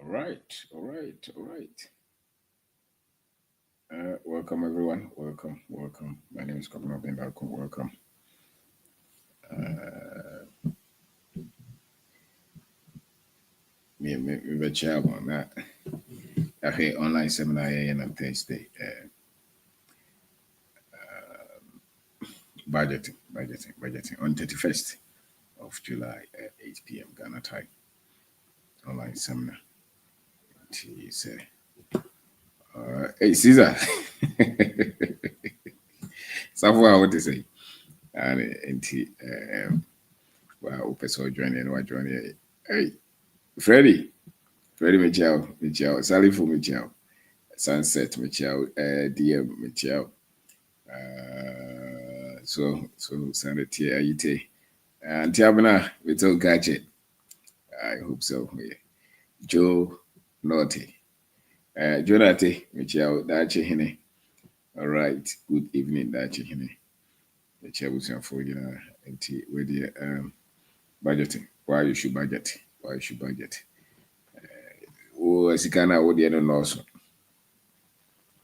All right. Welcome everyone. Welcome. My name is Kopno Bendako. Welcome. Me be chair on that. I online seminar here on Thursday. Budgeting on 31st of July at 8 p.m. Ghana time. Online seminar. Say, hey Caesar. Somewhere I want to say, and wow, person joining, what joining? Hey, Freddie Michelle, Sally for Michelle, Sunset Michelle, DM Michelle. So Sanity Aite. And Tiabana, we all gadget. I hope so. Yeah. Joe Naughty. Jonathan Michelle, Dachi Hine. All right. Good evening, Dachi Hine. The chair was for you know, with the budgeting. Why you should budget? Why you should budget? Oh, as you can now, what the other also.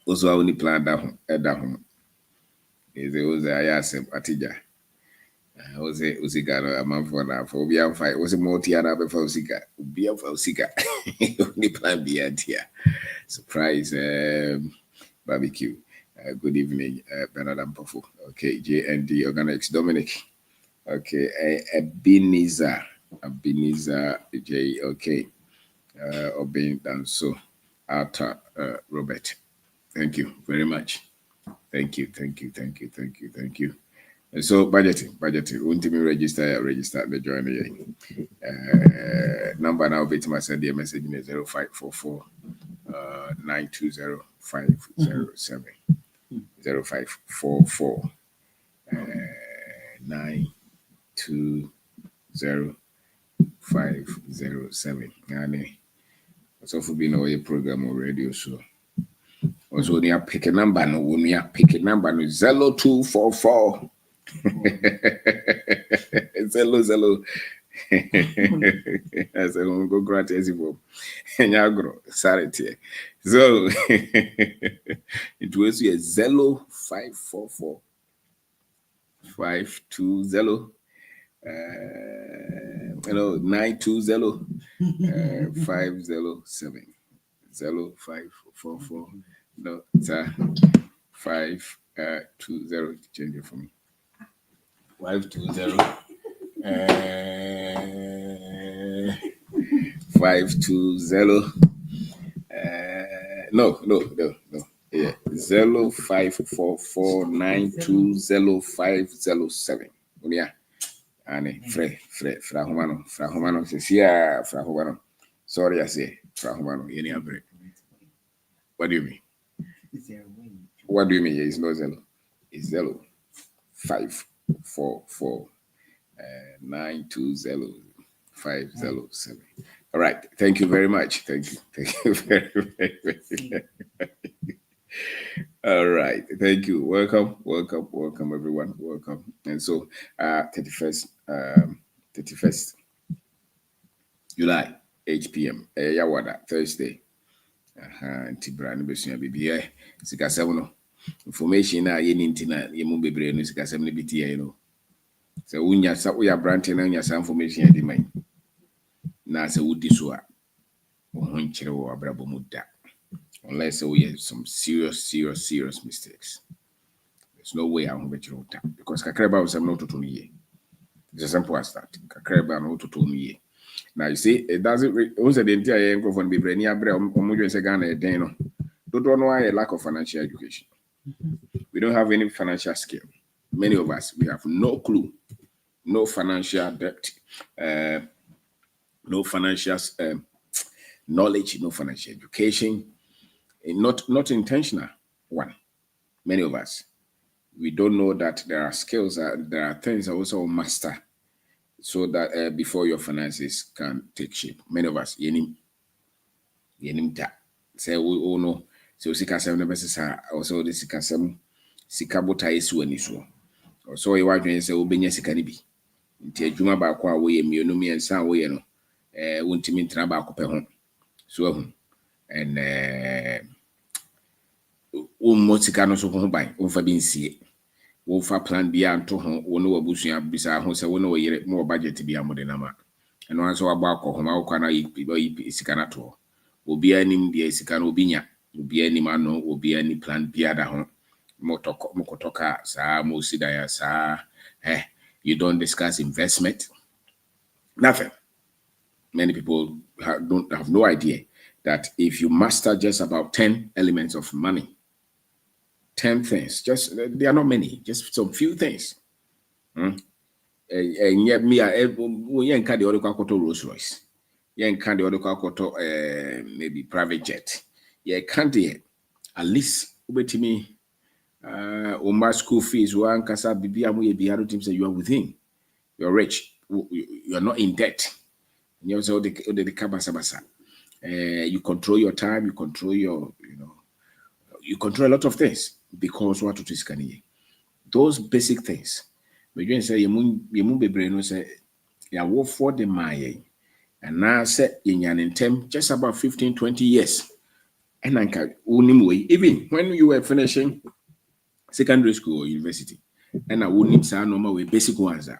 Also, I only plan that home. Is it was a yes, Atija. Usika a man for now for be a fight. Was a multi and before Usika. Be a Usika. Only plan be at here. Surprise barbecue. Good evening, Bernard and Pofu. Okay, JND Organics Dominic. Okay, Ebenezer J. Okay, Obin Danso Arthur Robert. Thank you very much. Thank you. And so budgeting. Won't me register the journey. Number now bit my send a message in 0544 920 507 0544 920 507. And so for being away program or radio show. Also, when you pick a number, no, 0244. Zelo. I said, I'm go gratis. Nyagro, Sarity. So it was a Zelo 544 520 920 507 0544. No, sir. 520. Change it for me. 520. 520. No. Yeah. 0544920507. Unia. Ane. Frahumano. Sia. Frahumano. Sorry, I say. Frahumano. Any break. What do you mean? What do you mean? It's not Zelo. It's Zelo. 544 920 507. All right. Thank you very much. Thank you very much. All right. Thank you. Welcome, everyone. Welcome. And so, 31st July, 8 p.m. Yawada, Thursday. Tibra no besu bibia sika sem no information na ye ninti na ye mu bebre no sika sem no bitie no se unya sa uya branch na unya sa information di man na se wudi so a ho nkyere wo abrabo mu da unless we have some serious mistakes. There's no way I'm going to do because kakreba was not to me. It's as simple as that. Kakreba no to me. Now you see, it doesn't. Also, the entire microphone be brainy. Don't know why a lack of financial education. We don't have any financial skill. Many of us we have no clue, no financial debt, no financial knowledge, no financial education, and not intentional. One, many of us we don't know that there are skills, there are things that also master. So that before your finances can take shape. Many of us, yenim ta. Say we all know. So sikasem ne besa also the sikasem sikabota yesu aniso. So you want to say obenya sika ni bi. Nti adwuma ba kwa wo ye mienu miensa wo ye no. Wontimi ntra ba ko pe ho. So and sika no so ho ban wo fa bi nsie wo fa plan bi anto ho wo no wabusua bisa ho se wo no yere mo budget bi amode na ma eno anso waba akọ ho ma wo kana yi sika na to obi anim bi sika no obi nya obi anim ano obi ani plan bi ada ho mokotoka sa mo sida ya sa you don't discuss investment, nothing. Many people don't have no idea that if you master just about 10 elements of money, 10 things, just there are not many, just some few things. And yet me, you can't the other Rolls Royce. You can't the other maybe private jet. Yeah, can't at least with me my school fees one kasa bibi amu ye biaro team say you are within. You're rich. You're not in debt. You know, you control your time, you control you control a lot of things because what it is can those basic things. But you say you be brain say ya work for the my and now say in term just about 15-20 years. And even when you were finishing secondary school or university, and I would need some normal way basic ones. I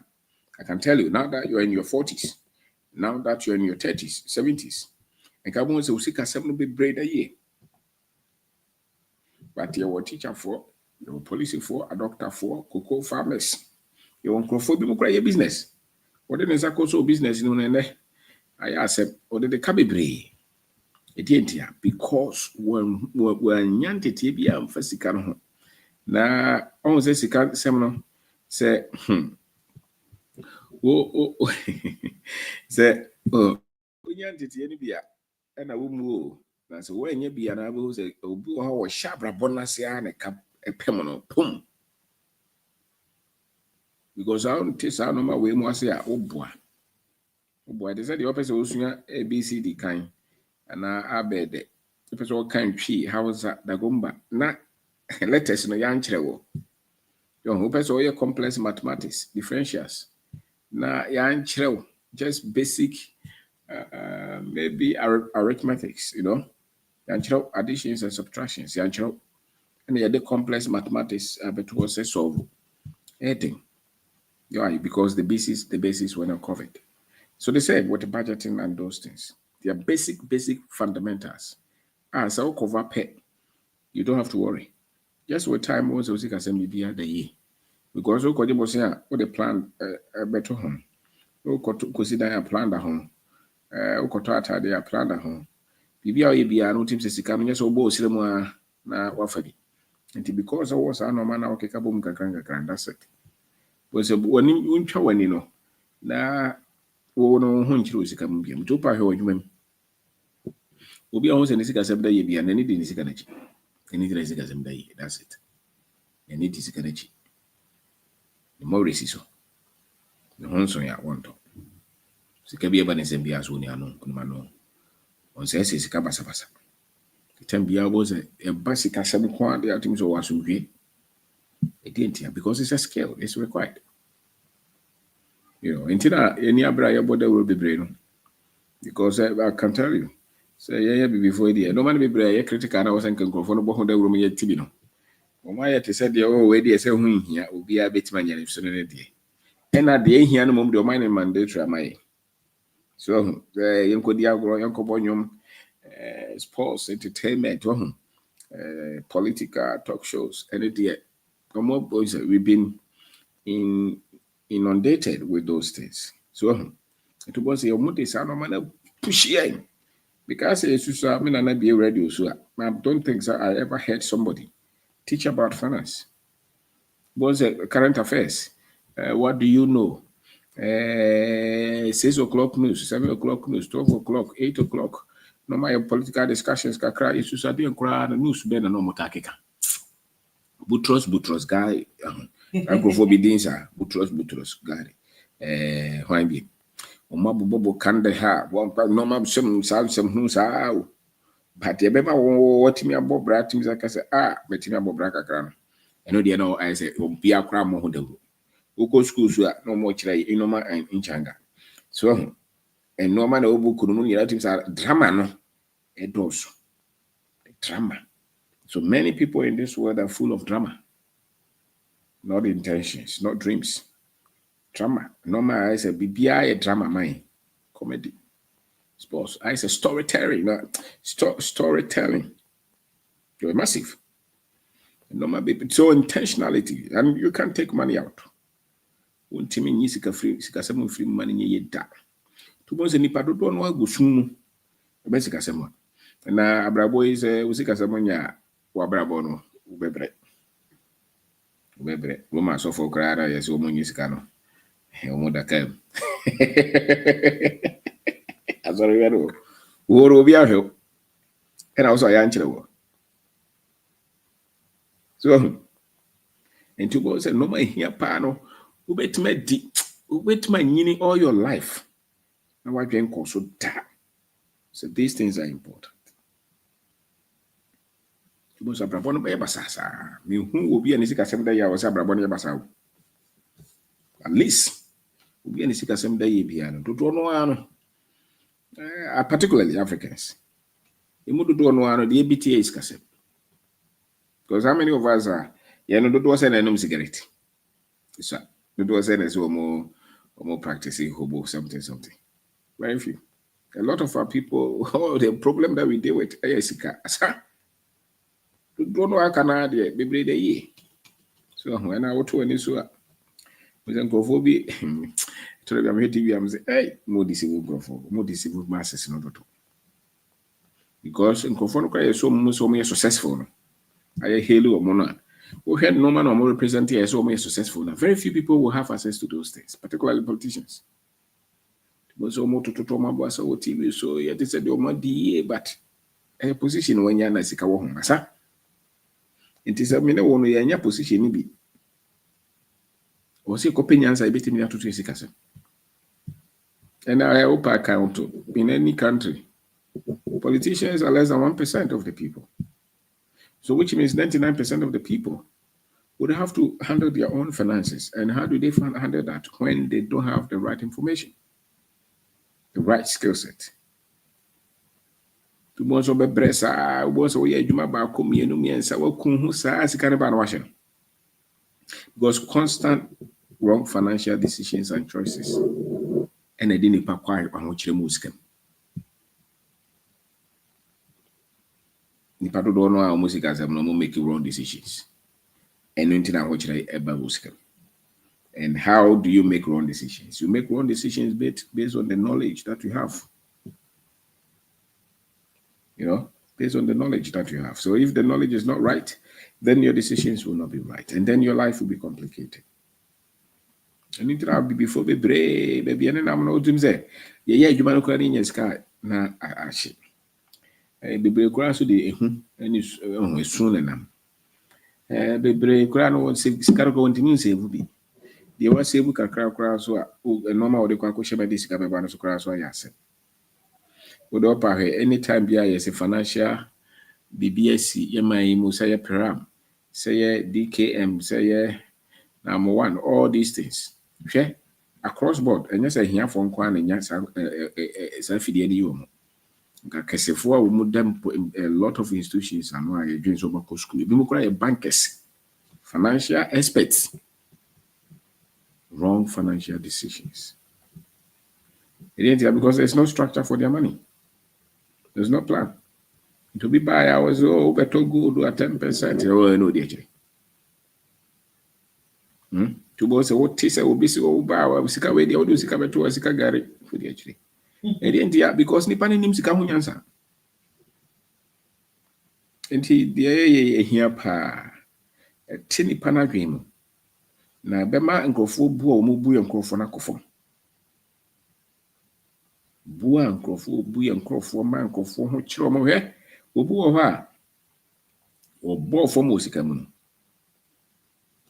can tell you now that you're in your 40s, now that you're in your 30s, 70s, and come on, so sick as 7 bit braid a year. But you're a teacher for, you're a police for, a doctor for, cocoa farmers. You want to cry your business. What then is a also business in I accept, or the cabby because when yanted TBM am physical. Now, almost a seminar say, sɛ onya ntete no bia ɛna wo mu o na sɛ woanya bia na wo sɛ obi wɔ ha wɔ hyɛ abrabɔ no ase a na ka ɛpɛm no pum because I don't taste no ma we mu ase a woboa de sɛ deɛ wɔpɛ sɛ wosua abcd kan ana abɛɛdɛ wɔpɛ sɛ wɔkan twi hausa dagomba na letters no yɛankyerɛ wɔ wɔpɛ sɛ wɔyɛ complex mathematics differentials na yɛankyerɛ just basic maybe arithmetics, yanchero additions and subtractions, yanchero, and the complex mathematics, but was a solve anything. Yeah, because the basis were not covered. So they said what the budgeting and those things. They are basic fundamentals. So cover pay. You don't have to worry. Just with time also we can send be the year. Because we could say what the plan a better home. We could consider a plan at home. Ukoto atade a plan at home. Bibia oye bia no tim se sika no nyeso bo osire mu a na wafa bi. Nti because I was normal na okeka bom kakran that's it. Because woni untwa wani no na wo no ho nchire osika mu bia. Mto pa hwe odwuma mu. Obi a ho se ne sika sem da ye bia na ne di ne sika na chi. Eni di ne sika sem da ye, that's it. Eni di sika na chi. The more resiso. The honso ya wonto. Sika bia ba ne sem bia so ni anu kunuma no. On says sika basa. The time bia was a basic asem kwa de atim so wasumhwe. It didn't because it's a skill, it's required. Until any abra your body will be brain. Because I can tell you. Say yeah before the no man be brain critical and I was thinking for no boho the room yet tibino. Why yet said the way they say who here will be a bit man if so day. And at the end here no mum the mining mandatory my. So the young Diagro, young Cobonium, sports, entertainment, political talk shows, and boys we've been inundated with those things. So it was a multi man push because I mean I be radio, so I don't think that I ever heard somebody teach about finance. Was current affairs. What do you know? 6 o'clock news, 7 o'clock news, 12 o'clock, 8 o'clock. No my political discussions kakra is to be the news better no motakeka. Butros guy Agrophobidinsa, Butros guy. Why be? Bobo Kanda ha, one normal some who's out. But the baby what me about Bratins like I say, Metina Bobraka crown. I know I say, be a crown more than Uko schools were no more chile, Inoma and in Changa. So, and no man over Kurumun relatives are drama, no. Edos, drama. So many people in this world are full of drama, not intentions, not dreams. Drama. Normal, I say, BBI drama, man. Comedy. Sports. I say storytelling. Storytelling. You're massive. Normal baby. So intentionality, and you can take money out. One team in Sika free, Sika seven free money ye da. To bones any part don't want go soon. Basic as someone. And now Abrabo is a Sika Samonia, Wabrabono, Ubebre. Ubebre. Woman so for Crada, yes, woman is cano. Omoda came. As a review. Who will be a help? And also I answer the word. So, and two boys said, no, my here, pano, who bet my yini all your life. Now I can call so that. So these things are important. Two boys are brabon by Basasa. Me who will be an Isika 7 day, I was a brabon Basa. At least, will be an Isika 7 day, piano. To do no particularly Africans. You move to do no the ABTA is cassette. Because how many of us are, no, do was an cigarette. So, do was an as more practicing hobo something. Very few. A lot of our people, the problem that we deal with, Jessica, don't know how can I be the year. So when I was to any so, with Uncle to the TV, I'm saying, hey, more deceivable, more deceivable masses in order to. Because in Confono is so successful. I halo or mona. Who had no man or more representing as so much successful. Now, very few people will have access to those things, particularly politicians. Was almost to Toma Bossa or TV, so yet it's a DA, but a position when you're Nasika Wahomasa. It is a minute one in your position, be. Or see opinions I bet me out to Trisicasa. And I hope I count to in any country. Politicians are less than 1% of the people. So, which means 99% of the people would have to handle their own finances. And how do they handle that when they don't have the right information, the right skill set? To most of the bressa was away a Juma Bakum, and Sawakun, who says Caravan washing. Because constant wrong financial decisions and choices. And I didn't acquire on which removes them. Nipa don't know how music as I'm not making wrong decisions. And anything I watch I ever was. And how do you make wrong decisions? You make wrong decisions based on the knowledge that you have. Based on the knowledge that you have. So if the knowledge is not right, then your decisions will not be right. And then your life will be complicated. And it will be before be brave, baby, and I'm not doing say, yeah, you man crying in your sky. Na actually. Baby, cry so the and it's soon enough. Baby, cry no one say, Scargo continue say, will be. The one say, we can cry so a normal or the Quaco by this Cabana so cry so I said. Would up anytime be a financial BBSC, MI Musaya Peram, say DKM, say number one, all these things. Okay? Across board, and yes, I hear from Kwan and yes, Sanfidi Yomo. Kasefua will move them a lot of institutions and why I join Sobako School. We require bankers, financial experts, wrong financial decisions. Because there's no structure for their money. There's no plan. To be by hours, better go do a 10%. Oh, no, DJ. To both say what Tisa will be so bow, Sika way the audio Sika to a Sika Gary for the actually. Because Nipan names Kamunyansa. And he here pa a tinny panagrim. Na Bema and go for Bua Mubu and Crofona Cofon. Bua and Crofu, Bui and Crofu, man, Cofon, Chiromo here, Ubua or Bo for Musikamun.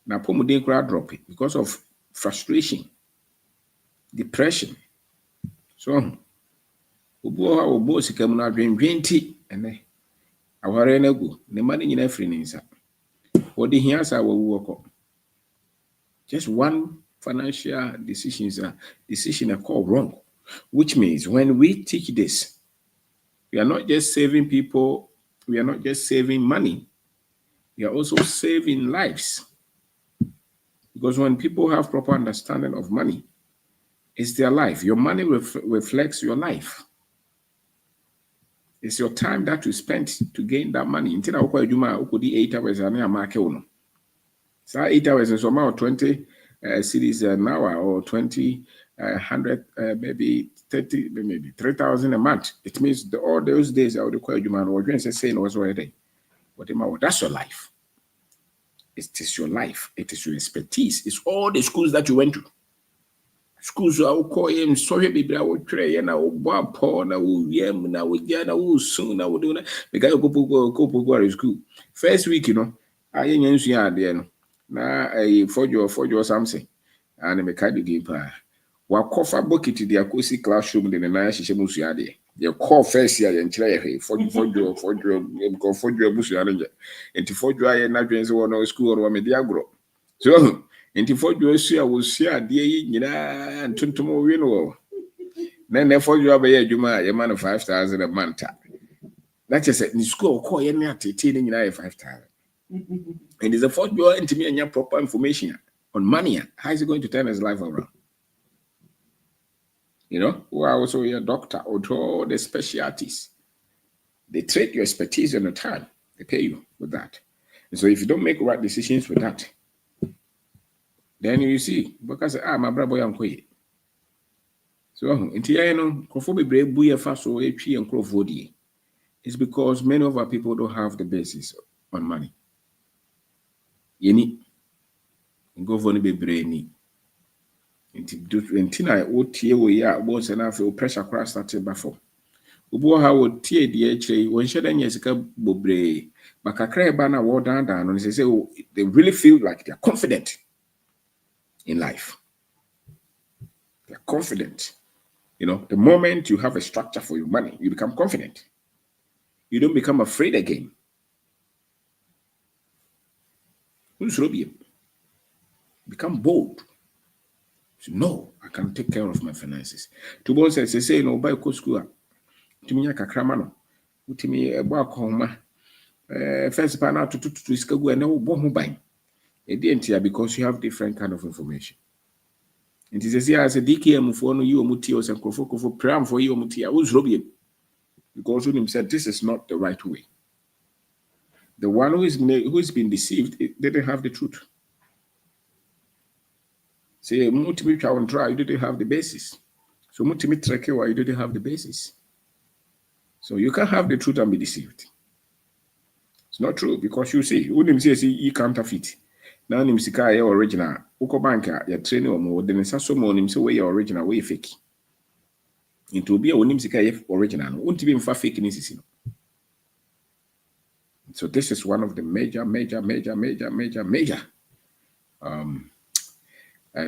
Now, Pomodin crowd drop it because of frustration, depression. So, Uboha or Bosikamun are doing 20 and our go, the money in every inside. What the hears our work up. Just one financial decision I call wrong, which means when we teach this, We are not just saving people, we are not just saving money, we are also saving lives. Because when people have proper understanding of money, it's their life. Your money reflects your life. It's your time that you spent to gain that money. Until I could do 8 hours and I mark it. So 8 hours is about 20 cities an hour or 20, 100, maybe 30, maybe 3,000 a month. It means all those days I would require you man or just saying was already. That's your life. It is your life. It is your expertise. It's all the schools that you went to. Schools are call him sorry, baby. I would try and I would bop on, I would yam, and I would get, I would soon, I would do that. Because I go to school. First week, I ain't there. Now, I for your something. And I make a game. Wa cover bucket to the acoustic classroom in the night. She must be the call first year and try for your bush arranger. And to for your not one school or media grow. So, nti fodwo asu a wosu ade yi nyina ntontom wi no na na fodwo abaye adwuma ye man 5,000 a month. That is it. Ni school call ye na atete ni nyina 5,000. And is a fodwo ntimi anya proper information on money. How is he going to turn his life around? Who are also a doctor or all the specialties. They trade your expertise and your time. They pay you with that. And so if you don't make right decisions with that, then you see, because my brother am quiet. So it's because many of our people don't have the basis on money. You need go for the brainy. Until I OTA we are once enough pressure crash started before. Ubo how would tear the HA when she then yes bobre. But Kakre Bana war down and they say they really feel like they're confident in life. They're confident. The moment you have a structure for your money, you become confident. You don't become afraid again. Become bold. So, no, I can take care of my finances. To both say, buy school. To me, kakramano. To me, a bark home. First, pan out to Iskagu and no bomb buying. It didn't because you have different kind of information. It is as a DKM for you mutios and Kofoko for pram for you mutia. Who's Robbie? Because Unim said this is not the right way. The one who's been deceived, they didn't have the truth. Say multiple and try, you didn't have the basis. So multiple trakewa, you didn't have the basis. So you can't have the truth and be deceived. It's not true because you see, Unim says he counterfeit. Now nim sika ye original. Uko banka ya training or more than so more nim say way original, way fake. Into be a unim sika ye original. Won't be fake in this. So this is one of the major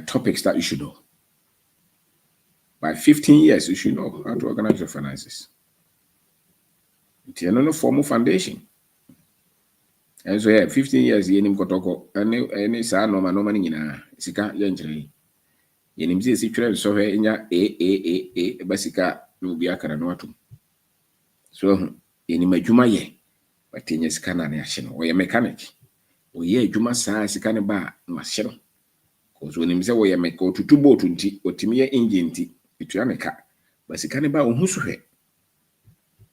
topics that you should know. By 15 years, you should know how to organize your finances. It's another form of foundation. And so 15 years, you got to any son no money in sika yenjre. Yenim see situation so in ya basika no bi akara no atum. So yenim adwuma ye, but yenye sika na ne ahye no. Oye mechanic. Oye adwuma saa sika ne ba no ahye no. Because when him say we make go to two boat nti otimi ye engine nti etua meka but sika ne ba ohu so hwe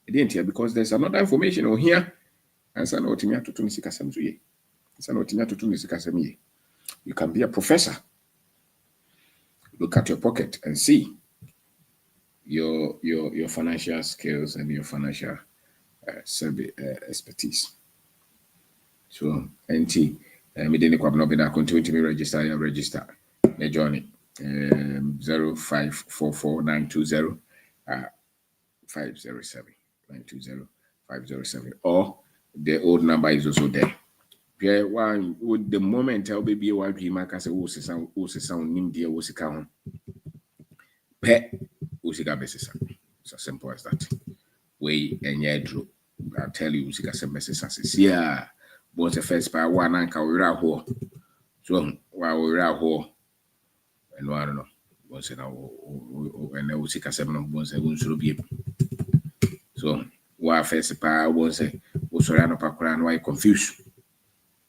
e dey ntia because there's another information on here and say na otimi atoto ni sika sam so ye say na otimi atoto ni sika sam ye. You can be a professor. Look at your pocket and see your financial skills and your financial expertise. So nti me didn't quite know that continue to register your register the journey 0544920507 507 or the old number is also there. Yeah, one with the moment I'll be a while dream I say sound nim dear wosika hon pe wosika besisa. It's as simple as that. Way and yedro I'll tell you wosika sem besisa yeah. But the first part one anka we ra ho. So while we ra ho and I don't know. Once now and we see kasem no once we should be. So Wa first pa won say wo sori anopa kora na why confused.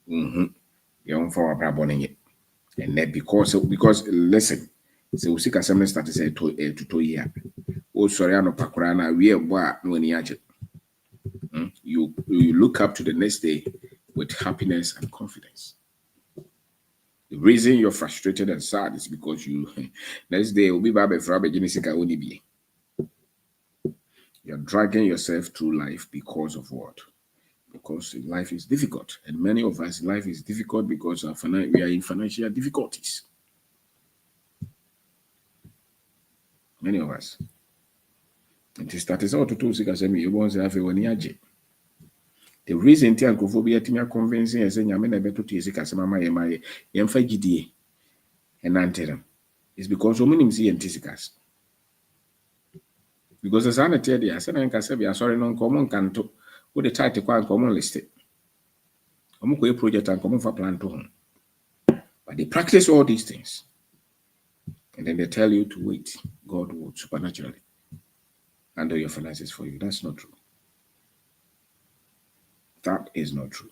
You for wa brabo ne. And then because listen, so we see kasem start say to year. O sori anopa kora na we bo a no ani age. You look up to the next day with happiness and confidence. The reason you're frustrated and sad is because you next day will be babe for abejinisika only be. You're dragging yourself through life because of what? Because life is difficult. And many of us, life is difficult because we are in financial difficulties. Many of us. It is that is all to do. You want to have a the reason the ankophobia timia convincing is saying Yamen better to use Casamama Yamaye, Yamfa GDA, and Anterum. It's because so many see anticicas. Because as I tell you, I said, I sorry, non common canto, with the title quite common listed. Omuko project and common for plan to home. But they practice all these things. And then they tell you to wait. God will supernaturally handle your finances for you. That's not true. That is not true.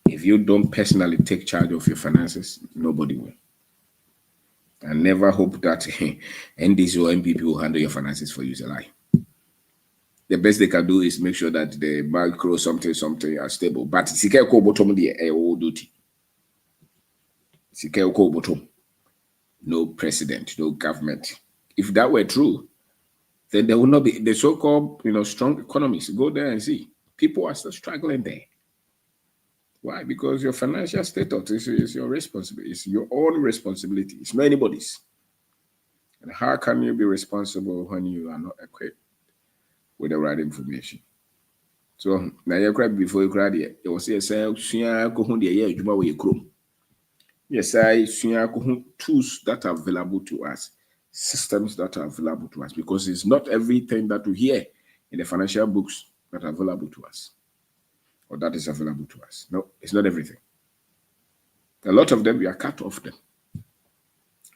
If you don't personally take charge of your finances, nobody will. And never hope that NDC or MPP will handle your finances for you. It's a lie. The best they can do is make sure that the micro something are stable. But Sikeko bottom the old duty. Sikeko bottom. No president, no government. If that were true, then there will not be the so-called, strong economies. Go there and see. People are still struggling there. Why? Because your financial status is your responsibility. It's your own responsibility. It's not anybody's. And how can you be responsible when you are not equipped with the right information? So now you cry before you cry there. You will say, yes, I tools that are available to us, systems that are available to us, because it's not everything that we hear in the financial books that are available to us, or that is available to us. No, it's not everything. A lot of them, we are cut off them,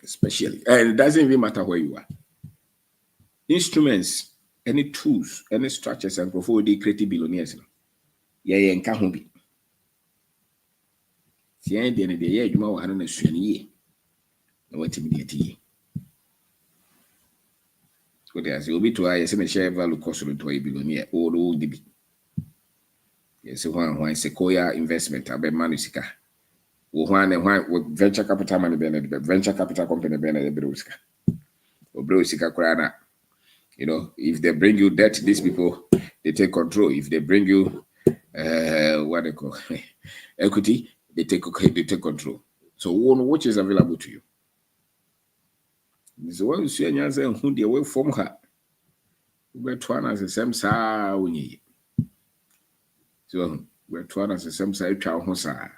especially. And it doesn't even matter where you are. Instruments, any tools, any structures, and before they create billionaires. Yeah, and can't be. The end of the year, you know, I don't know, what immediately. So there's will be to I send a share value cost to a billionaire or old DB. Yes, one Sequoia investment, I bet Manusika. One venture capital money, venture capital company, Bruska. Or Brusika Krana. If they bring you debt, these people, they take control. If they bring you, what they call equity, they take control. So which is available to you? So when you see and say who they away from her, we're trying as the same side when you. So we're trying as the same side child hosa.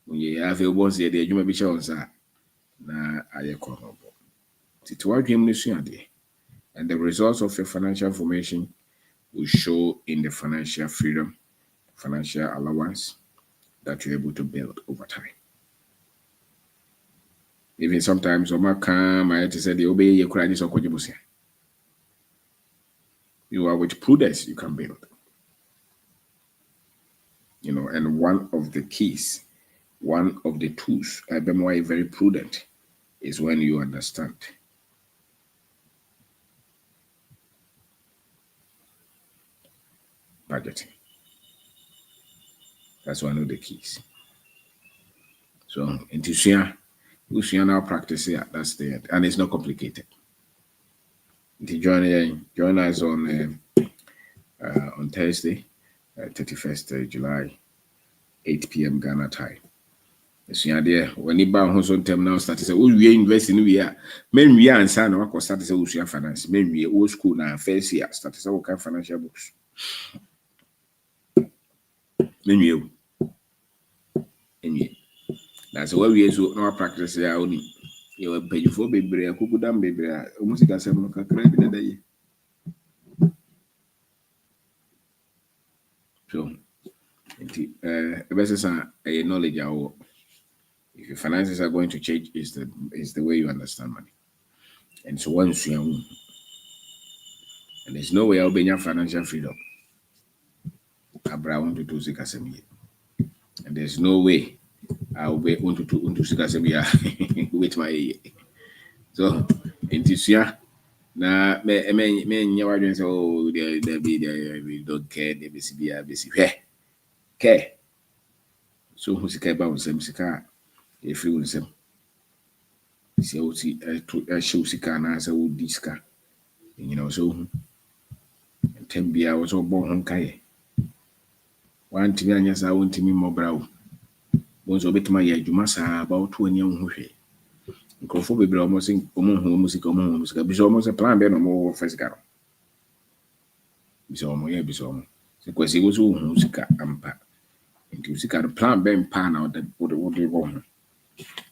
When you have a once a day, you may be sure on that. Na I call it what dream and the results of your financial information will show in the financial freedom, financial allowance that you're able to build over time. Even sometimes, I say the obey your credit or you are with prudence, you can build. And one of the keys, one of the tools, I've been very prudent, is when you understand budgeting. That's one of the keys. So, into share, we now practice here. That's the end. And it's not complicated. Join us on Thursday, 31st July, 8 p.m. Ghana time. So there, when you buy house on term now, start to say, oh, we invest in we are. Men we are and son, what start to say, we finance. Men we old school now, first year, start to say, what kind financial books. Men we, anyway. That's what we so now practice here only. You will pay for baby, a cuckoo damn baby, almost like I said, no credit in a day. So, best a knowledge. If your finances are going to change, is the way you understand money. And so once you And there's no way I'll be financial freedom. Abra want to do sikasemi. And there's no way I'll be want to do sikasemi with my so intuition. Na me nyawa dwen say oh there be there we don't care there be care. So who sika ba wonsem sika e free wonsem. Se o si to show sika na say o diska. You know so tembia was so bon hon kai. One timi anya sa won timi mobra wo. Bon so betima ya adwuma sa about 20 ho hwe. Nkrofo bebre omo sin omo hu musika bi so omo se plan be no mo first garo. Bi so omo ye bi so omo. Se kwesi wo so hu sika ampa. Nti sika no plan be mpa na wo de wo ho.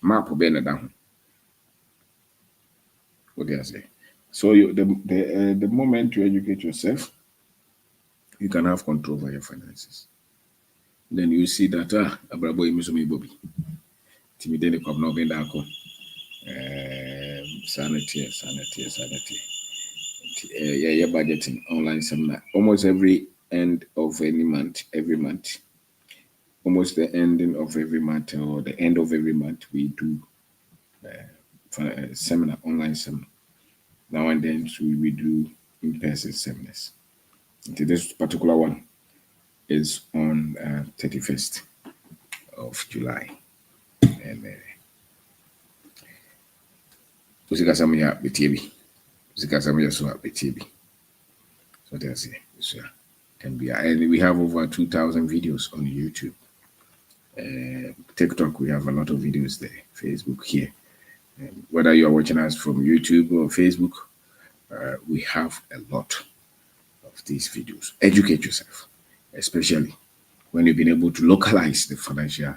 Map be na da ho. What do I say? So the moment you educate yourself, you can have control over your finances. Then you see that abrabo imi bobi. Timi de ko no be da ko. Sanity. Yeah, budgeting online seminar. Almost every end of any month, almost the ending of every month or the end of every month, we do seminar, online seminar. Now and then we do in-person seminars. This particular one is on 31st of July. And Usika Samuya Betibi. Usika Samuya Sua Betibi. So that's it. So, and we have over 2,000 videos on YouTube. TikTok, we have a lot of videos there. Facebook here. Whether you are watching us from YouTube or Facebook, we have a lot of these videos. Educate yourself, especially when you've been able to localize the financial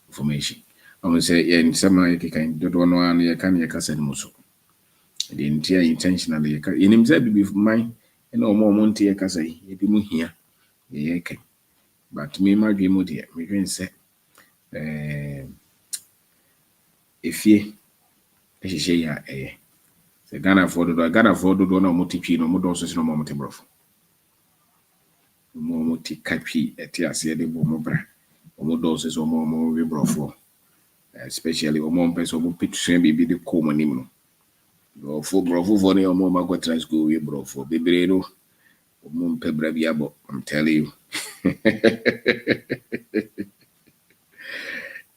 information. I would say, yeah, in some way, you can do one, you can send most. The entire intentionally, in himself, be mine, and no more money, you can say, you be here, yeah, but me, my dream, dear, me, can say, if ye, say, Ghana for the no multi no more doses no more multi-broth. More multi-capi, a tear, say, the bomobra, or more doses or more broth, especially or more person who pitch be the common. Or for bravo for the more magotrans go we bro for Bibrero, or Mum Pebrabiabo, I'm telling you.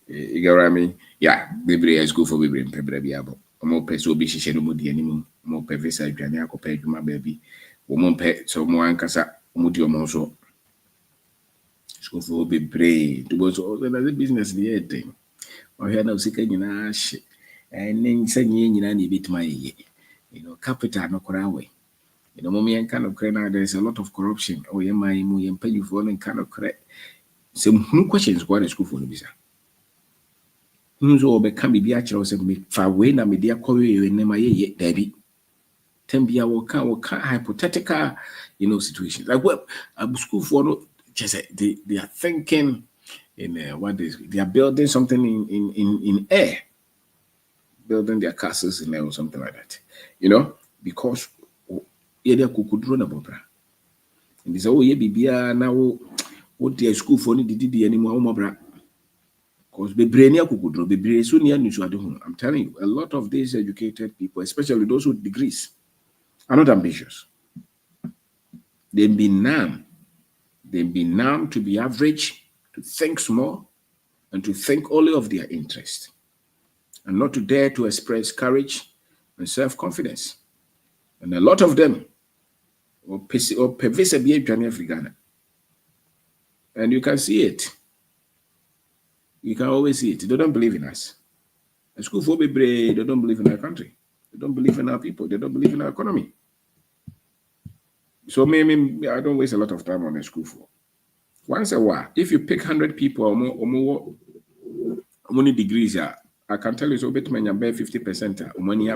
You get what I mean? Yeah, Bibri is good for Bibri and Pebrabiabo. More peso be she mudi anymore, more pevisa, Janiaco peg my baby, woman pet so more ancasa, mudio monso. School for Bibri, to go to another business the thing. Or here now sick in ash, and then send ye any bit my capital no way. Mommy and kind of credit, there's a lot of corruption. Oh, yeah, my and pay you for and kind of credit. Some questions what is school for the visa. So can be actual me far away na media call you in my ye Debbie. Tembia will can hypothetical, situations. Like what school for no just they are thinking in what they are building something in air. Building their castles in there or something like that. Because yeah, could run about bra. And this yeah, bibia now what their school for ni did anymore bra. Because be brainy could be brainy soon I'm telling you, a lot of these educated people, especially those with degrees, are not ambitious. They've been numb. They've been numb to be average, to think small, and to think only of their interest, and not to dare to express courage and self-confidence. And a lot of them or pervasive behavior in Ghana. And you can see it. You can always see it. They don't believe in us. The school for they don't believe in our country. They don't believe in our people. They don't believe in our economy. So maybe I don't waste a lot of time on the school for. Once a while, if you pick 100 people or more how many degrees, I can tell you so better man 50% money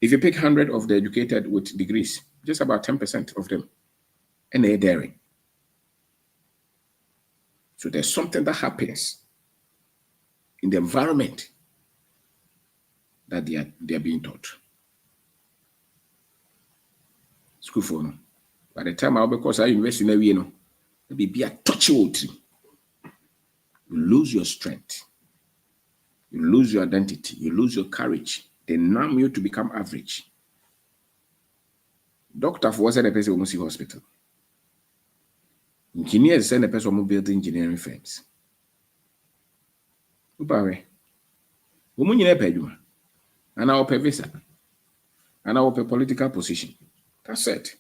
If you pick 100 of the educated with degrees, just about 10% of them, and they're daring. So there's something that happens in the environment that they are being taught. School for no. By the time I'll be course I university na we no, be a touch you. You lose your strength. You lose your identity. You lose your courage. They numb you to become average. Doctor for said the person will see hospital. Engineers send the person who build engineering firms. Upawe. Woman you never pay and I'll pay visa. And I'll pay political position. That's it.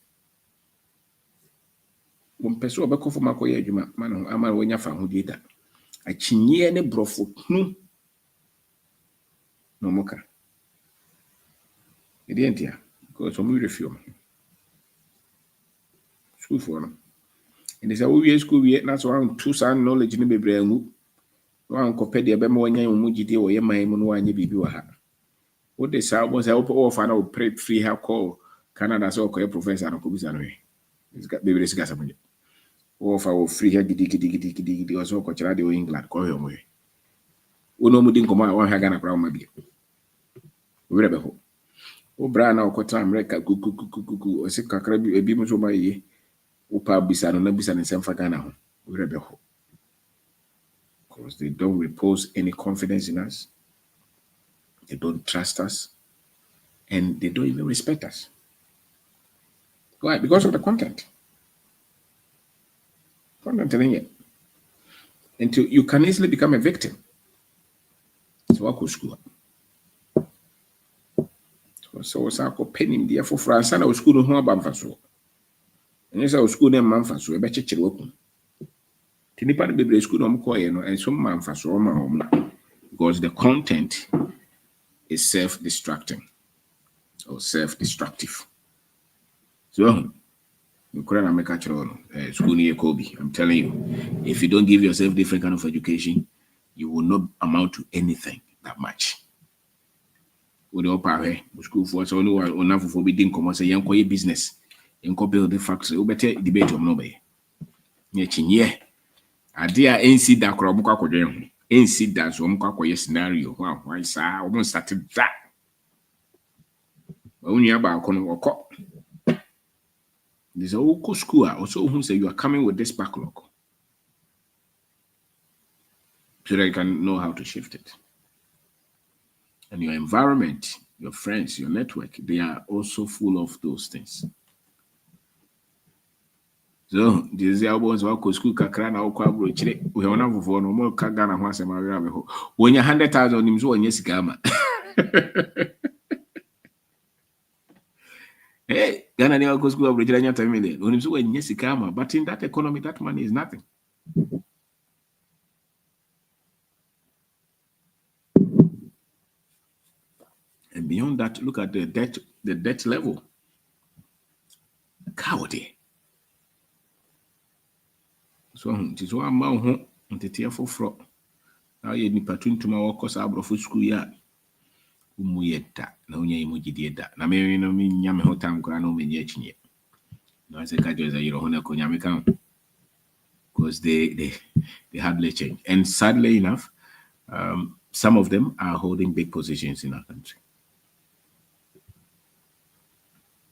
When person will for my career, you man, I'm a when you found who did that. I chinye ne brofo no moka. It ain't here because some will refuse. School for them. And they say, we school, we not around 2 sound knowledge in the brain. One copedia be more than Mujidi or Yama Munuan Bibiwa. What they say was I open off and I'll pray free have call Canada so called professor and Kubizanway. It's got baby this gas. Or if I will free here, giddy or so coach radio England, call your way. Uno Mudin Command one Hagana Brown Mabia. Rebel. O Brana or Cotam Reka, cuckoo, or sick cacrabi, a beam so by ye. Upa Bisan and Bisan and San Fagana. Rebel. Because they don't repose any confidence in us. They don't trust us. And they don't even respect us. Why? Because of the content. Content telling it. And you can easily become a victim. So I could school. So I could penny in there for France and I was school no home about so. And yes, I was school them man for so a better chill open. Tinipa the baby school no call and some man for so home because the content is self-destructing or self-destructive. So school near Kobe. I'm telling you, if you don't give yourself different kind of education, you will not amount to anything that much. With the power, school for so no one enough for bidding come say young business, and build the factory. We better debate on nobody. Yeah, idea ain't see that Krobuka Kodem, ain't see that so Mukako scenario. Wow, why sir, I almost started that. When you about Kono. There's a local school also who say you are coming with this backlog so that you can know how to shift it. And your environment, your friends, your network, they are also full of those things. So these albums wako school kakra na okwa bro chire we wona vufo no mo kaga na ho asema we ho wonya 100,000 nimso wonya sika ama. Hey, Ghana never go school of Virginia million. When you say yes, but in that economy, that money is nothing. And beyond that, look at the debt level. Cowardly. So it is one man who the tear for fraud. Now you need patron to my workers abroad for school yard. Umuyeta, no yamuji did that. Na me no me nyame hotam grano me yet. No, I say Kajo is a Yerohona Konyamika. Because they hardly change. And sadly enough, some of them are holding big positions in our country.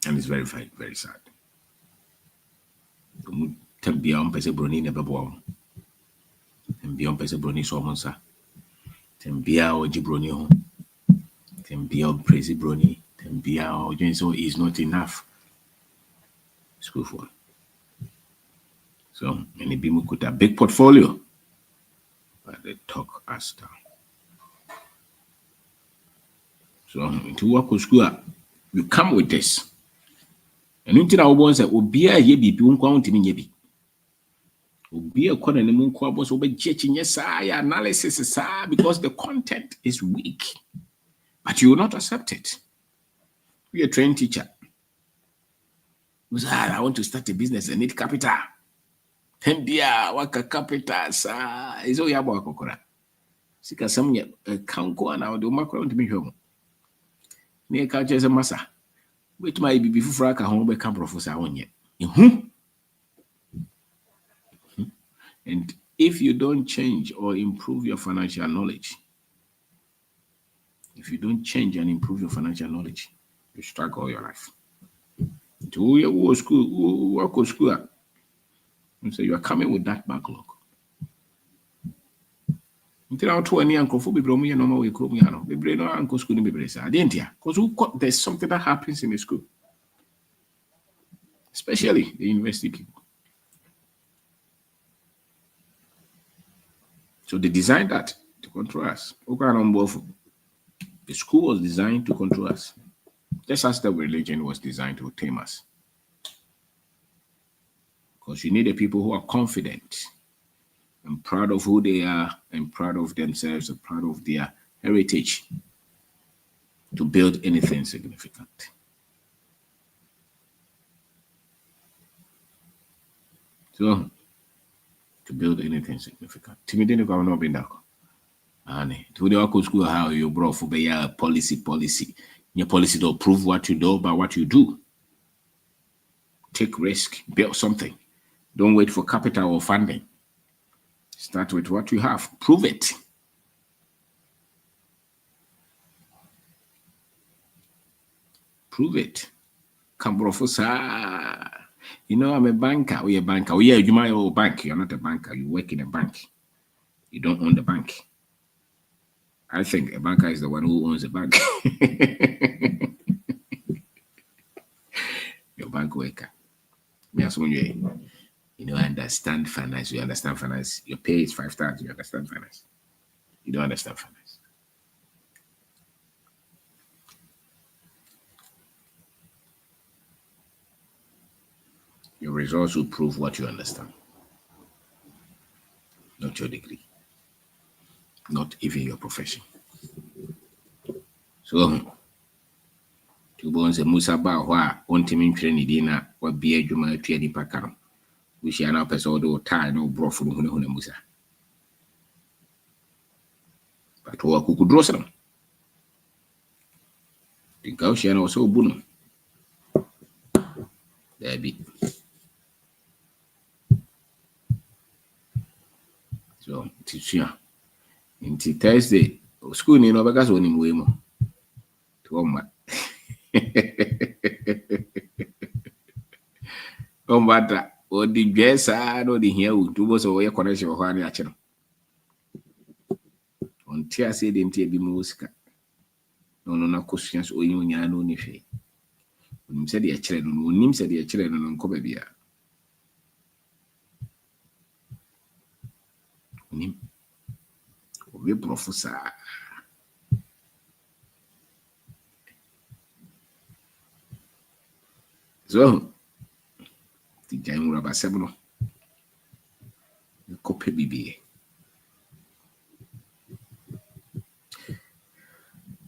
And it's very, very, very sad. Tembia on pese broni never born. Tembia on pese broni so monsa. Tembia o jibroni ho. Tembia on praise broni. Tembia o so is not enough. School for. So many people could have big portfolio, but they talk us down. So to work with school, you come with this. And until our bones say, Obia ye be unquount in ye. Obia corner the moon quabos over judging yes, analysis because the content is weak. But you will not accept it. You're a trained teacher. I want to start a business. I need capital. Tembia, waka capital, sir. Is all your boy cocora. Sika some can't go on out the macro to me home. Near culture as a massa. Wait, my be before I home by camp professor on yet. And if you don't change or improve your financial knowledge, if you don't change and improve your financial knowledge, you struggle all your life. To your school, work school. So you are coming with that backlog. Until our 20 uncle for be bromy and normal way, Cromiano, the brain or uncle school be brace. I didn't ya? Because there's something that happens in the school, especially the university people. So they designed that to control us. The school was designed to control us, just as the religion was designed to tame us. Because you need the people who are confident and proud of who they are and proud of themselves and proud of their heritage to build anything significant. So, to build anything significant. Timidity will not be that. And to the school, how you brought for policy. Your policy to prove what you know by what you do. Take risk, build something. Don't wait for capital or funding. Start with what you have. Prove it. Prove it. You know, I'm a banker. We're a banker. Oh, yeah, you might own a bank. You're not a banker. You work in a bank. You don't own the bank. I think a banker is the one who owns a bank. Your bank worker. You know, understand finance. You understand finance. Your pay is 5,000. You understand finance. You don't understand finance. Your results will prove what you understand. Not your degree. Not even your profession. So, two bones and Musa Bawa, on Timin Trinidina, or be a Juma Tiadi Pacano. We shall not pass all the time, no bro from Huna Musa. But who could draw some? The Gaussian also boom. There be. So, teacher. Until Thursday, school in Obagas on him way more. To Oma. No matter what the dress I know the here will do was away connection of one channel. Until I said in Tia Bimuska. No questions or you know nife. When said the children, when him said the children on Cobebia. We professor. So, the Jamu Rabba Sabno. The copy BB.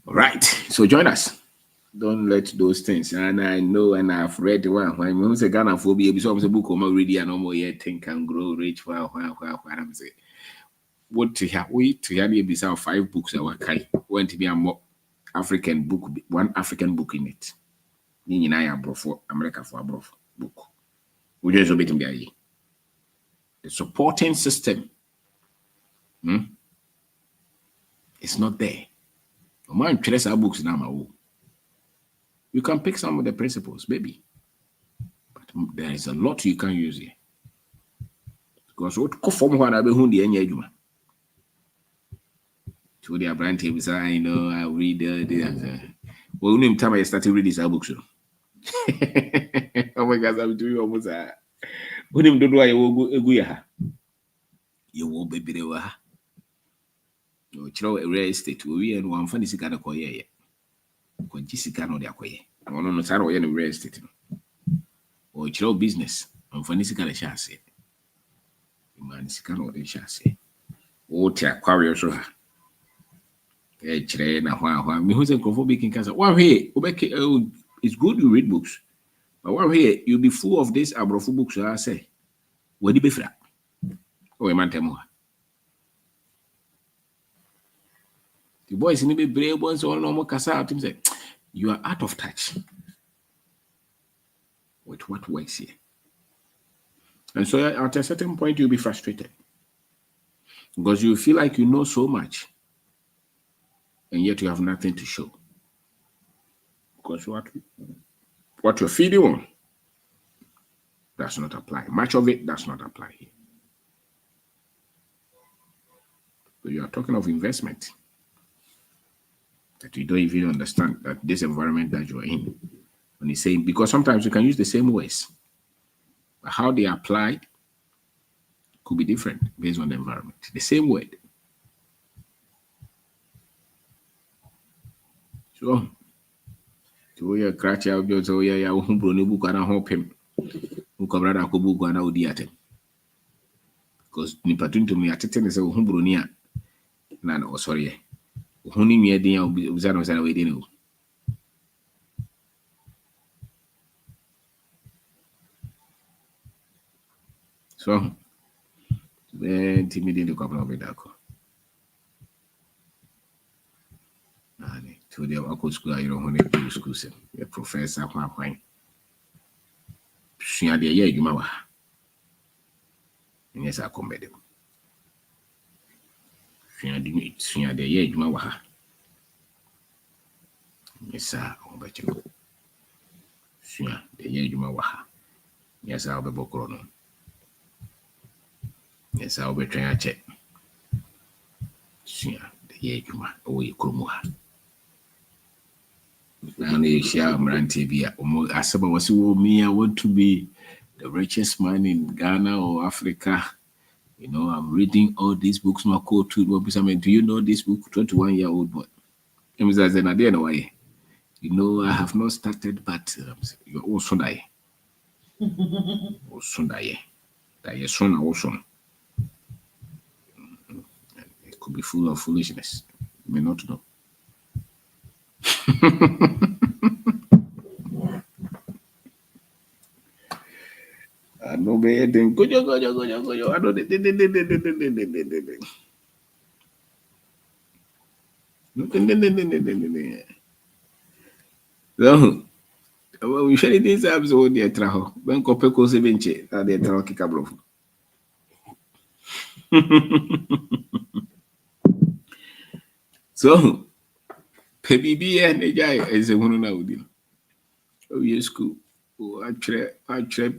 All right, so join us. Don't let those things. And I know, and I've read one. When we say Ghana phobia, some book I'm already and no more yet think and grow rich. Wow. I'm saying, what to have we to have you beside 5 books that were kind. Went to be a more African book, one African book in it. You I am for America for a book. We just obey him. The supporting system it's not there. Man, trace our books now. You can pick some of the principles, maybe. But there is a lot you can use here. Because what conform what I be who the end to the brand tables, I know I read the well, name time I started reading these books. Oh my God, I'm doing almost when him don't know I will go. You will be there. You throw a real estate, we and one funny cigar for ye. Because Jessica no de acquaye. I want to know any real estate. Or throw business, and funny cigar shall say. Man, cigar or they shall say. Oh, tia, quarry so. Me who's a conphobic in Casa. One here, it's good you read books. But one here, you'll be full of this abrofu books, I say. What do you be flat? Oh, a man temo. The boys in the brave ones all normal casa say, you are out of touch with what works here. And so at a certain point, you'll be frustrated. Because you feel like you know so much. And yet you have nothing to show. Because what you're feeding on does not apply. Much of it does not apply here. So you are talking of investment that you don't even understand that this environment that you're in. When he's saying, because sometimes you can use the same words, but how they apply could be different based on the environment. The same word. So, we are cratch out your so yeah, Humbro book and I hope him who come rather book and I would yet. Because Nipatun to me at 10 is a Humbronia. None, oh, sorry. Honey, me a day of Zanos and we didn't know. So, then timid to couple of it. To the local school, I don't want to school. A professor, why? She had a year, you know. Yes, I come back. She had a year, you know. Yes, sir, I'll bet you. She had a year, you know. Yes, I'll be Bokrono. Yes, I'll be trying to check. She had the year, you know, away Krumuha. Now, they share Marantibia. As someone was me, I want to be the richest man in Ghana or Africa. You know, I'm reading all these books. My quote to do you know this book? 21-year-old boy. I mean, as an idea, no way. You know, I have not started, but you're also die. Also die. That your son also. It could be full of foolishness. You may not know. I know better than go. I know so, we share these episode there traho. When Copeco Sevenche, that they traho kikabro. So, PBB and the guy is a woman now. Oh, yes, school. Oh, I trap,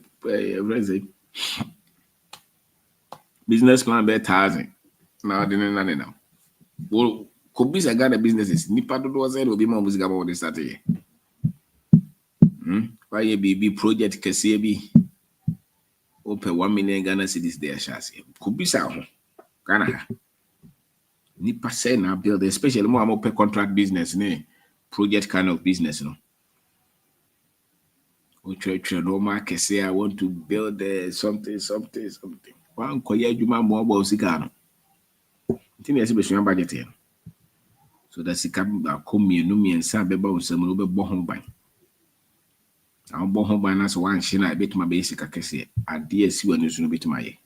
business plan be 1,000. Now, I didn't know now. Well, could be a guy businesses. Nipa do was it will be more music about this Saturday. Why a BB project Kasebi open 1 million Ghana cedis there, Shasi. Could be so. Ghana. Nipa say now build, especially more open contract business, ne project kind of business, no. No market say I want to build something. One koya juma more about Sigano. Think I see be budget here. So that's the come no me and Sabeba on some little bit home by. I'll bo home by us one shin I bet my basic akese. I dear see when you soon bit my.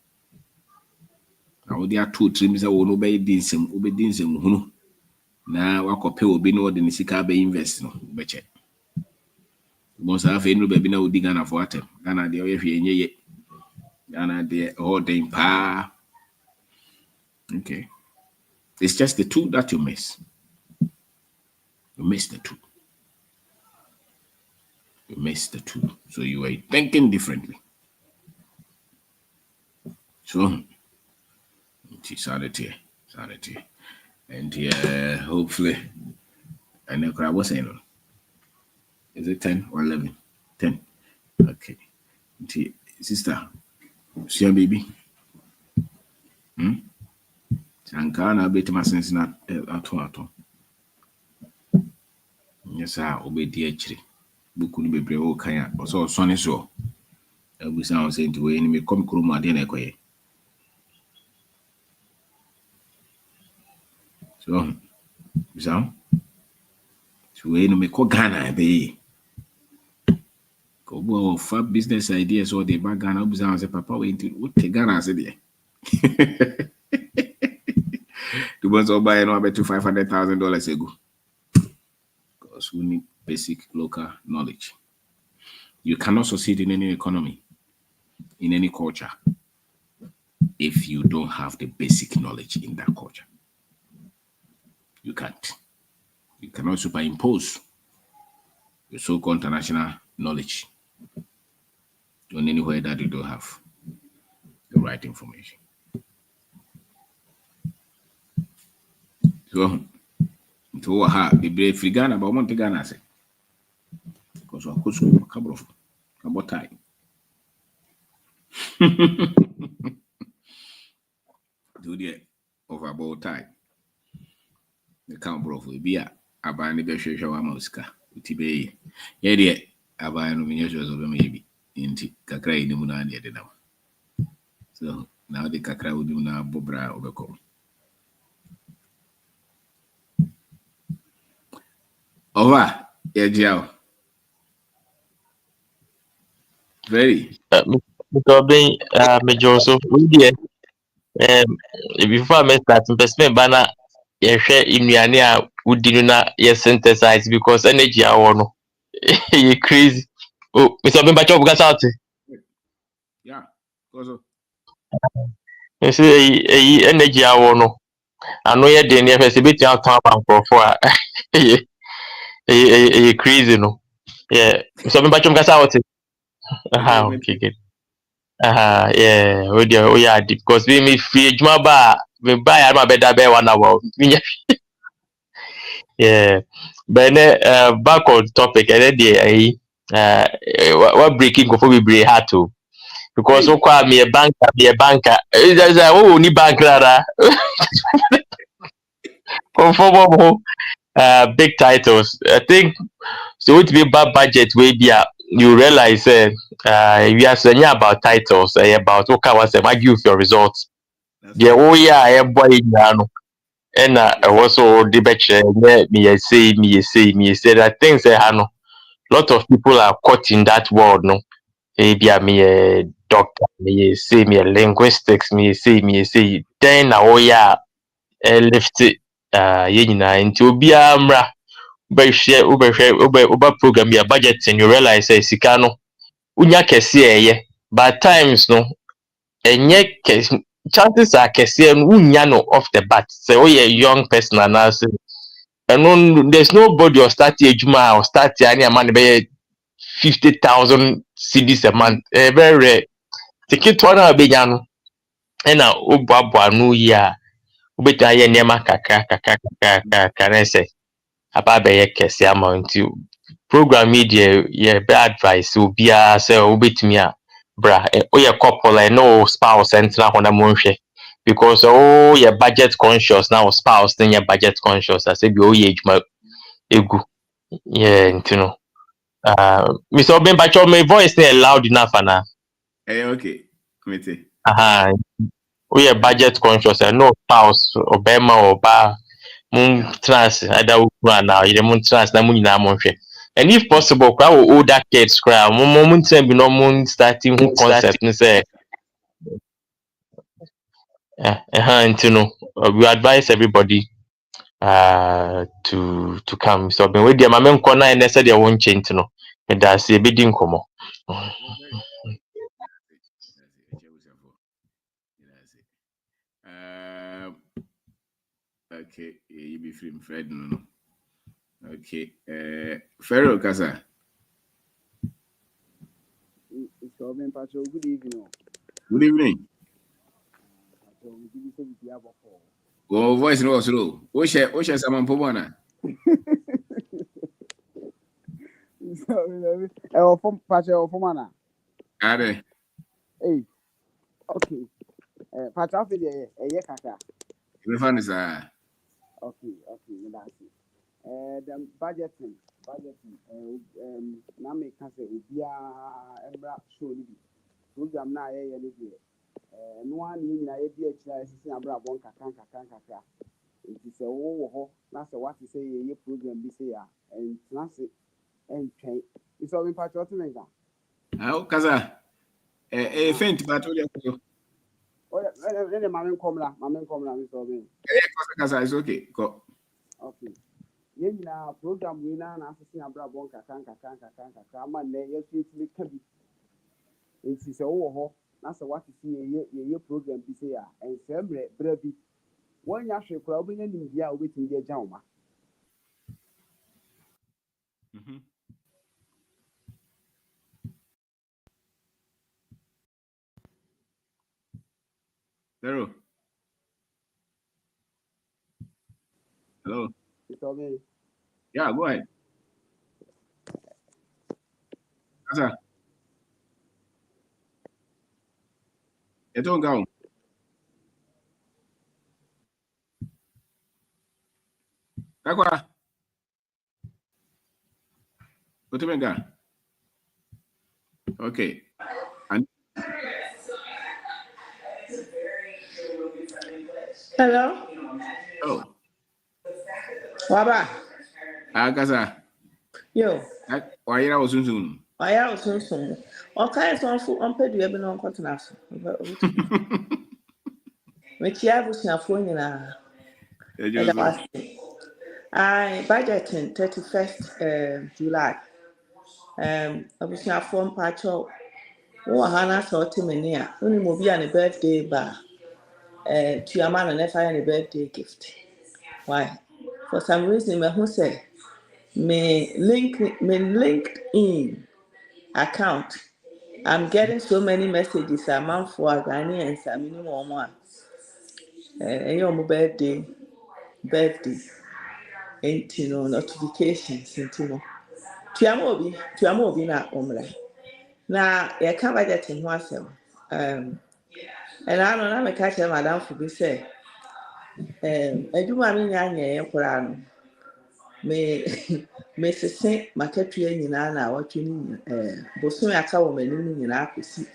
Now there are 2 trims I will obey dinsem, who now I could pay will be no than Sika be invest no betche. Once I have no baby now dig for water. Ghana the way here Ghana the all day pa. Okay. It's just the 2 that you miss. You miss the 2. You miss the 2. So you are thinking differently. So it's sanity. And hopefully, I know what I was saying. Is it 10 or 11? 10. Okay. Sister, see your baby. Sankana bit my sense not at all. Yes, I obey the actually. Book could be brave or kaya, or so sonny so. We sound saying to enemy come cruma dinner. So, so enemy call Ghana be. Go for business ideas or the back Ghana sounds a papa into what the Ghana said there. The ones all buy no bet to $500,000 ago. Because we need basic local knowledge. You cannot succeed in any economy, in any culture, if you don't have the basic knowledge in that culture. You can't. You cannot superimpose your so-called international knowledge on anywhere that you don't have the right information. So, to ha be brave free Ghana, but want to Ghana say because of course we couple of about time. Do the of about time. The count bro will be a aban the show amoska. Utibe. Yeah, dear. Aban nominations of maybe inti kakra in the munan yet now. So now the kakra would do now bobra overcome. Over. Yeah, Jiao. Very. Probably Major also before I start investment banner share nnuane a wodi no na yɛ synthesize because energy awɔ no yɛ crazy. Oh, Mr. Bimba chop gas out. Yeah. Also. You see energy awɔ no ano yɛ den yɛ fɛ sɛ betumi atɔn aba nkorɔfo a ɛyɛ crazy no. Yeah, Mr. Bimba chop gas out. Okay, good. Yeah, oh yeah, because me free adwuma ba me buy am abeda be 1 hour. Yeah. But back on topic and then what breaking go for we break hard to because so Hey. kwa me a banker. There's a oh ni bank rara. Conform big titles. I think so it be bad budget way be you realize we are saying about titles about what was I give your results. That's Yeah, right. oh yeah, boy no. And I also debate me say that things no. Lot of people are caught in that world no. Maybe I'm a doctor, me say me a linguistics, me say then na oh yeah lift yɛ nyinaa nti obiara mmra wobɛhwɛ program bi a budget and you realize sɛ sika no wonya kɛse a ɛyɛ but times no ɛnyɛ chances are kɛseɛ no wonya no off the bat sɛ woyɛ young person anaasɛ ɛno there's nobody or start adwuma or start a ne ama no bɛyɛ 50,000 cedis a month very rare ketewa no a wobɛnya no ɛna woboaboa no yi a wobɛtumi ayɛ nneɛma kakra ne sɛ aba abɛyɛ kɛse ama wo nti program yi deɛ yɛbɛ advice obiara sɛ wobɛtumi a bra woyɛ couple ɛne wo spouse ntena hɔ na monhwɛ because woyɛ budget conscious na wo spouse no nyɛ budget conscious a sɛ bi woyɛ adwuma egu nti no Mr. Obimbacho, my voice is loud enough ana Hey, okay. Committee. We are budget conscious and no spouse obema or bar moon trans either now you moon trans na moon na monhwe and if possible crowd older kids crowd moment be no moon starting who concept ni say you know we advise everybody to come so ben we dey ma men kona na say dey won change no me da say be din komo Okay, you be free, Fred. No. Okay, Pharaoh Kasa. Good evening. Good evening. Oh, voice no slow. Osha Saman Pobana. From Pacho for Mana. Are Hey, okay. Pacho for the Yakaka. you fun is Okay, that's it. The budgeting. Now make us a Ubia Embra show program now. No one in a BH is about one kakaka. It is a war, that's what to say a program this year, and that's it. And it's all in patriotism. How Kasa? Faint, but Oh, then Mamma Comla, Miss Robin. Kasa is okay. Go. Okay. Yena program winner and assisting a brabon kakanka, man, yes, it can be. It's a war, that's what to see a program this year, and Sembre, Brevi. One yasher crowd in India waiting their Jama. Hello. Hello. You told me. Yeah, go ahead. Kasa. Eto nka. Kakwa. Otumenga. Okay. And Hello? oh. Waba? Kasa. Yo. Why you was soon? I am soon. All kinds of food on pay the no continent. Which you have seen a phone in a Ejo I budgeting 31st July. I was in a phone patch up. Oh, Hannah saw Timmy only will be on a birthday bar. To your man and if I any birthday gift. Why? For some reason, my who say, me link in account. I'm getting so many messages. I'm out for Ghanaians. I'm in one. Your birthday, ain't you know notifications, ain't you know. Tuamobi na omre. Na you can't budget in one sem. And I don't know. Me catch madam for be say. Eduma mi nyanya ye kura no. Me me sese makatua nyina na awatwe ni bosom aka wo mani nyina akosi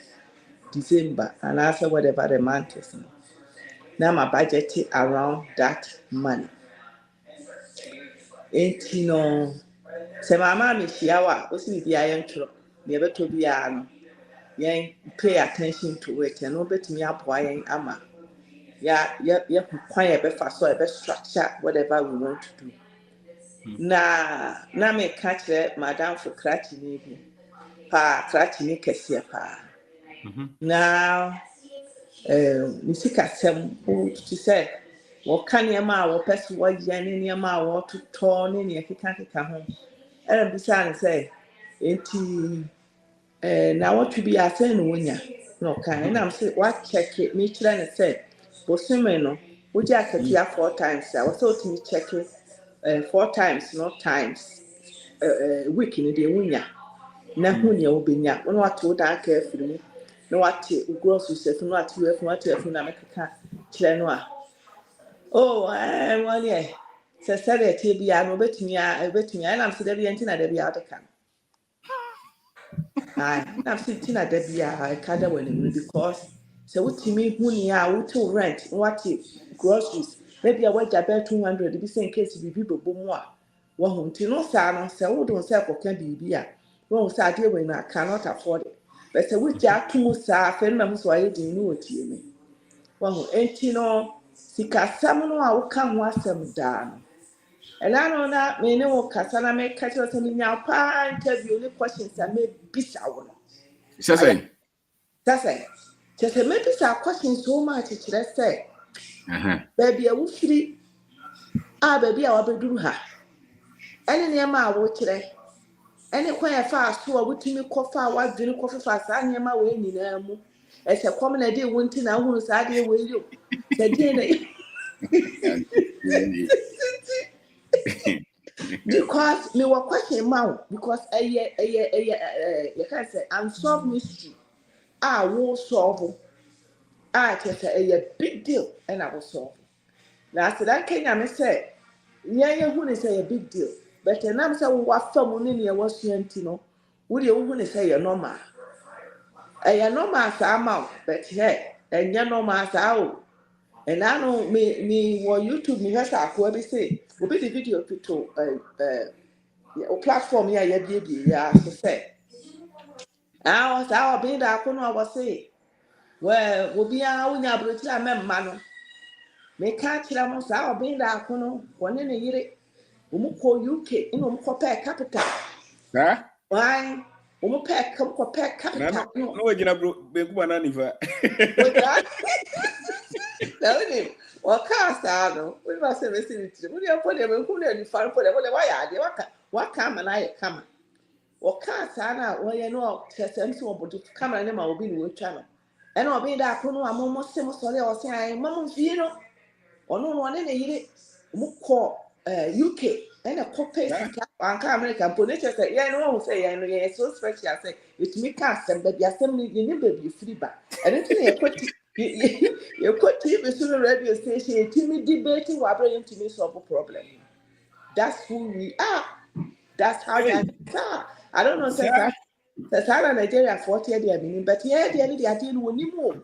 December and after whatever the month is. Now my budget around that money. Ain't you know, say my mom is here. What's with the iron truck? The other to be no. Pay attention to it and no bet me up why ama. Yeah, quiet, be fast, so be structure whatever we want to do. Na me catch madam for crutching maybe. Pa crutching kesiya pa. Now ne sikasɛm wotu sɛ wɔka nneɛma a wɔpɛ so wɔyɛ ne nneɛma a wɔtotɔ ne nea ɛkeka ho ɛna bisa ne sɛ enti na wɔtwe bi asɛn na wonya na ɔka ɛnam sɛ wakyɛke mekyerɛ ne sɛ bosome no wogye akatua 4 times a wɔsɛ wotumi kyɛke 4 times no times week no deɛ wonya na ho nea wobɛnya wo na wate wo dan ka afiri mu na wate groceries afi no wate afi na mekeka kyerɛ no a wɔneɛ sɛ sɛdeɛ ɛteɛ biara no wobɛtumi a ɛnam sɛ da bia nti na da biara wode ka no ɛnam sɛ nti na da biara ɛka da w'anim because sɛ wotumi hu nea a wotew rent na wate groceries na bia woagya bɛɛ 200 bi sɛ nkesi biribi bɛbɔ mu a wahu nti no saa no sɛ wode wo sɛ ɛkɔka biribi a wahu sɛ adeɛ wei no I cannot afford it but sɛ wogya ato mu saa afei no mahu sɛ wayɛ din ne wɔtie me wahu enti no sikasɛm no a woka ho asɛm daa no ɛna no na me ne wo kasa na meka kyerɛ sɛ menya paa interview ne questions a mebisa wo no Sasai. kyerɛ sɛ mebisa questions so much kyerɛ sɛ baabi a wofiri a baabi a wabɛduru ha ɛne nneɛma a wokyerɛ ɛne kwan ɛfa so a wotumi kɔfa a wadwene kɔfefa saa nneɛma wei nyinaa mu ɛsɛ kɔm na ɛde wo nti na wohunu saa adeɛ wei yo sɛ deɛ na because me were question ma because you can say unsolved mystery wo solve just a big deal and I will solve now so that Kenya me say who is a big deal but then I'm say what family near was no would you who say you're normal normal amount but hey and you're normal sao and I know me what YouTube me has a be say will be the video to o platform ya yɛbiebie ya so sɛ saa ɔbɛn daako no a wɔse obiara wonya aburokyire a mɛmma no meka kyerɛ mo saa ɔbɛn daako no wɔne ne yere wɔn kɔ UK ɛna wɔn kɔ pɛɛ capital wɔn kɔ pɛɛ capital no wɔgyina benkum ana nifa wɔgya na wɔnim wɔkaa saa no wɔn ba sɛ bɛsi ne tiri wɔn yɛ pɔ deɛ benkum na nifa no pɔ deɛ wɔyɛ adeɛ waka ama na ayɛ kama. Wɔkaa saa na wɔyɛ no kyerɛ sɛ nso wɔbɔde kamera ne ma obi ne wɔatwa no and I'll be that Kuno, I'm almost similar, or saying, Mamma Fino, or no one in a year, UK, and a copy and American Ponitius, yeah, no one say, and yeah, so special. I say, it's me cast and the assembly, you never be free back. And it's a quick. You could TV to the radio station, Timmy debating what bringing to me solve a problem. That's who we are. That's how Hey, Ghanaians are. I don't know, sir. says Nigeria 40 years, meaning, but yeah, the end of the idea will need more.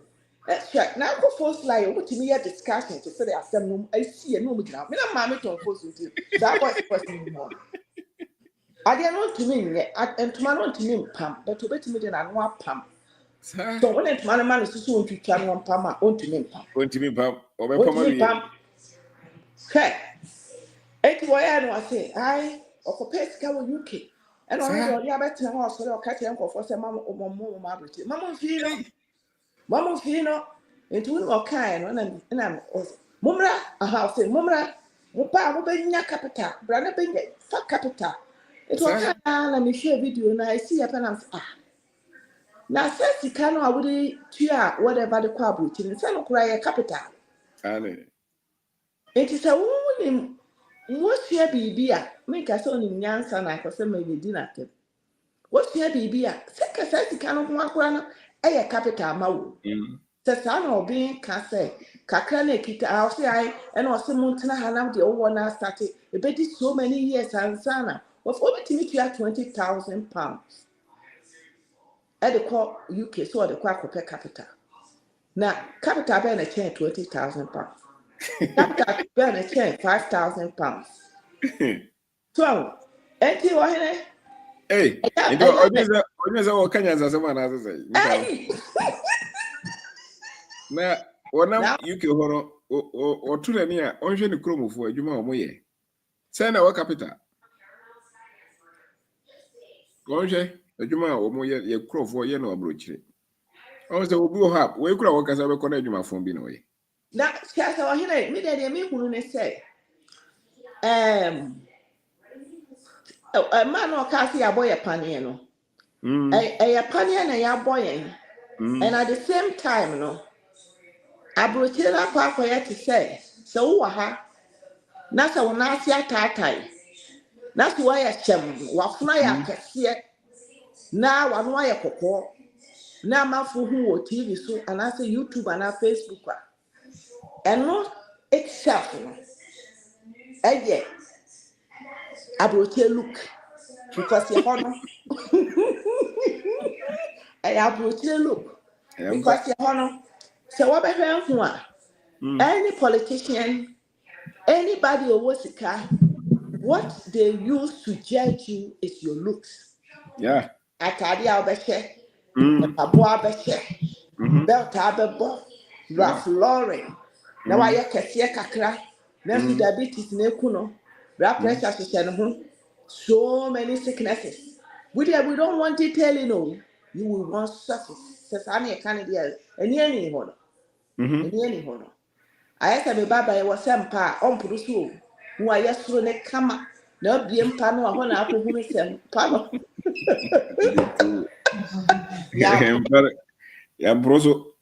Check now, go first lie, what to me a discussion to say the assembly. I see a moment now. Me and mammy to enforce with you. That was question more. I didn't want to mean, and to my own to me, pump, but to bet me then I want pump. Sir. So when it's man is soon to try one pump, on to me pump. Going to me, Pam. Or my On to me Pam. pump. Okay. 81 I was say, I or Pesca UK. And already Sir. on the other time, I was catching uncle for some mamma or Mamma Fino, Hey, Mamma Fino, into one more kind, and I'm Mumra, a house, Mumra, Mupa, Mubina capital, Brother Bing, fuck capital. It was sir. let me share video and I see a pen. Now, says you cannot, I would cheer whatever the crowd routine, and some cry a capital. Anne. It is a woman. What's your baby? Make us only Yansan, I for some maybe dinner. What's your baby? Second says you cannot walk around a capital mau. The son of being case, Kakane Kita, I'll say I, and also Montana Hanam, the old one I started. A bet is so many years, and Sana was over to meet you at £20,000. At the court UK, so the quack per capita. Now, capital ben a chain £20,000. Capital ben a chain £5,000. So, enti wa hene. Hey, you know, audience or Kenyans as a man as I say. Now, one now UK horror or to the near, only the chrome for a Juma Moye. Send our capital. Only a Juma or Moye, your crow for yen or brooch. Also, we will have, we could work as a connect Juma from being away. Na siasa wa hene, mi de me hunu ne say. A man or kasi ya boy a panye no. A panye na ya boy. And at the same time, no, Abrochela Quacoya to say, so ha, Nasa will not see a tatai. That's why a chem, Wafnaya Cassia, now one wire cocoa, now my fool who will TV so, and I say YouTube and our Facebook. And not itself, and yet, Abrochela look, because your honor, Abrochela look, because your honor. So what about any politician, anybody who was a car, what they use to judge you is your looks. Yeah. Atade a wobɛhwɛ, mpaboa wobɛhwɛ, belt a wobɛbɔ, Ralph Lauren. Na wayɛ kɛseɛ kakra, na so diabetes na eku no, blood pressure hyehyɛ ne ho. So many sicknesses. We don't want detailing, no. You will want surface. Sɛ saa na yɛka ne deɛ, ɛni ani hɔ no. Ɛni ani hɔ no. Ayɛ sɛ me baba yɛ wɔ sɛ mpa a ɔmporo so o. Mu ayɛ soro ne kama. Na obie mpa no a hɔ na akɔhunu sɛ mpa no. Yeah, broso.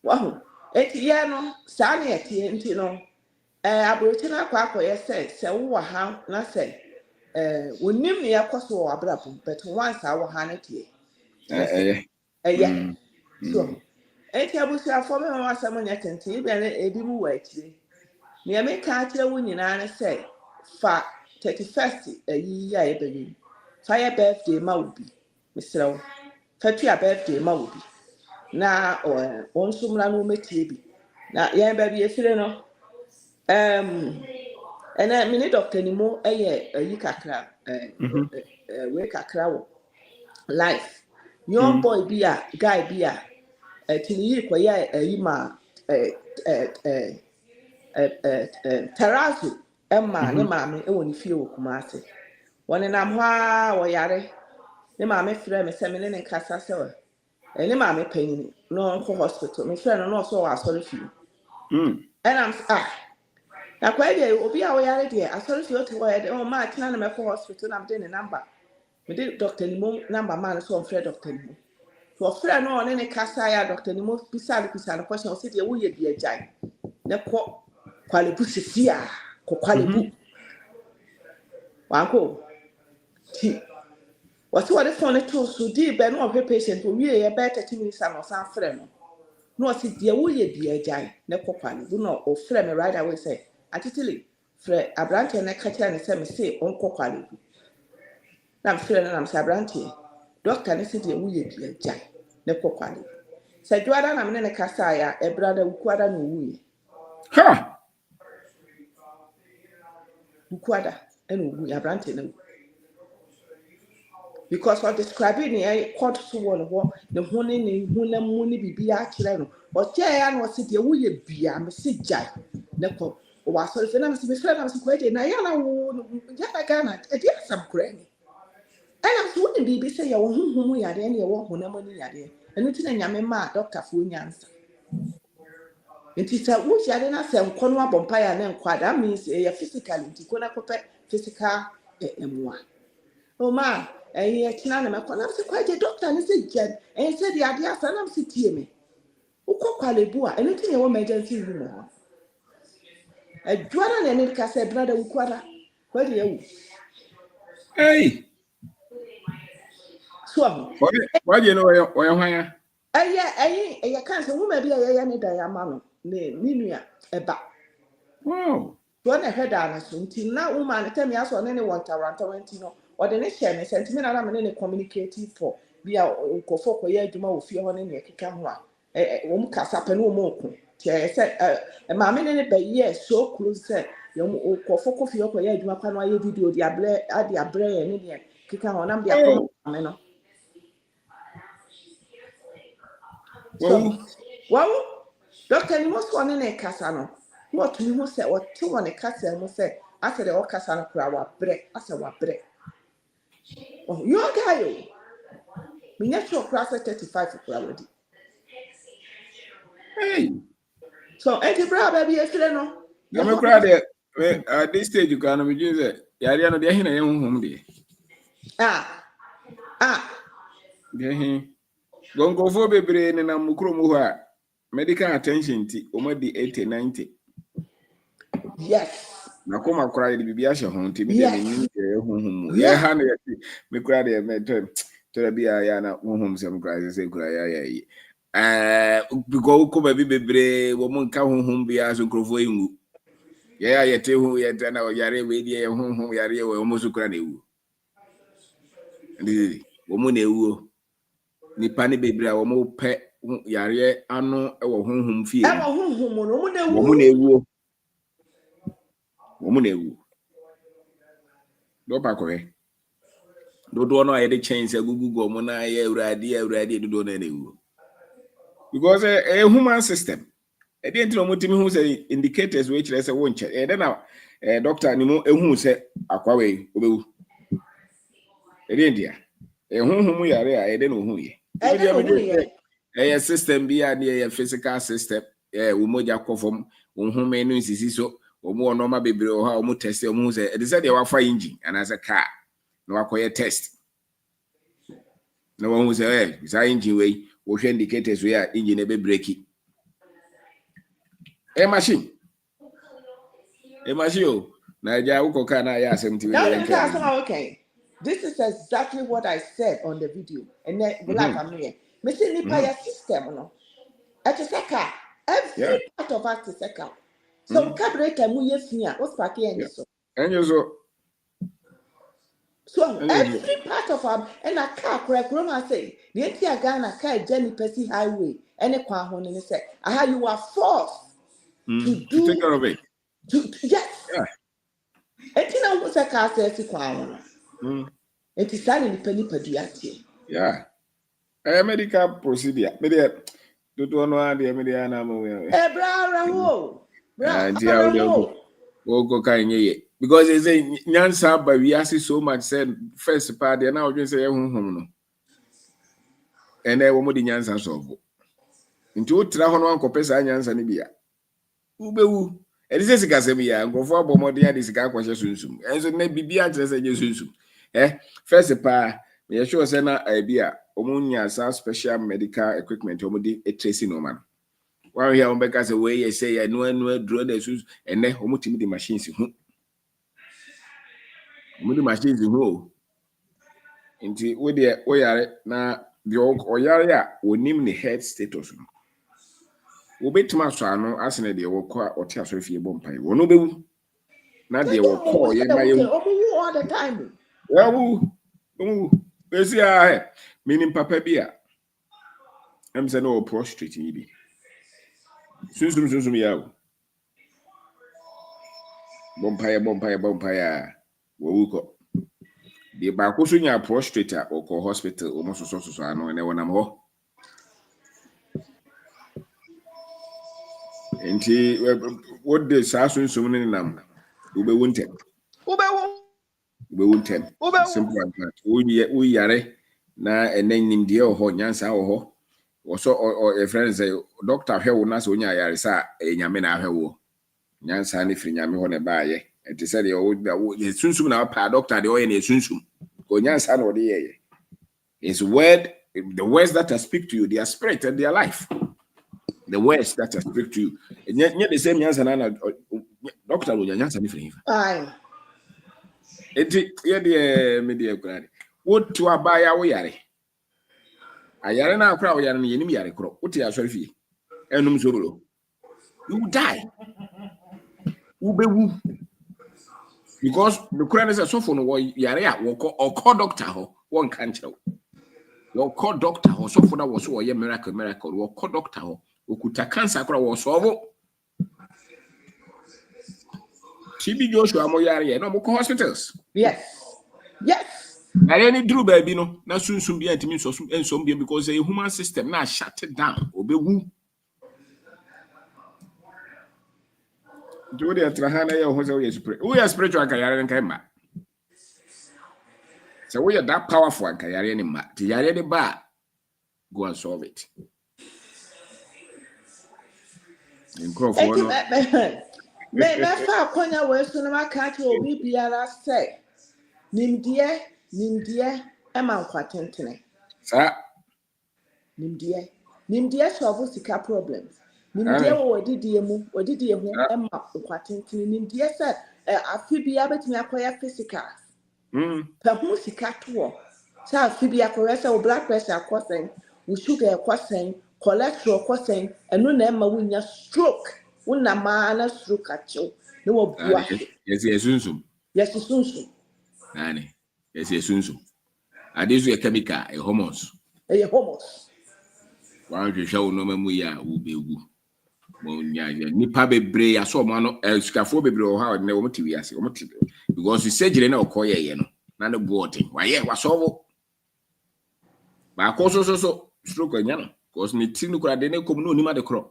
Wow. Eti yɛ no, saa na yɛteɛ nti no, aburokyi no akɔ akɔyɛ sɛ wowɔ ha na sɛ wonim ne yɛkɔ so wɔ abrabɔ, but once a wɔ ha no teɛ. Ɛyɛ. So, eti abusuafoɔ me ma asɛm nyɛ tenten, ebi mu wɔ akyire. Nea meka akyerɛ wo nyinaa ne sɛ, fa 31st ayi a yɛbɛyɛ. Fa yɛ birthday ma wo bi. Mesrɛ wo. Fa tua birthday ma wo bi. Na on sumra no metie bi. Na yɛn baabi efire no. Ɛna me ne Dr. Nimo ɛyɛ ayi kakra we kakra wo life. Young boy bi a guy bi a tiniyi kɔyɛ ayi ma Tarazu Emma ne maame ɛwɔ ne fie wɔ Kumasi. Wɔnenam hɔ a wɔyare. Ne maame frɛ me sɛ me ne nkasa sɛ ne maame panyin no nkɔ hospital. Me frɛ no no so wɔ asɔre fie. And I'm na kwa dey obi a wɔyare deɛ asɔre fie otu wɔyɛ de ma atena na mɛkɔ hospital na me de ne number. Me de Dr. Nimo number man so on frɛ Dr. Nimo. to friend no ne kasa ya doctor ni mo pisale question say de wo ye bi agyan ne ko kwalebu sisia ko kwalebu wanko ti what's what if on it to di be no of patient o wie ye be 30 minutes and san friend no no say de wo ye bi agyan ne ko kwalebu no o friend me right away say atitili friend abrante ne ka kira ne say me say on ko kwalebu na friend na say abrante doctor ne say de wo ye bi agyan ne ko kwalebu say juada na me ne kasa ya e brother wukwada no wuye Ha! wukwada eno wuye abrante no because of describing the court so one ho the hone ne hona mu ne bibia akire no o tie ya no se de wo ye bia me se jai ne ko o wa so fe na me se be na me se kwaje na ya na wo ya na Ghana e dia sam kure ni e na so ne bibi se ya wo honhom yare ne wo hona mu ni yare eno ti na nyame ma doctor fo nyansa nti sa wo yare na se nko no abompa ya ne nkwa that means ya physically nti ko na ko physical emwa o ma kina na mekọ na se kwaje doctor ne se jan se di ade asa na se tie me ukọ kwalebu a eno tinye wo emergency room ho adwara na ne ka se brother ukwara kwade ewu Hey! so ho Why you know where hwan? eye kan se woman bi eye ne da ya ma no ne nua eba Wow. to na heda na so nti na woman ne tell me aso ne wontaranta wanti no o de ne share me sentiment na me ne communicative for bia nkofo ko ye adwuma wo fie ho ne ne keka ho a wo mu kasa pe no mo ko tie se ma me ne be ye so close se yo mu nkofo ko fie ko ye adwuma kwa no aye video di abre ye ne ne keka ho na me dia ko me no so wow doctor ni mo so ne kasa no what me ho se o ti wo ne kasa mo se ase de o kasa no kura wa bre ase wa bre oh you okay me net your class 35 already. Hey! So, enti bra baby efire no. Na me kura de at this stage you can be just yare no de hin na ye honhom de. Ah. De hin. Gonkofo bebre ne na mukro mu ho a medical attention ti o ma di 80 90. Yes. Na koma kura de bibia hye ho nti me de me nim ye honhom. Ye Yes. ha na ye me kura de me to bia ya na honhom sem kura se kura ya yi. Because ko baby bebre wo mun ka honhom bia so krofo yin ya ye te hu ye te na yare we die honhom yare we mo so kura na ewu ndi wo mu na ewu nipa ne bebre a wo mo pe yare ano e wo honhom fie E wo honhom no mu na wo mu na ewu wo mu na ewu do pa ko he do no aye de change agugu mo na ye awurade do na ewu because a human system e dey ntino motimi hu say indicators we kire say wo nche e dey na doctor ni mo ehu say akwa we obewu e dey ndia honhom yare a e dey no hu ye e dey no hu ye system bi a dey physical system wo moja kofom wo hu me no nsisi so wo mo no ma bebre o ha wo mo test wo hu say e dey say dey wa fa engine and as a car no akoye test no wo hu say sa engine we wo hwe indicators we a engine e be brake machine o na ja ukoka na ya asem ti we okay. This is exactly what I said on the video. And then like I'm here. Me say nipa ya system no. It is a car. Every part of us is a car. So carburetor mu ye fia. What's back here in so? Enyo So every part of our and a car correct Roma say the entire Ghana car journey Percy highway any kwa ho ne say aha you are forced to do take care of it. Yes. Yeah. Etina wo say car say kwa ho no. It is done in the penny pediatry. Yeah. Medical procedure. Me dey do no ade me dey na mo. Bra ho. Go kan ye. Because they say nyansa ba we ask so much said first part there now just say honhom no. And wo mo di nyansa so go. Nti o tra ho no ankopɛ sa nyansa ne bia. Ubewu. E dey sika sem ya nkofo abomode ya dey sika akwahye sunsum. Enso na bibia kyerɛ sɛ je sunsum. First part me sure say na bia omunya sa special medical equipment omudi tracing no man. While here on because the way you say no draw the sus and then omutimi the machines hu. Omudi machines hu. Nti we de oyare na the oyare a onim ne health status no. Obetima so ano asene de wokọ ote asofie bompai. Wono bewu. Na de wokọ ye ma ye all the time. Wawu. Besi a meaning papa bia. Em say no prostrate ni bi. Sunsum ya. Bompire. Wawuko. The ba ko so nya prostrate or hospital o mo so ano na wonam ho. Enti what the sa sunsum ni nam. Ubewu ntem. Simple as that. We yare na enen de ho nyansa ho. Also or a friend say doctor hwe wo na so nya yare sa enyame na hwe wo. Nyansa ni firi nyame ho ne baaye. Enti said the sunsum na pa doctor de o ye na sunsum. Ko nyansa na o de ye. His word, the words that I speak to you, they are spirit and they are life. The words that I speak to you. And yet the same nyansa na doctor wo nyansa ni firi. Aye. Enti ye de media kurade. Wo to abaya wo yare. Ayare na akra wo yare ne yenim yare kro. Wo te asori fie. Enum sorolo. You die. Ubewu. Because the Quran is a so for no yare a wo call doctor ho won kan kire wo call doctor ho so for that was so ye miracle wo call doctor ho okuta cancer kra wo solve TB Joshua mo yare no mo ko hospitals. Yes. I any drew baby no na soon be antimi so ensom be because the human system na shut it down obewu. Do the trahana ya ho say we are spiritual kayare nkai ma. So we are that powerful kayare ni ma. Ti yare ni ba go and solve it. In Crawford no. Me fa konya we so na maka ti obi biara say nimdie e man kwatentene. Sa Nimdie solve sika problems. Nimdie wo odidie ho e ma kwatentene. Nimdie say afi bia betimi akoya physical. Pa hu sika to sa afi bia akoya say o blood pressure akosen, o sugar akosen, cholesterol akosen, eno na ma wunya stroke. Una mana stroke acho. No wo bua. Yes sunsum. Yes sunsum. Nani. Yes sunsum. Adezu chemical e hormones. Hormones. Wan hwehwe no mamu ya ubewu. Mo nya nipa bebre ya so mo no skafo bebre o ha na wo mti ase wo mti because you say jire na okoye ye no na ne boating wa ye wa solve ba ko so stroke anya no because ni ti no kura de ne kom no onima de kro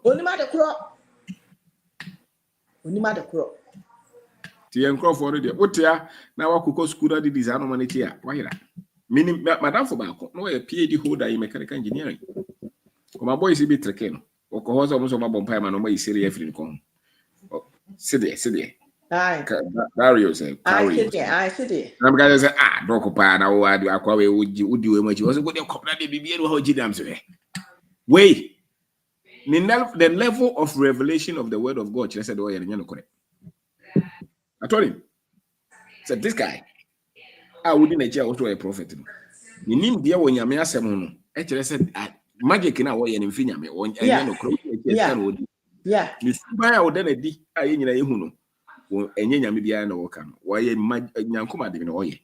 ti en Crawford de wotia na wakoko school de design no maniti a wahira meaning madam for ba ko no ye PhD holder in mechanical engineering ko ma boy si bi treke no ko ho so mo so ma bompa ma no ma yisiri ya firi ko sidi Aye. Dario say I see. na mga say doko pa na wo adu akwa we udi we machi wo so go de kopna de bibie no ho gidam say wait the level of revelation of the word of God said oh yeah no correct. I told him said this guy would in a chair also a prophet ni nim dia wo nyame asem no e kire said magic na wo ye ni mfi nyame wo no correct yeah ni suba ya wo de na di ye nyina yehu no wo enye nyame bia na wo ka no wo ye nyankoma de no wo ye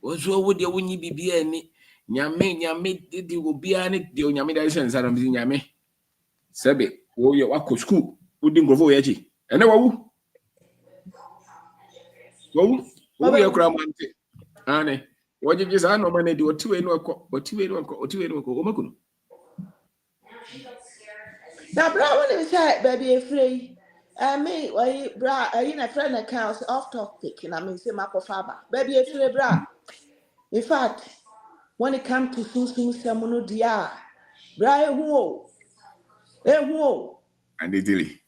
wo so wo de wo nyi bibia ni nyame di wo bia ni de nyame da sense na mbi nyame sebe wo ye wa ko school wo di ngofo wo ye chi ene wo ye kura mante ane wajiji sa no mane di otiwe no ko o makuno na bra when we say baby free me why bra in a friend account off topic and I mean say mako faba baby free bra in fact when it comes to sunsum semono dia bra ehu and idili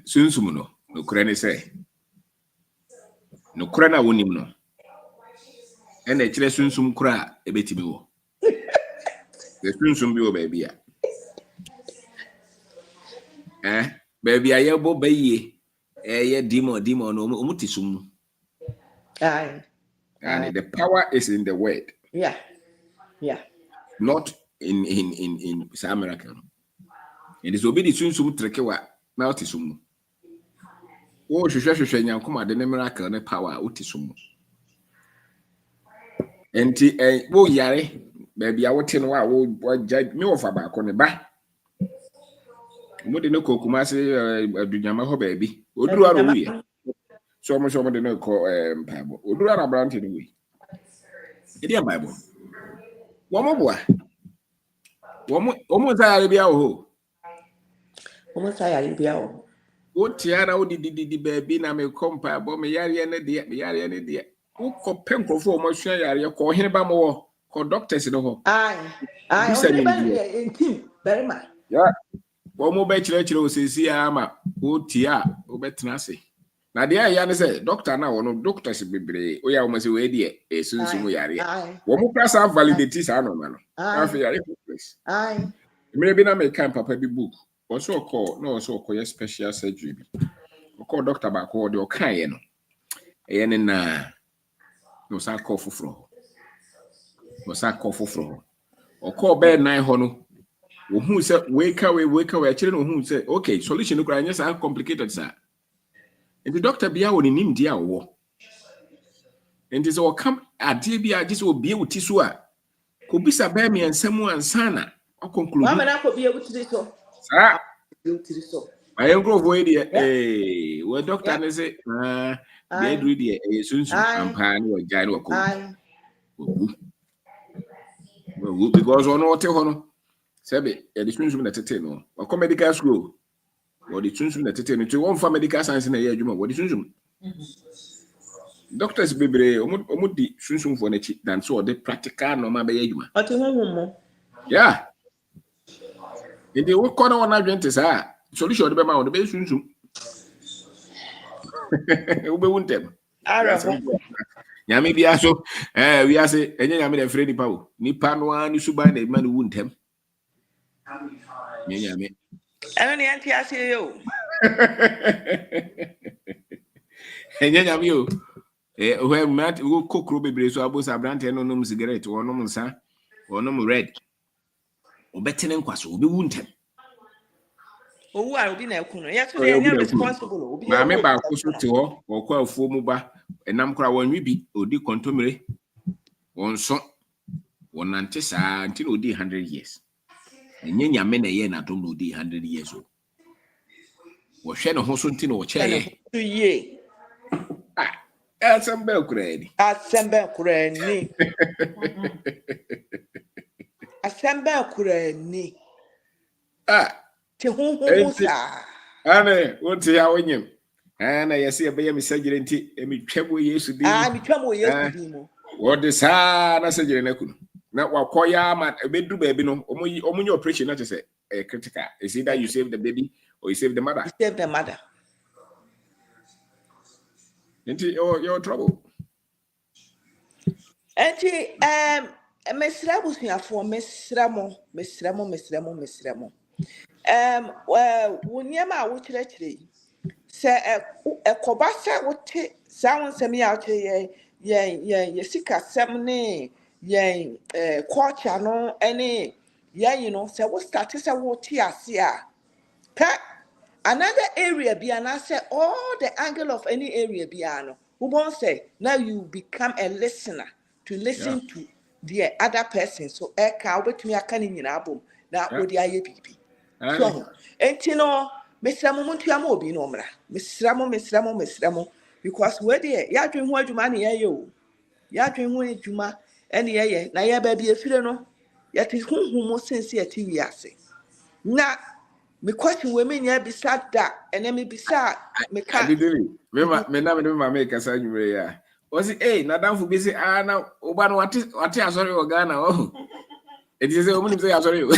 sunsum no kura ne say no kura na wonim no ene kire sunsum kura ebetimi wo The swim be baby. Baby, I bo baye. Demon, no mutisum. Aye. And the power is in the word, Yeah. not in some miracle. It is obedi sunsum trekewa na otisum. Wo hwehwehwehwe nyankoma de ne miracle ne power otisum. Enti wo yare baby a wote no a wo judge me ofa ba ko ne ba. Mo de ne kokuma se adunyama ho baby. Oduru ara wiye. So mo de ne ko mpabo. Oduru ara brand ne wi. Edi am Bible. Wo mo boa. Wo mo za yare bia wo. Almost I bia. Wo tiara wo di baby na me kompa bo me yare ne de. Wo ko penkrofo mo hwa yare ko hene ba mo ko doctors no ho. Aye. Bisa ni Only die. in team, very much. Ya. Wo mo be kire osisi ama wo tia wo betena ase. Na de ya ne se doctor na wo no doctors bebre o ya wo se we de esunsun yare. Wo mo prasa validate sa no ma no. Afi yare place. Aye. Me bi na me kan papa bi book. Also call special surgery bi. Call doctor ba call de o kan ye no. Eye ne na no sa call foforo. O call be 9 ho no. Wo hu se wake away akire no hu se okay solution no kra nya sa complicated sa. And the doctor bia wo ni nim dia wo. And is o come ade bia just obi wuti so a. Ko bisa be me ensam ansana o conclude. Mama na ko bia wuti so. Sa Wuti so. I go for it. We doctor ne say they do the sunsun ampa ni o jai no ko. Because on what hono sebe e the sunsun na tete no. O come medical school. Or the sunsun na tete no to one for medical science na ye adwuma. What the sunsun. Doctors bebre omo di sunsun for na chi than so the practical normal be adwuma. O te mo. Yeah. In the work corner one adwente sa solution be ma o be sunsun. Ube wuntem. Nyame bia so we are say enye nyame de fredi pa wo. Nipa no an suban na ma no wuntem. Nyame. Eno ni anti ase yo. Enye nyame yo. We mat wo kokro bebre so abos abrante no nom cigarette wo nom nsa wo nom red. Obetene nkwaso obi wuntem. Owu a obi na ekunu. Yes, we are responsible. Obi ma me ba ko so te ho wo kwa afuo mu ba enam kra wonwi bi odi kontomire wonso wonante saa nti na odi 100 years enye nyame na ye na dom na odi 100 years o wo hwe no ho so nti na wo cheye ye asembe kurani te hu sa ane wonte ya wonyem ana yesi ebe me sagire nti emi twabo Yesu di mi twabo Yesu di mo wo de sa na sagire na kunu na wakoya ma ebedru baby no omunye operation na tese critical is either you save the baby or you save the mother. Nti you're trouble. Enti mesra busuafo mesramo wonyama a wo kyerɛkyerɛ se ekoba se wote sawon sɛm ya kyerɛ ye sika sɛm ne ye culture no ene ye no se wo start se wo te ase a ka another area bi anase all the angle of any area bi ano we won't say now you become a listener to listen to the other person so ka obetumi aka ni nyina abom na odi aye bibi so entino mesramo muntu ama obi no mra mesramo because we dey ya dwen ho adwuma na ye o ya dwen ho adwuma ene ye na ye ba bi efire no ye te hunhum sense ye ti wiase na me question we me nya bisa da ene me bisa me ka me na me kasa nwure ya o si na danfo bi si na oba no wate asori o Ghana o e di se o mu ni se asori o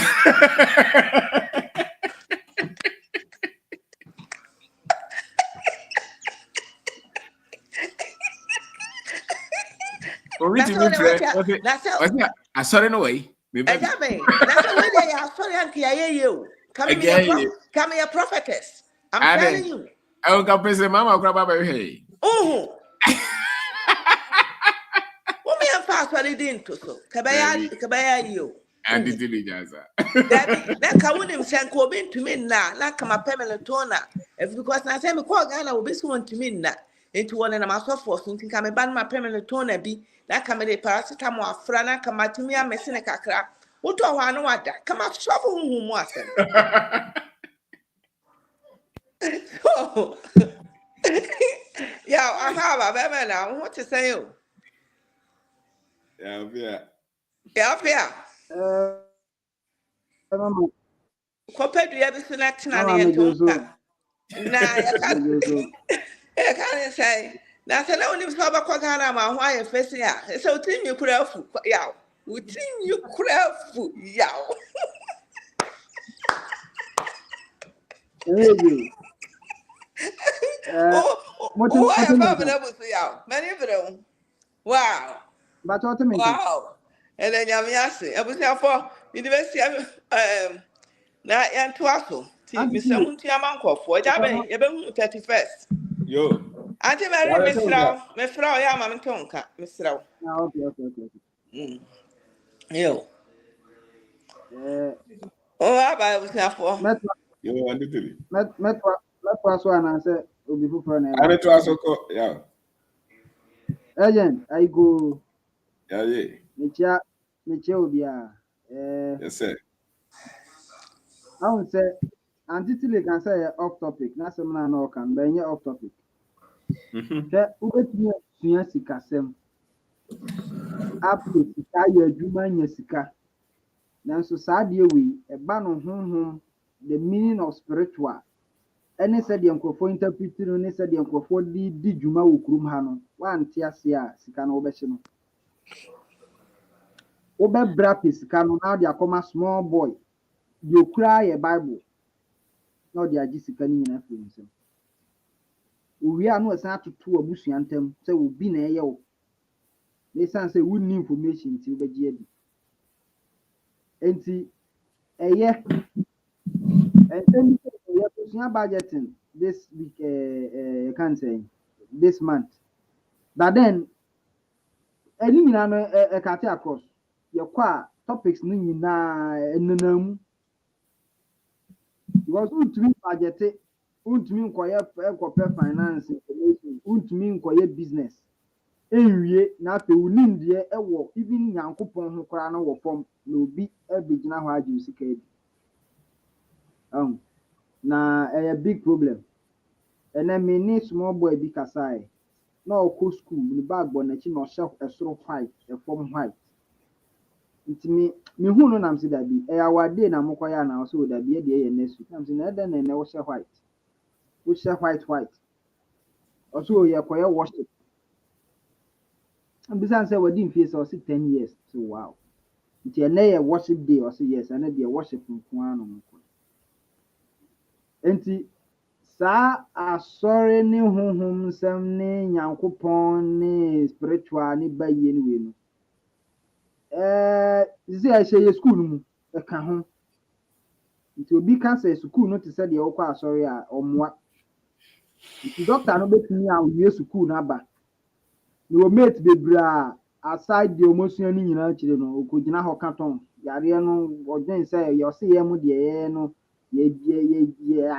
Sorry no way. Me baby. Ejabe, that's the way they are sorry and you. Come me a prophetess. I'm telling you. I will come say mama grab baby hey. Oh. What me and fast what they didn't to so. Kabaya you. And the diligence. Debbie, that Kawunim sent Kobin to me now, like my Pamela Tona. If because I say me call Ghana will be soon to me now. Into one and my software, something come and ban my Pamela Tona be that come a paracetamol, frana, come out to me, I'm messing a crack. What do I know what that? Come out, shuffle whom was Oh, yeah, I have a baby now. What to say? Yeah. Yeah. Mama, Compared to everything acting on the mama, me end. so. Nah, I can't say. Now, I know if Baba Quagana, my wife, face ya. So, team you could have yow. We team you could have yow. Oh, I have never see yow. Many of them. Wow. But what me can? Wow. And then Yamiasi, I was here for University now and Twasso. Miss Muntiamanko for Jabe, even 31st. Yo. Auntie Mary, Miss Rao, Miss Rao, Yamam Tonka, Miss Rao. Okay. You. Eh, Oh, I was here for. Yo, and the Metwa so and say obi fufu na I ebe. need to ask yeah. Agent, I go Yeah. mechia obi a. Yes, sir. I would say antitile can say off topic. Na sem na no kan benye off topic. Hwɛ wobɛtumi asua sikasɛm apɛ sika yɛ adwuma nya sika nanso saa adeɛ wei ɛba no honhom the meaning of spiritual ɛne sɛdeɛ nkurɔfoɔ interpret no ne sɛdeɛ nkurɔfoɔ de di dwuma wɔ kurom ha no woante ase a sika no wobɛhye no wobɛbrɛ apɛ sika no na wode akɔma small boy deɛ okura yɛ bible na ɔde agye sika no nyinaa firi nsɛm owie a na ɔsan atoto abusua ntam sɛ obi na ɛyɛ wo na ɛsiane sɛ wonni information nti wobɛgye adi nti ɛyɛ nsɛm bi sɛ ɛyɛ kosua budgeting this week you can say this month but then ɛne nyinaa no ɛkate across yɛkɔ a topics no nyinaa ɛnenam mu because wontumi budgete wontumi nkɔpɛ finance information wontumi nkɔyɛ business enwie na afei wonim deɛ ɛwɔ even nyankopɔn ho koraa no wɔ fam na obi abɛgyina hɔ agye sika adi na ɛyɛ big problem ɛnɛ me ne small boy bi kasae na ɔkɔ school ne bag bɔ n'akyi na ɔhyɛ ɛsoro white ɛfam white nti mehu no nam sɛ dabi ɛyɛ awade na mokɔyɛ ana ɔsɛ dabi ɛdeɛ ɛyɛ next week nam sɛ na ɛdɛ na ɛnɛ wohyɛ white ɔsɛ ɔyɛ kɔyɛ worship besides say we didn't face us 10 years. So wow. It's a worship day or say yes, and then worship from one. Enti sa asɔre ne honhom nsɛm ne nyankopɔn ne spiritual ne bayi ne we no. Sisi a ɛhyɛ school mu ɛka ho. Nti obi ka sɛ school no te sɛ deɛ wokɔ asɔre a ɔmmoa. Nti doctor no betumi a owie school no aba. No mate bebree a aside the emotion ni nyinaa kyerɛ no okogyina hɔ ka tɔn yareɛ no ɔdwen sɛ yɛ ɔse yɛ mu deɛ yɛ no yɛ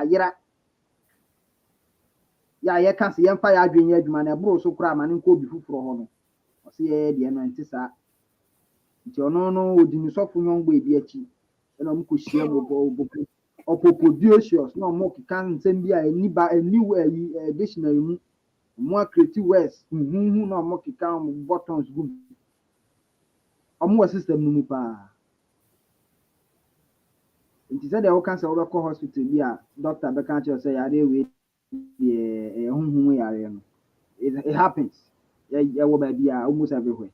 ayera yɛ ka sɛ yɛmfa yɛ adwen yɛ adwuma na ɛboro so koraa ma ne nkɔ obi foforɔ hɔ no ɔse yɛ deɛ no nte saa nti ɔno no odi ne sɔfo nyɔngbɔ ebi akyi ɛna ɔmo kɔhyia ɔpopodiosius na ɔmo keka nsɛm bi a ɛni dictionary mu more creative words na ọmọ keka ọmọ buttons gum ọmọ system no mu pa nti sɛ deɛ woka sɛ wobɛkɔ hospital bi a doctor bɛka kyerɛ sɛ yare we deɛ honhom yare no it happens yɛwɔ baabi a almost everywhere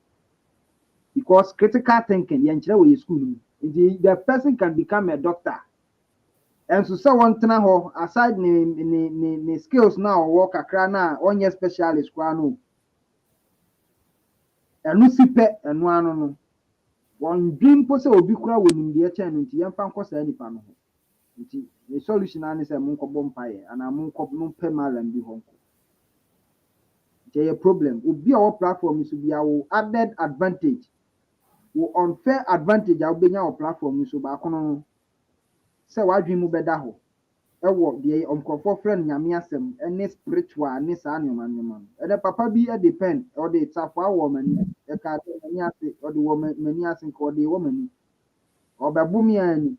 because critical thinking yɛnkyerɛ wɔ yɛ school mu nti the person can become a doctor and so sɛ wɔntena hɔ aside ne skills na ɔwɔ kakra na ɔnyɛ specialist koraa no ɛno si pɛ ɛno ano no One dream po sɛ obi kura wɔ nimdeɛ kyɛn no nti yɛmfa nkɔ saa nipa no ho. Nti the solution ani sɛ monkɔbɔ mpaeɛ anaa mompɛ malam bi hɔ nkɔ. Nti ɛyɛ problem. Obi a wɔ platform so bi awo added advantage. Wo unfair advantage a wobɛnya wɔ platform so baako no sɛ w'adwene mu bɛda hɔ. Ɛwɔ deɛ nkurɔfoɔ frɛ no nyame asɛm ɛne spiritual ne saa nneɛma no. Ɛdɛ papa bi depend ɔde safoa wɔ m'ani ɛka m'ani ase ɔde wɔ m'ani ase nka ɔde wɔ m'ani ɔbɛbo me ani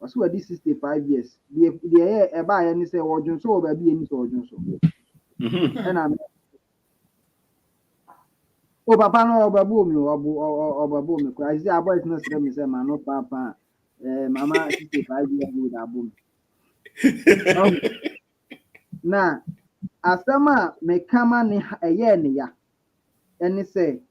ɔso wadi 65 years deɛ ɛyɛ ɛbaayɛ ne sɛ ɔdwon so wɔ baabi ani sɛ ɔdwon so ɛna o papa no ɔbɛbo me ɔbɛbo me koraa sɛ aboys no srɛ me sɛ ma no papa mama 65 years old abo me na asɛm a meka ma ne ɛyɛ ne ya ɛne sɛ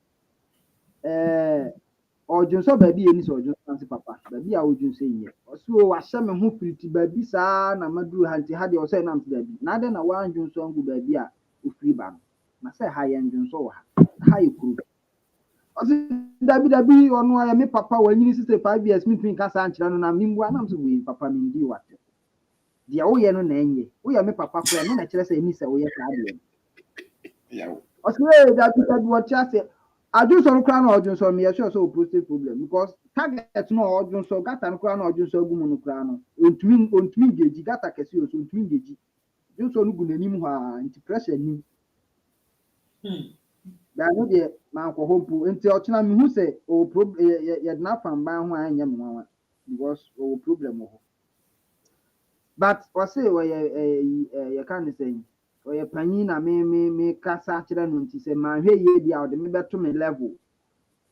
ɔdwon so baabi ani sɛ ɔdwon so papa baabi a ɔdwon so yɛ ɔso wahyɛ me ho firiti baabi saa na maduru ha nti ha deɛ ɔsɛ nam baabi na adɛ na wandwon so ngu baabi a ofiri ba no na sɛ ha yɛ ndwon so wɔ ha yɛ kuro ɔso dabi ɔno ayɛ me papa wanyini 65 years metumi ka saa nkyerɛ no na membu anam sɛ wei papa mendi wate deɛ woyɛ no na ɛnyɛ woyɛ me papa koraa no na kyerɛ sɛ ɛni sɛ woyɛ saa deɛ ɔso dabi wɔte ase adwonsɔ no koraa na ɔdwonsɔ no yɛhwɛ sɛ ɔprostate problem because target no ɔdwonsɔ gata no koraa na ɔdwonsɔ agu mu no koraa no ɔntumi ngegyi gata kɛse yɛ so ɔntumi ngegyi dwonsɔ no gu n'anim hɔ a nti pressure nim daano deɛ mankɔ hɔ mpo nti ɔkyena mehu sɛ yɛde n'afam ban ho a ɛnyɛ me nwanwa because ɔwɔ problem wɔ hɔ but ɔse wɔyɛ yɛka ne sɛ ɔyɛ panyin na me kasa kyerɛ no nti sɛ manhwɛ yie bi a ɔde me bɛto me level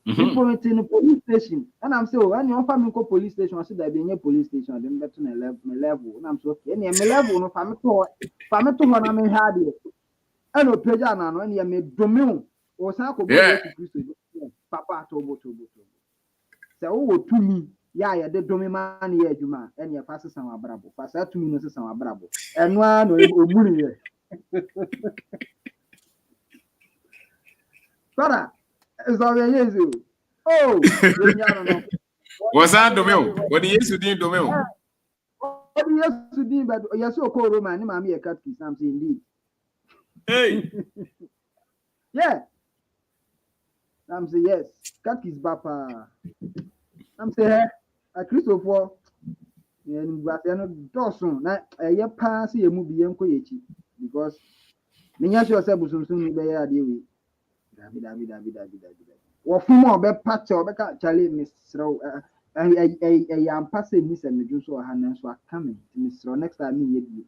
mpo no police station ɛnam sɛ ɛne ɔmfa me nkɔ police station ɔse da bi ɛnyɛ police station ɔde me bɛto me level ɛnam sɛ okay ɛneɛ me level no fa me to hɔ na menhwɛ adeɛ ɛna ɔpagya na no ɛneɛ medome wo ɔsan akɔbɔ Yesu Kristo papa tobo sɛ wowɔ tumi yɛ a yɛde dome ma ne yɛ adwuma a ɛneɛ fa sesa w'abrabɔ fa saa tumi no sesa w'abrabɔ ɛno ara na ɔmu ne yɛ Father, it's all yes. Oh, was that domeo? What yes you did domeo? What yes you did, but you're so cold, Roman. Mammy, a cat kiss, something indeed. Hey, yeah. I'm saying yes, cat kiss, Papa. I'm saying a Christopher. And but you're not Dawson. Now, a pass a movie because Minya yourself was soon be a deal. Dabi. Wɔfom a ɔbɛpa kyɛ ɔbɛka kyale mesrɛw yɛampa sɛ nni sɛ medwo so ɔha nanso aka me mesrɛw next time menyɛ bio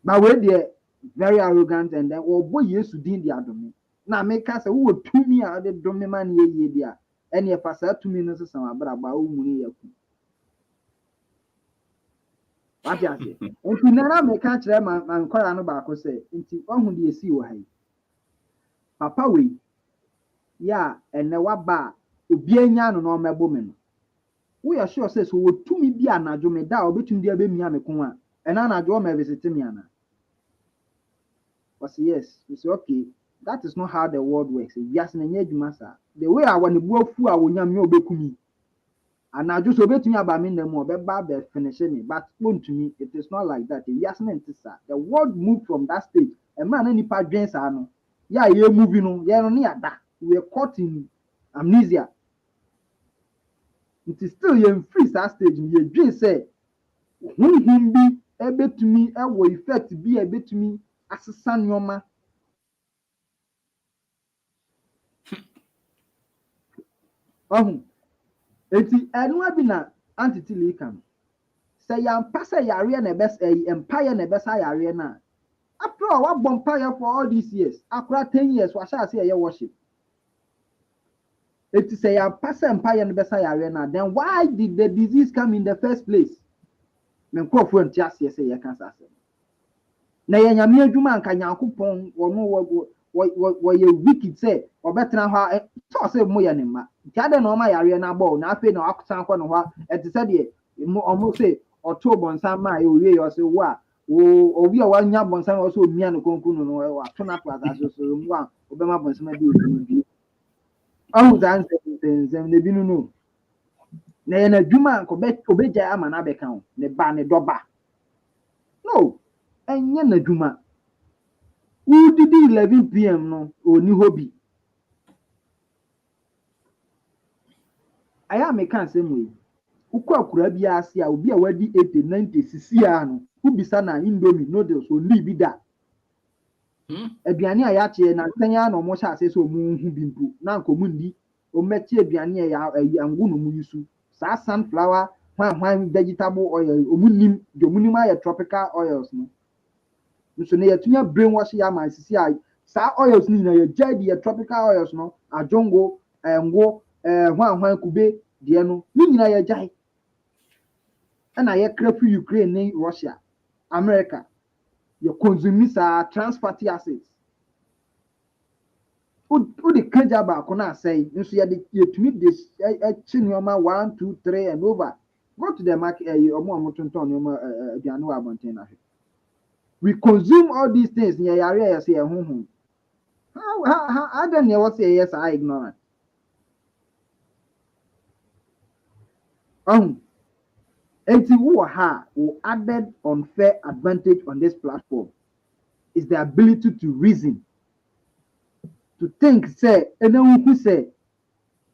but wei deɛ very arrogant and then wɔbɔ Yesu din de adome na meka sɛ wowɔ tumi a wode dome ma ne yɛyie di a ɛne ɛfa saa tumi no sesa w'abrabɔ a womu ne yɛku wate ase nti nana meka kyerɛ ma nkɔra no baako sɛ nti ɔho deɛ ɛsii wɔ ha yi papa wei ya ene waba obi anya no na omebo me no wo ya sure say so wotumi bi anadwo me da obetumi dia be mia me ko a ena anadwo me visit me ana was yes we say okay that is not how the world works we as na nya adwuma sa the way I want bu afu a wonyam me obekumi anadwo so obetumi aba me na mu obeba be finish me but wontumi it is not like that we as na ntisa the world moved from that stage e ma na nipa dwen sa no ya ye movie no ye no ne ada we are caught in amnesia. It is still in free stage. You dream say, when be able to me, I will effect be able to me as a son, your man. It's anyone been an entity can say, I'm passing your arena best a empire and the best arena. After all, what bonfire for all these years? After 10 years, what shall I say? Your worship. It is a pass empire and the arena. Then why did the disease come in the first place? Men crofon just say you can't say. Na ya nyame adwuma anka nyankopon wo ye wicked say obetena ho so say mo ya ne ma. Tiade na o ma yare na ball na afi na akosan ko no ho e te say de omo say oto bonsan ma e owie yo say wo a obi a wanya bonsan o so omia no konkunu no wa to na plaza so mo a obema bonsan ma di obi. Oh, that's the nebi no. na yɛ n'adwuma a obegya ama no abɛka ho ne ba ne dɔba no ɛnyɛ n'adwuma wodidi 11 pm no ɔni hɔ bi ayɛ a meka nsɛm wei wokɔ akura bi ase a obi a wadi 80 90 sisi a no wobisa na indomie noodles ɔnni bi da aduane a yɛakyɛ na nsɛn a na ɔmo hyɛ ase sɛ ɔmo hu bi mpo na nka ɔmo nni ɔmmɛkye aduane a angu no mu yi so saa sunflower hwan vegetable oil ɔmo nim deɛ ɔmo nim ayɛ tropical oils no nso na yɛtumi brainwash yɛ ama sisi a saa oils no nyinaa yɛgya di yɛ tropical oils no adwongo ngo hwan kube deɛ no ne nyinaa yɛgyae ɛna yɛkra fi Ukraine ne Russia America yɛ consume saa trans fatty acids wode kagya baako na asɛe nso yɛtumi de akyi nneɛma 1 2 3 and over go to the market ɔmo tontɔn nneɛma aduane wɔ abɔnten na hwɛ we consume all these things yɛ yare yɛ sɛ yɛ honhom how then yɛ wɔ sɛ yɛ saa ignorant enti wɔ ha wɔ added unfair advantage on this platform is the ability to reason to think say ɛna wuhu sɛ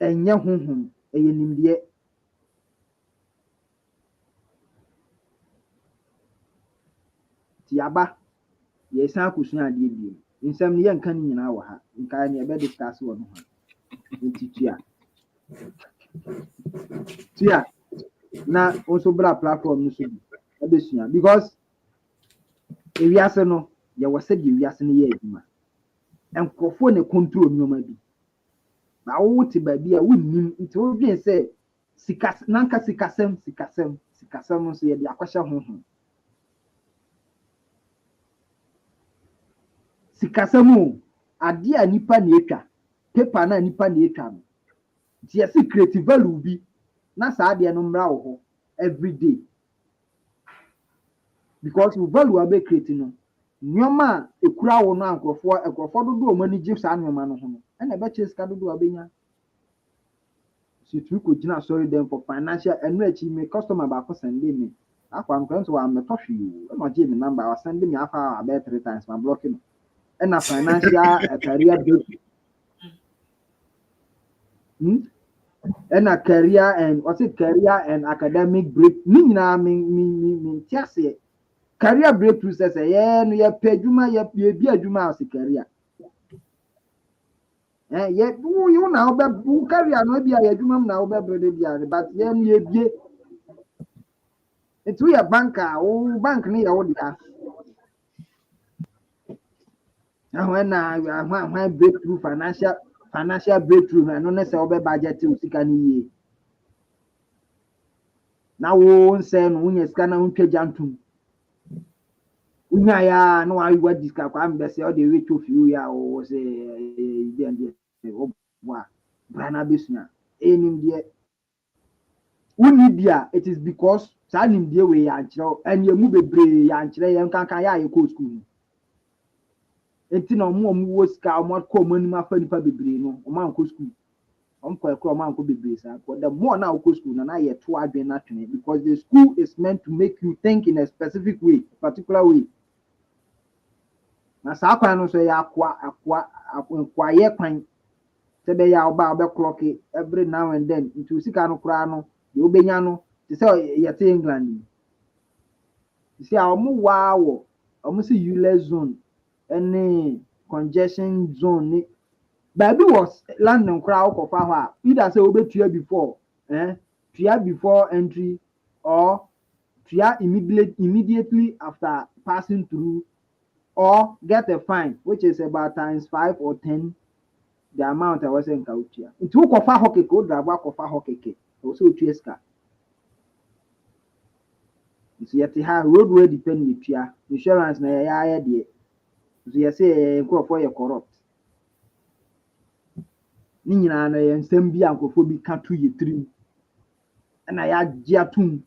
ɛnyɛ honhom ɛyɛ nimdeɛ tiaba yɛsan akosua adeɛ bio nsɛm no yɛnka no nyinaa wɔ ha nkaa ne yɛbɛ discuss wɔ no ho nti tua na also bra platform no so bi ɛbɛsua because ewiase no yɛwɔ sɛ deɛ ewiase no yɛ adwuma nkurɔfoɔ na control nneɛma bi na wote baabi a wonnim nti wodwen sɛ sikasɛm nso yɛde akɔhyɛ honhom sikasɛm o adeɛ a nipa na etwa paper na nipa na etwa no nti yɛsi creative value bi na saa adeɛ no mmra wɔ hɔ every day because we value abe create no nneɛma a ekura wo no nkurɔfoɔ dodoɔ ɔmo ani gye saa nneɛma no ho no ɛna ɛbɛkyɛ sika dodoɔ abɛnya so yɛtumi kɔ gyina sorry them for financial ɛno akyi me customer baako sɛnde me akɔ nkɔyɛ nso wɔammɛtɔ hwee ɛna ɔgye me number wasɛnde me afa abɛyɛ 3 times ma block no ɛna financial career break ɛna career and academic break ne nyinaa me nti aseɛ career breakthrough sɛ yɛ no yɛpɛ adwuma yɛbi adwuma a ɔsɛ career wo na wo career no bi a yɛ adwuma mu na wobɛbrɛ bi a but yɛ no yɛbie nti woyɛ bank a wo bank no yɛ wo dea ɛna breakthrough financial breakthrough no ɛno ne sɛ wobɛ budget wo sika no yie na wo nsɛ no wonya sika na wontwa gya ntom wonya ya na wa disika kwa mbɛsɛ ɔde wetwo fie ya wo sɛ deɛ wa brana besua enim deɛ woni dia it is because saa nim deɛ we ya nkyerɛ ɛnyɛ mu bebree ya nkyerɛ yɛn kankan ya yɛ kɔ school enti na ɔmo wo sika ɔmo akɔ ɔmo anim afa nipa bebree no ɔmo ankɔ school ɔmo kɔ ɔmo ankɔ bebree saa the more na wokɔ school na yɛ to adwen na twene because the school is meant to make you think in a specific way particular way na saa kwan no so yɛ akwa kwan sɛ bɛyɛ a ɔbɛ clock every now and then nti sika no koraa no deɛ wobɛnya no te sɛ yɛte England you see a ɔmo wɔ ɔmo sɛ useless zone ɛne congestion zone ne baabi wɔ London koraa wokɔfa hɔ a either sɛ wobɛtua before entry or tua immediately after passing through or get a fine which is about times 5 or 10 the amount I was saying kautia nti wokɔfa hɔ keke wo drabo akɔfa hɔ keke ɛwɔ sɛ otua sika nti yɛte ha roadway depend yɛtua insurance na yɛyɛ deɛ nti yɛsɛ nkurɔfoɔ yɛ corrupt ne nyinaa no yɛ nsɛm bi a nkurɔfoɔ bi ka to yɛ tirim ɛna yɛagye atom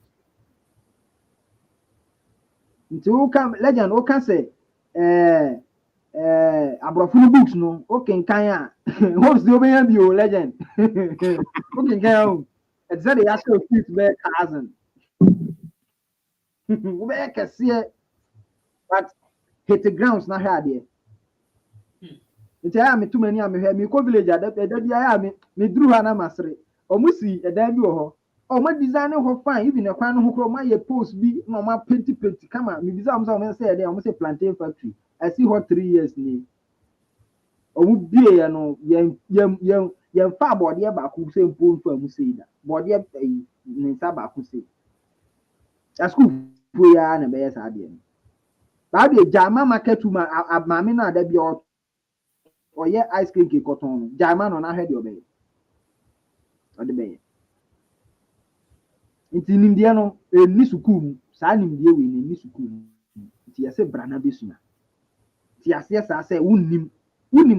nti woka legend woka sɛ aborɔfo no books no wokenkan a hope sɛ wobɛnya bio legend wokenkan o It's that they ask you to be cousin. We can see it, but hit the grounds not here there. Nti aya me too many am hwe me ko village ada bi aya me duru ha na masre omusi eda bi wo ho o ma design ho fine even e kwan no ho kro ma ye post bi na ma painti kama me design am say ede o say plantain factory I see what 3 years ni o mu bie ya no ye fa body ba ku say mpo mfa mu say da body ni sa ba ku say a school fu ya na be ya sa de no ba de jama market ma amame na ada bi o oye ice cream cake cotton no jama no na hwe de obey ode bey nti nimdeɛ no ni sukuu mu saa nimdeɛ we ni sukuu mu nti yɛsɛ brana besua nti aseɛ saa sɛ wonim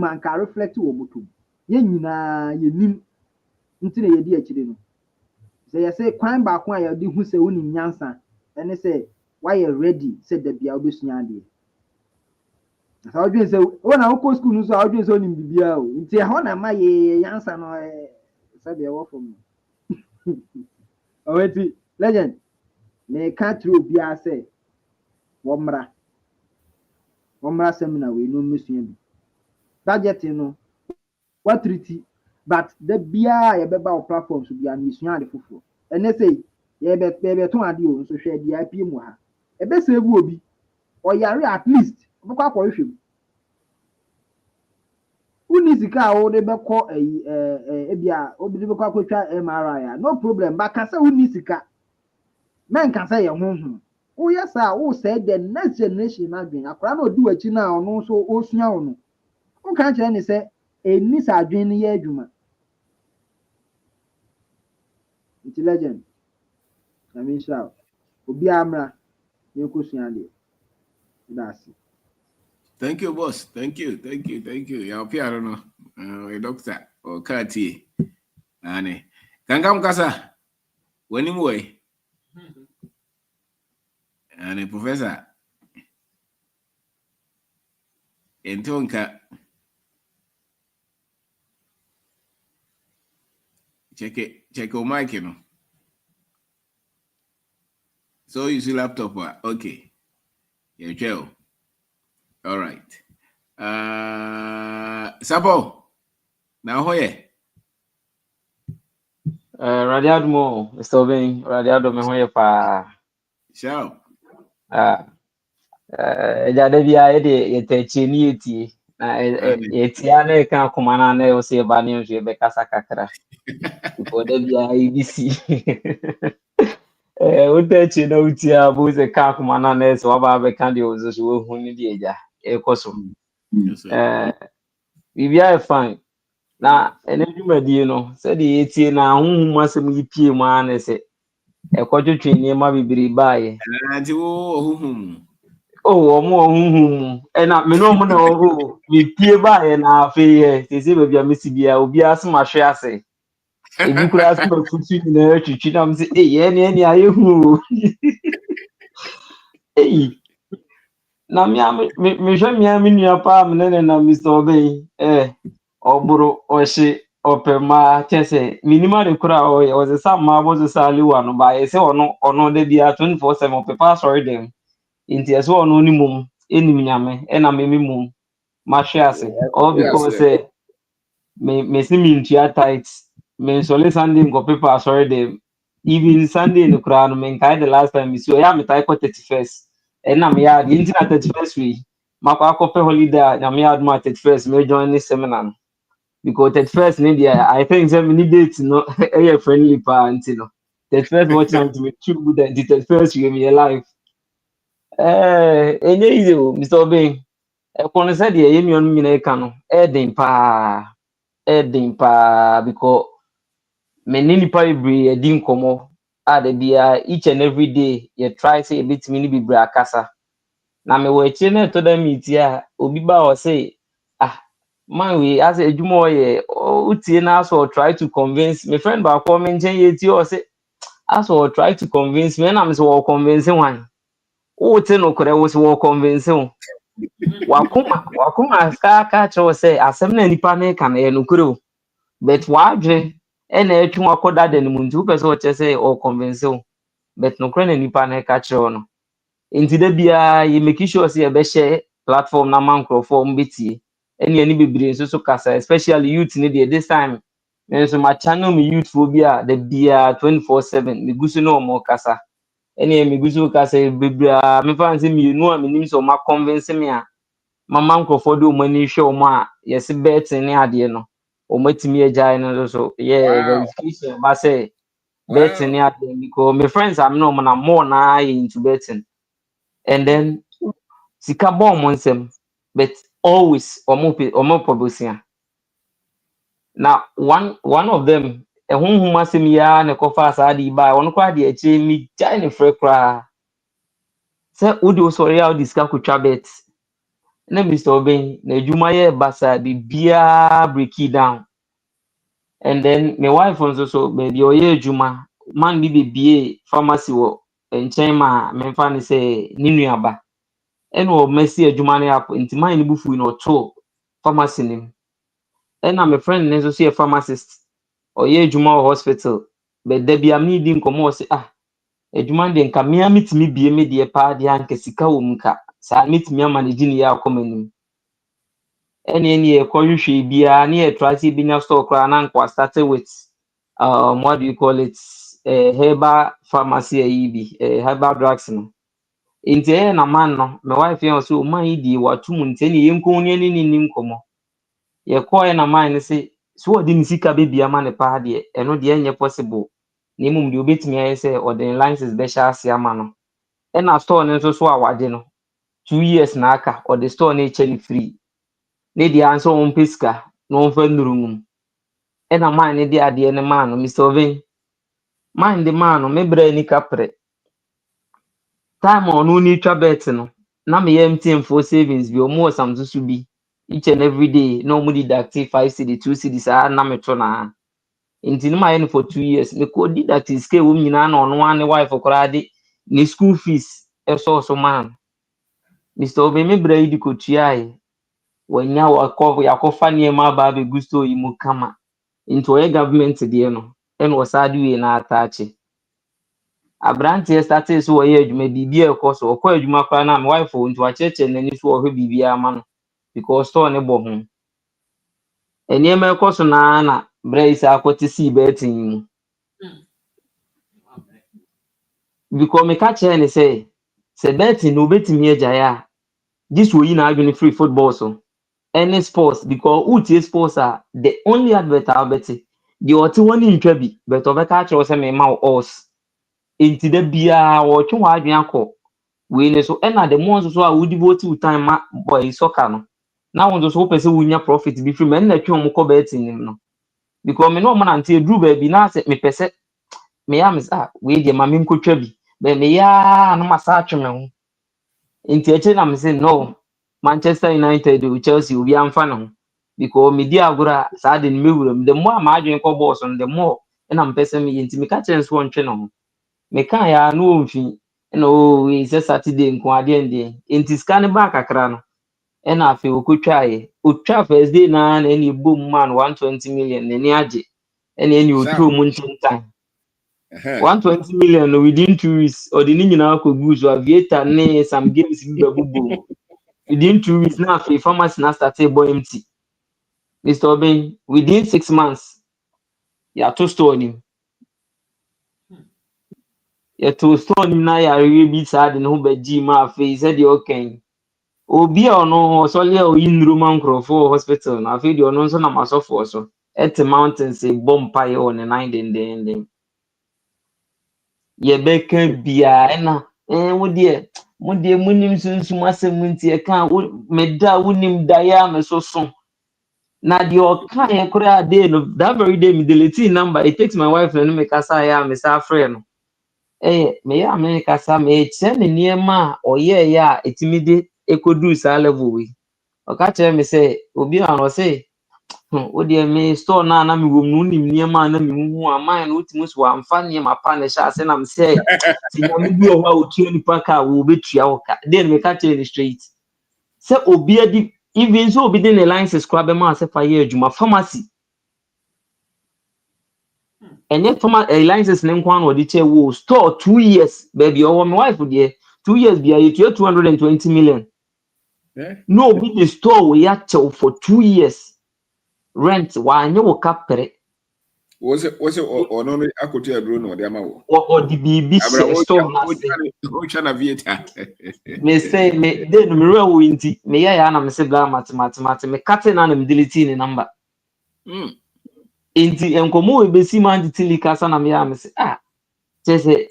anka reflect wɔ bɔtɔm yɛn nyinaa yɛnim nti na yɛdi akyire no sɛ yɛsɛ kwan baako a yɛde hu sɛ wonim nyansa ɛne sɛ wayɛ ready sɛ da bia wobɛsua adeɛ sɛ wodwen sɛ wona wokɔ school no so a wodwen sɛ wonim biribiaa o nti ɛhɔ na ma yɛ nyansa no sɛdeɛ ɛwɔ fam no ɔwɛti legend meka kyerɛ obiara sɛ wɔmmra seminar wei no mmɛsua bi budget no watriti but da biara yɛbɛba wo platform so biara no yɛsua ade foforɔ ɛnɛ sɛ yɛbɛtɔn ade o nso hwɛ deɛ apie mu ha ɛbɛsɛ bu obi ɔyare at least ɔbɛkɔ akɔhwehwɛ mu woni sika a wode bɛkɔ ebia obi bɛkɔ akɔtwa MRI a no problem baka sɛ woni sika menka sɛ yɛ honhom woyɛ saa wo sɛ the next generation adwen akora na odi w'akyi na ɔno nso osua wo no woka kyerɛ ne sɛ ɛnni sɛ adwen no yɛ adwuma nti legend na menhyira obiara mmra na ɛkɔsua adeɛ that's it. Thank you, boss. Thank you. Your PR no, a doctor or Kati. Ane. Kankam kasa. When him way. Ane professor. Entonka. Check your mic, you know. So you see laptop, okay. Yeah, Joe. All right. Sabo. Now hoye. Radiado mo, estou bem. Radiado me hoye pa. Ciao. Já devia ir ter tiniti. Etia ne kan kumana ne o se bani o je be kasa kakra. Ko devia ibisi. O te chi na utia bu se kan kumana ne so ba be kan de o zo so hu ni de ja. E koso. Bibia e fine. Na ene dwumadi no se de etie na honhum asem yi pie mu ane se ekotwetwe ni ma bibiri baaye. Anti wo honhum. Oh, ọmụ honhum. Na me no mu na oho. Me pie baaye na afi ye. Sese be bia mesi bia obi ase ma hwe ase. Ebi kura ase ma futu ni na twitwi na me se ye ne aye hu. Na me hwe me nua pa me ne na Mr. Obey. Oburu ohye opema chese minima de kura o ze sa ma bo ze sa liwa no ba ye se ono de bia 24/7 opepa sorry dem. Inti eso ono ni mum enim nyame na me mum ma hwe ase all because me see me ntua tight me sole Sunday go paper sorry dem even Sunday no kura no me kai the last time me see o ya me tai ko 31st na me ya the inti na 31st we makwa akopɛ holiday na me ya ma 31st me join this seminar no because 31st ni dia I think say me date no e friendly pa anti no 31st watch time to me too good that the 31st you me life enye easy o Mr. Obey ekon said ye yemi on nyina eka no edin pa because me nipa ibri edin komo ade bia each and every day you try say a bit mini bibri akasa na me we chi na to da meet a obi ba o say man we as edwuma ye utie na so try to convince my friend ba come nchen ye ti o say as o try to convince me na me so convince one o te no kore wo so convince o wakuma ska ka cho say asem na nipa na ka na ye no kure o but wadwe ɛna atwa akɔda da no mu nti wopɛ sɛ ɔkyɛ sɛ ɔconvince wo but nokora na nipa no ɛka kyerɛ no nti da biara yɛ make sure sɛ yɛbɛhyɛ platform na ma nkurɔfoɔ mbɛtie ɛne ɛne bebree nso so kasa especially youth ne deɛ this time nso ma channel me youth fo bi a da biara 24/7 megu so ne ɔmo kasa ɛne megu so kasa bebree a mefa sɛ mmienu a menim sɛ ɔma convince me a mama nkurɔfoɔ de ɔmo ani hwɛ ɔmo a yɛse betting ne adeɛ no ɔmo atumi agyae no so yɛ verification ba sɛ betting ne adeɛ because my friends am no na more na into betting and then sika bɔ ɔmo nsɛm but always ɔmo pɔbosia na one of them ɛhonhom asɛm ya ne kɔfa saa de ba ɔno kɔ ade akyire mi gyae ne frɛ koraa sɛ wode osɔre a wode sika kɔtwa bet na Mr. Oben na adwuma yɛ basa bibia break it down and then my wife nso so baby ɔyɛ adwuma man bi bebie pharmacy wɔ nkyɛn ma memfa ne sɛ ne nuaba ɛna ɔmɛsi adwuma no app nti man ne bufu no ɔtɔ pharmacy nim ɛna my friend ne nso so yɛ pharmacist ɔyɛ adwuma wɔ hospital but da bi am ne di nkɔmɔ ɔsɛ adwuma de nka mea metumi bie me deɛ paa deɛ anka sika wɔ mu ka saa metumi ama ne gyi ne yɛ akɔma nim ɛne ne yɛ kɔhwehwɛ biara ne yɛ try sɛ binya store koraa na nkwa started with what do you call it herbal pharmacy herbal drugs no nti na man no my wife yɛn so o man yi di watum nti ne yɛnko ne ne nim komo yɛkɔ na man ne se so ɔde ne sika be bia ma ne paa deɛ ɛno deɛ nyɛ possible na mmom deɛ obetumi ayɛ sɛ ɔde license bɛhyɛ ase ama no ɛna store ne nso so a wagye no 2 years na aka ɔde store ne kyɛ ne free ne deɛ anso wɔn pesika na wɔn fa nurungum ɛna man ne de adeɛ ne man no Mr. Oven man de man no me bra ni kapre time ɔno ni twa bet no na me yɛ MTN for savings bi ɔmo samso so bi each and every day na ɔmo deduct 5 cedi 2 cedi saa na me to na nti no ma yɛ no for 2 years me ko deduct scale wɔm nyina na ɔno ane wife koraa de ne school fees ɛsɔ man Mr. Oven me bra yi di kotuae wanya yakɔfa nneɛma aba abɛgu store yi mu kama nti ɔyɛ government deɛ no ɛna ɔsaade wie na ataache abranteɛ started so ɔyɛ adwuma bibia ɛkɔ so ɔkɔ adwuma koraa na my wife nti wakyerɛkyerɛ n'ani so ɔhwɛ bibia ama no because store ne bɔ ho nneɛma ɛkɔ so na bra yi sɛ akɔte sii betting mu because me ka kyerɛ ne sɛ betting no obetumi agyae a this wɔ yi na adwene free football so any sports because utie sports are the only advert abete the ɔte wɔn ne ntwa bi but ɔbɛka kyerɛ sɛ mema wo odds enti da bia wɔtwe wɔ adwene akɔ we ne so ɛna the more so a wo devote time ma boy soccer no na wo so pɛ sɛ wonya profit bi free men na twe wɔn kɔ betting nim no because me no man ante edru ba bi na sɛ me pɛ sɛ me ya me sa we de ma me nkotwa bi but me ya no masa atwe me ho enti eche na me say no Manchester United o Chelsea obi amfa no because me di agora saa de me wuram the more ma adwen kɔ boss on the more na me pɛ sɛ me enti me ka kyerɛ nso ɔntwe no ho me kan ya no omfi na o we say Saturday nko ade ende enti scan ba kakra no na afi okotwae otwa first day na any boom man 120 million na ni age na any otro mu ntintan 120 million no within 2 weeks or the nyina akɔgu so aviator ne some games bi babubo within 2 weeks na afi pharmacy na started boy empty Mr. Oben within 6 months ya to store ni ya to store ni na ya rewe bi saa de no ba gi ma afi said the okay obi a ono so le o yin roman crofo hospital na afi de ono nso na masofo so at mountains e bompai on 9 den ye beka bia na wo de munim sunsum asem nti e kan meda wonim da ya me so na the oka ye kura day no that very day me delete number it takes my wife no me kasa ya me sa friend no me ya me kasa me che ne niema oye ya etimide ekodu sa level we oka che me say obi an o say o de me store na me wom no nim niema na me hu aman no utimu so amfa niema pa ne sha se na me say ti na me bi o wa o tue nipa ka wo betua o ka then me ka che ni straight say obi adi even so obi dey the line subscribe ma say fa ye adwuma pharmacy ɛnyɛ tɔma license ne nkwa na ɔde kyɛ wo store 2 years baby ɔwɔ my wife deɛ 2 years bia yɛtua 220 million. No be the store we akyɛw for 2 years rent wanyɛ wo kapere. Was it no akoto aduro no de ama wo? Ɔde biribi hyɛ store na ase. O chana vieta. Me say me de no mmerɛ wo nti me yɛ ya na me se bla matemate me kate na me delete ne number. Nti enkomo we besi man titili kasa na me ya me se kyese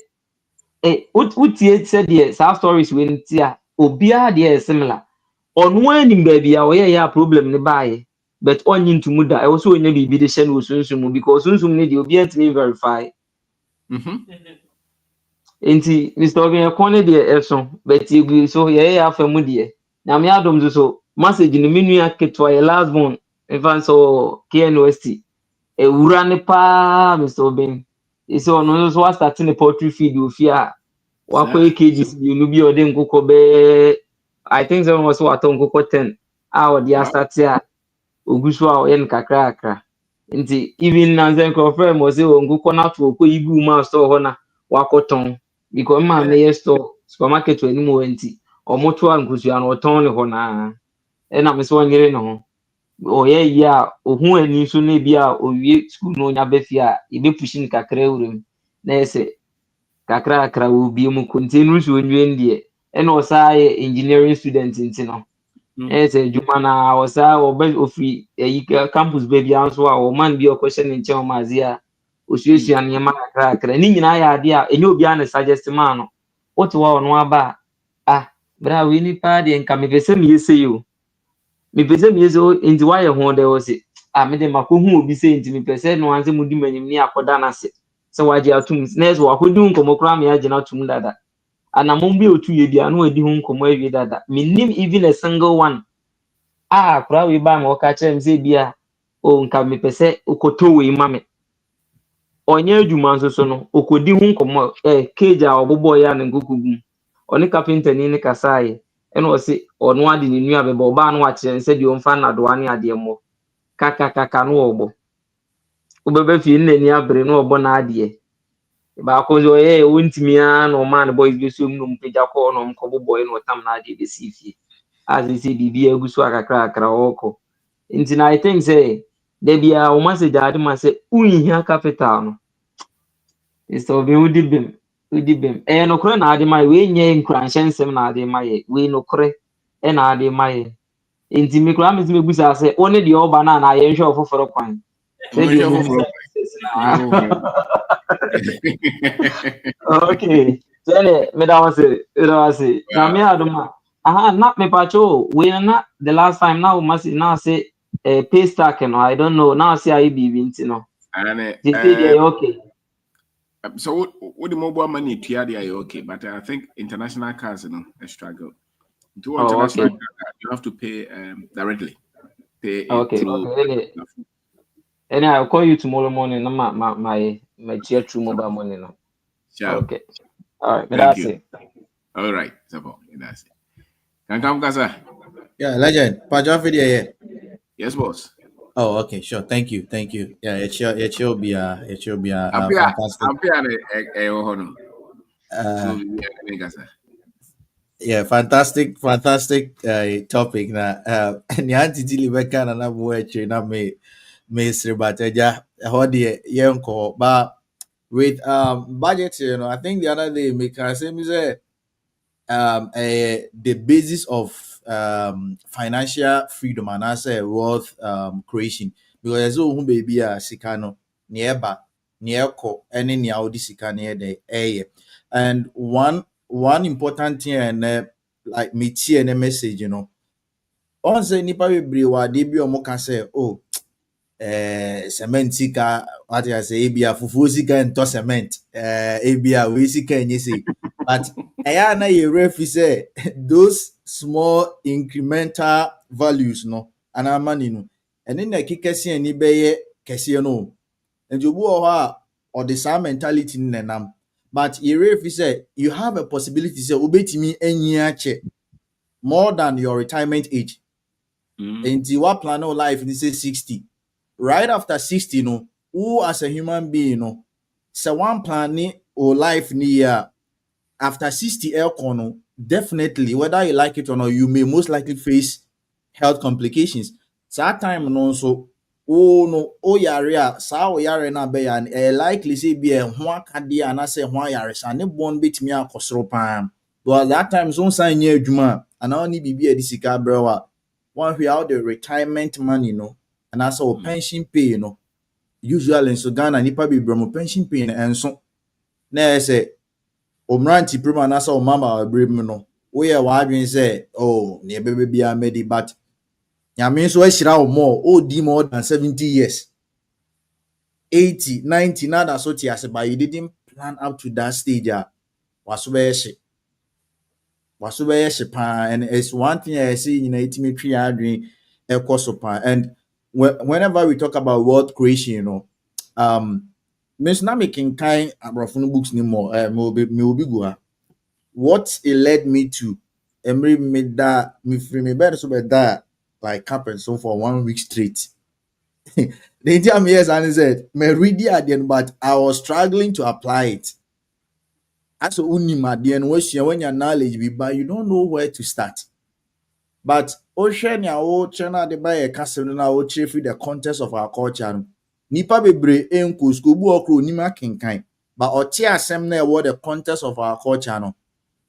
utie said the sa stories we nti a obia de similar. On when baby a ɔyɛ ya problem ne baaye but onyi ntumu da ɛwɔ so onye bibi de hyɛ no sunsun because sunsun ne de obi antimi verify. Enti Mr. Ogen ekone de eso but you so ye ya afamu de na me adom so message ni menu aketo ye last born even so KNOST ewura ne pa Mr. Oben iso ono so was starting the poultry feed ofia wakọ kgs you bi ode nkokọ be I think someone was what nkokọ 10 a ode start a ogusu a yen kakra akra nti even nanzen confirm mo se nkokọ na to okọ igu ma store ho na wakọton because ma me store supermarket wani mo nti omoto ankusua no ton ne ho na na me so nyere no ho oye ya ohun ani so na bi a owie school no nya befi a ebe pushing kakra wurum na ese kakra akra obi mu continue so onwie ndie na osaye engineering student nti no ese juma na osa ofi campus baby anso a o man bi okwohye ne nche o mazi a osuesua ne ma kakra akra ni nyina ya ade a enye obi a ne suggest man no oto wa ono aba bra we ni pa de nka me pese me yese yo me pese me yese nti wa ye ho de o se me de makohu obi se nti me pese no anse mudi manyim ni akoda na se se waje atum na so akodu nkomokra me agye na atum dada anamon bi otu ye bia no adi hu nkomo awie dada minim even a single one kura we ba me oka kire me se bia o nka me pese okoto we ma me onye adwuma nso so no okodi hu nkomo cage a obobo ya na ngokugum oni carpenter ni kasaye eno o se ono ade ni nua bebe oba no wa kire se de o mfa na do ane ade mo kaka no obo obebe fi nne ni abre no obo na ade ba ko zo wontimi a no man boys bi so mu mpija ko no mko boy no tam na ade be sifie as they say bibi agusu akakra oko nti na I think say there be a message ade ma say unhia capital no so be udi bem no kro na ade ma we nye nkranhyensem na ade ma ye we no kre na ade ma ye nti me kra me gusa say one de oba na ye nhwe ofoforo kwan say de okay so me da was na me adoma not me pacho we na the last time now must now say pay stack no I don't know now see I be binti no and they say they are okay so what the mobile money to they are okay but I think international cars a struggle to international okay. cars, you have to pay directly pay okay. And I'll call you tomorrow morning. My tier 2 mobile money now. Sure. Okay. All right. Thank you. All right. That's it. Can come, Kasa? Yeah, legend. Pajan video, yeah. Yes, boss. Oh, okay, sure. Thank you. Yeah, it will be fantastic. Yeah, fantastic topic na nyanti dili beka na bo eche na me sribateja hodie yenko ba with budget, I think the other day me can say me say the basis of financial freedom and also wealth creation because there's who baby sikano nearby nearko any near sika near the and one important thing and like me and a message on say nipa bebre wa de bi omo ka say cement sika what I say ebia fufuo sika ento cement ebia we sika enye say but eya na ye refi say those small incremental values no ana money no ene na kikese ani beye kese no and you go ha or the same mentality nenam but ye refi say you have a possibility say obetimi enyi ache more than your retirement age and what plan of life they say 60 right after 60 who as a human being So one plan or life near after 60 air corner, definitely, whether you like it or not, you may most likely face health complications. So that time no so oh no oh yare sa o yare na be ya likely say be a ho akade ana say ho yare sa ne born betimi akosoro pam. But that time so sign nye adwuma and only bibi e disika brewa one we out the retirement money no and also pension pay no usually so Ghana nipa be bro pension pay and so na say omranti prima na sa o mama abrim no we ya wadwen say oh ne bebe bia medi but nyame so ahyira wo more di more than 70 years 80 90 na da so tiase but you didn't plan up to that stage waso be she pa and it's one thing I see itimi twi adwen ekoso pa and whenever we talk about world creation Miss na making kind abrofo books ni more me obi go what it led me to Emery made that me free me better so that like happen so for 1 week straight. The Indian years and said, me read the again, but I was struggling to apply it. As a unima, the when your knowledge be but you don't know where to start. But ocean ya o chena de buy a castle na o chief the context of our culture. Nipa bebre enko school bu okro nima kinkan. But ote asem na what the context of our culture no.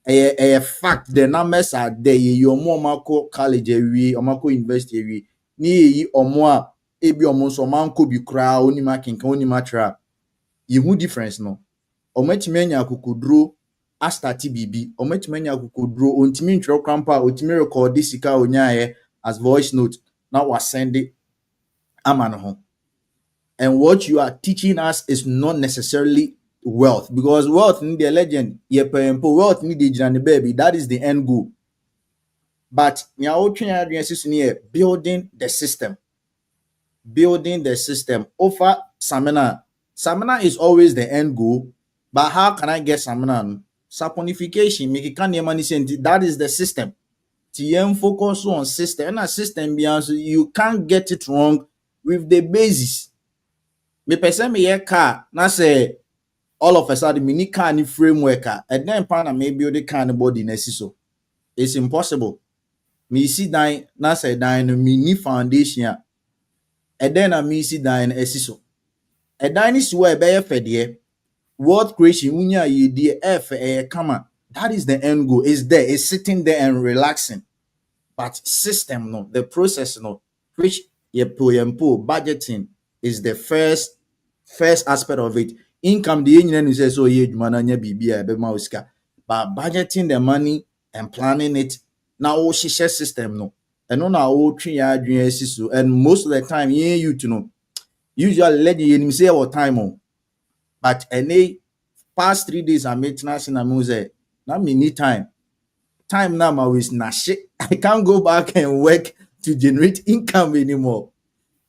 A fact the numbers are there your more college we or university we ni or more ebi omo so manko bi kra onima kinka onima tra yehu difference no omatimi anya akukudro astati bibi omatimi anya akukudro ontimi ntwero krampa otimi record sika onyaye as voice note na was send it amano ho. And what you are teaching us is not necessarily wealth, because wealth need the legend wealth need the baby, that is the end goal. But building the system offer samina is always the end goal, but how can I get samina saponification make it can that is the system. TM focus on system and a system beyond you can't get it wrong with the basis. Me person me ye car na say all of a sudden me ni car ni framework and then pan me build the car body na so it's impossible. Me see dan na say dan no me ni foundation and then me see dan na so and dan is where be fede world creation unya ye die kama. That is the end goal. Is there, it's sitting there and relaxing. But system no, the process no, which budgeting is the first aspect of it. Income the engineer says so ye mananya bibia be mauska. But budgeting the money and planning it now share system no. And no na o twi adwen so and most of the time you to know. Usually let you say what time on. But any past 3 days I made national music. Now me need time now my ways na shit. I can't go back and work to generate income anymore.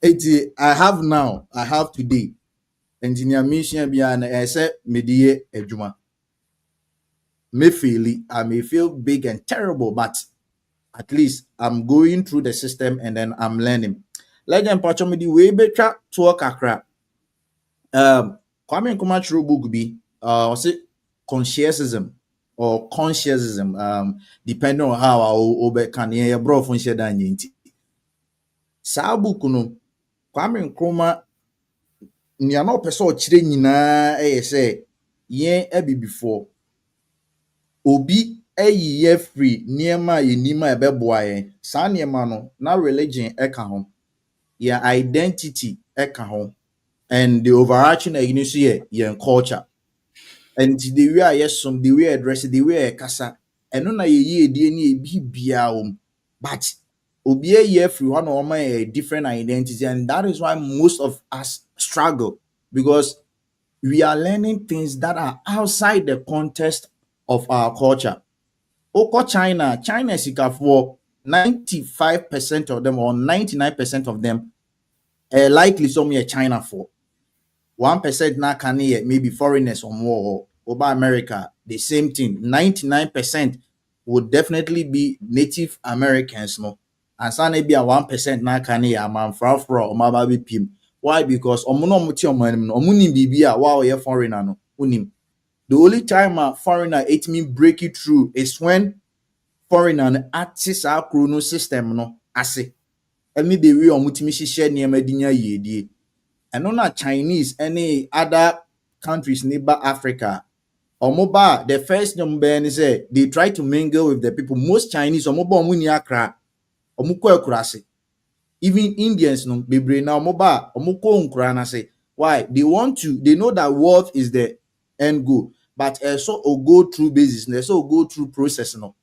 I have today. Engineer mission beyond I said medie ejuma. I may feel big and terrible, but at least I'm going through the system and then I'm learning. Legend patch me the way better to kakra. Kwame Nkrumah through book be was it conscientism or conscientism depending on how our obe can hear bro fun share dan yinti sa book no Kwame Nkrumah nia na opese o kire nyina say yen before obi ye free niema yenima ebeboa yen sa niema no na religion eka ho your identity eka ho and the overarching ignition yen culture. And the way I some the way I dress, the way I kasa, and no na ye ni bia but obi a free one or my different identity, and that is why most of us struggle, because we are learning things that are outside the context of our culture. Oko China is for 95% of them or 99% of them likely somewhere China for 1% now can maybe foreigners or more over America, the same thing. 99% would definitely be Native Americans, no. And some maybe a 1% now can a man for or maybe pim. Why? Because omo no omo ti omo anim no omo nim bibi a wow ye foreigner no unim. The only time a foreigner it mean break it through is when foreigner no access our chrono system no ase. Emi the way omo timi hihye niam adinya yedie. Eno na Chinese any other countries neighbor Africa. Omoba, the first number is say they try to mingle with the people. Most Chinese omoba omo ni akra. Omo ko akurase. Even Indians no bebre na omoba omo ko nkura na say why they want to they know that wealth is the end goal but also go through basis na so go through process no.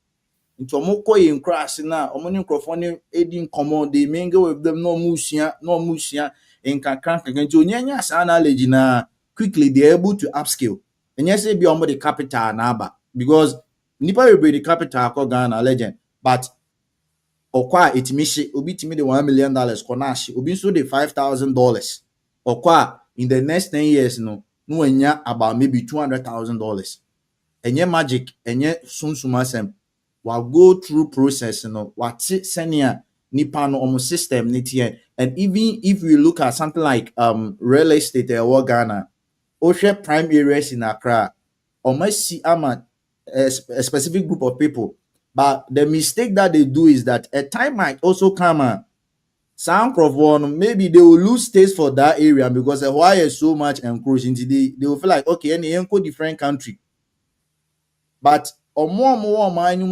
Nti omo ko yin crash na omo ni nkrofo ni edin common they mingle with them no musia in kankan nti onyanya sa knowledge na quickly they are able to upskill and yes be omo the capital na aba because nipa we be the capital ko Ghana legend but okwa etimishi obi timi de $1 million konashi obi so de $5,000 okwa in the next 10 years no anya about maybe $200,000 enye magic enye sunsumasem wa go through process no what senior nipa no omo system nitie and even if we look at something like real estate Ghana oshe prime areas in Accra almost see ama a specific group of people but the mistake that they do is that a time might also come some of one maybe they will lose taste for that area because why is so much encroached into they will feel like okay any different country but omo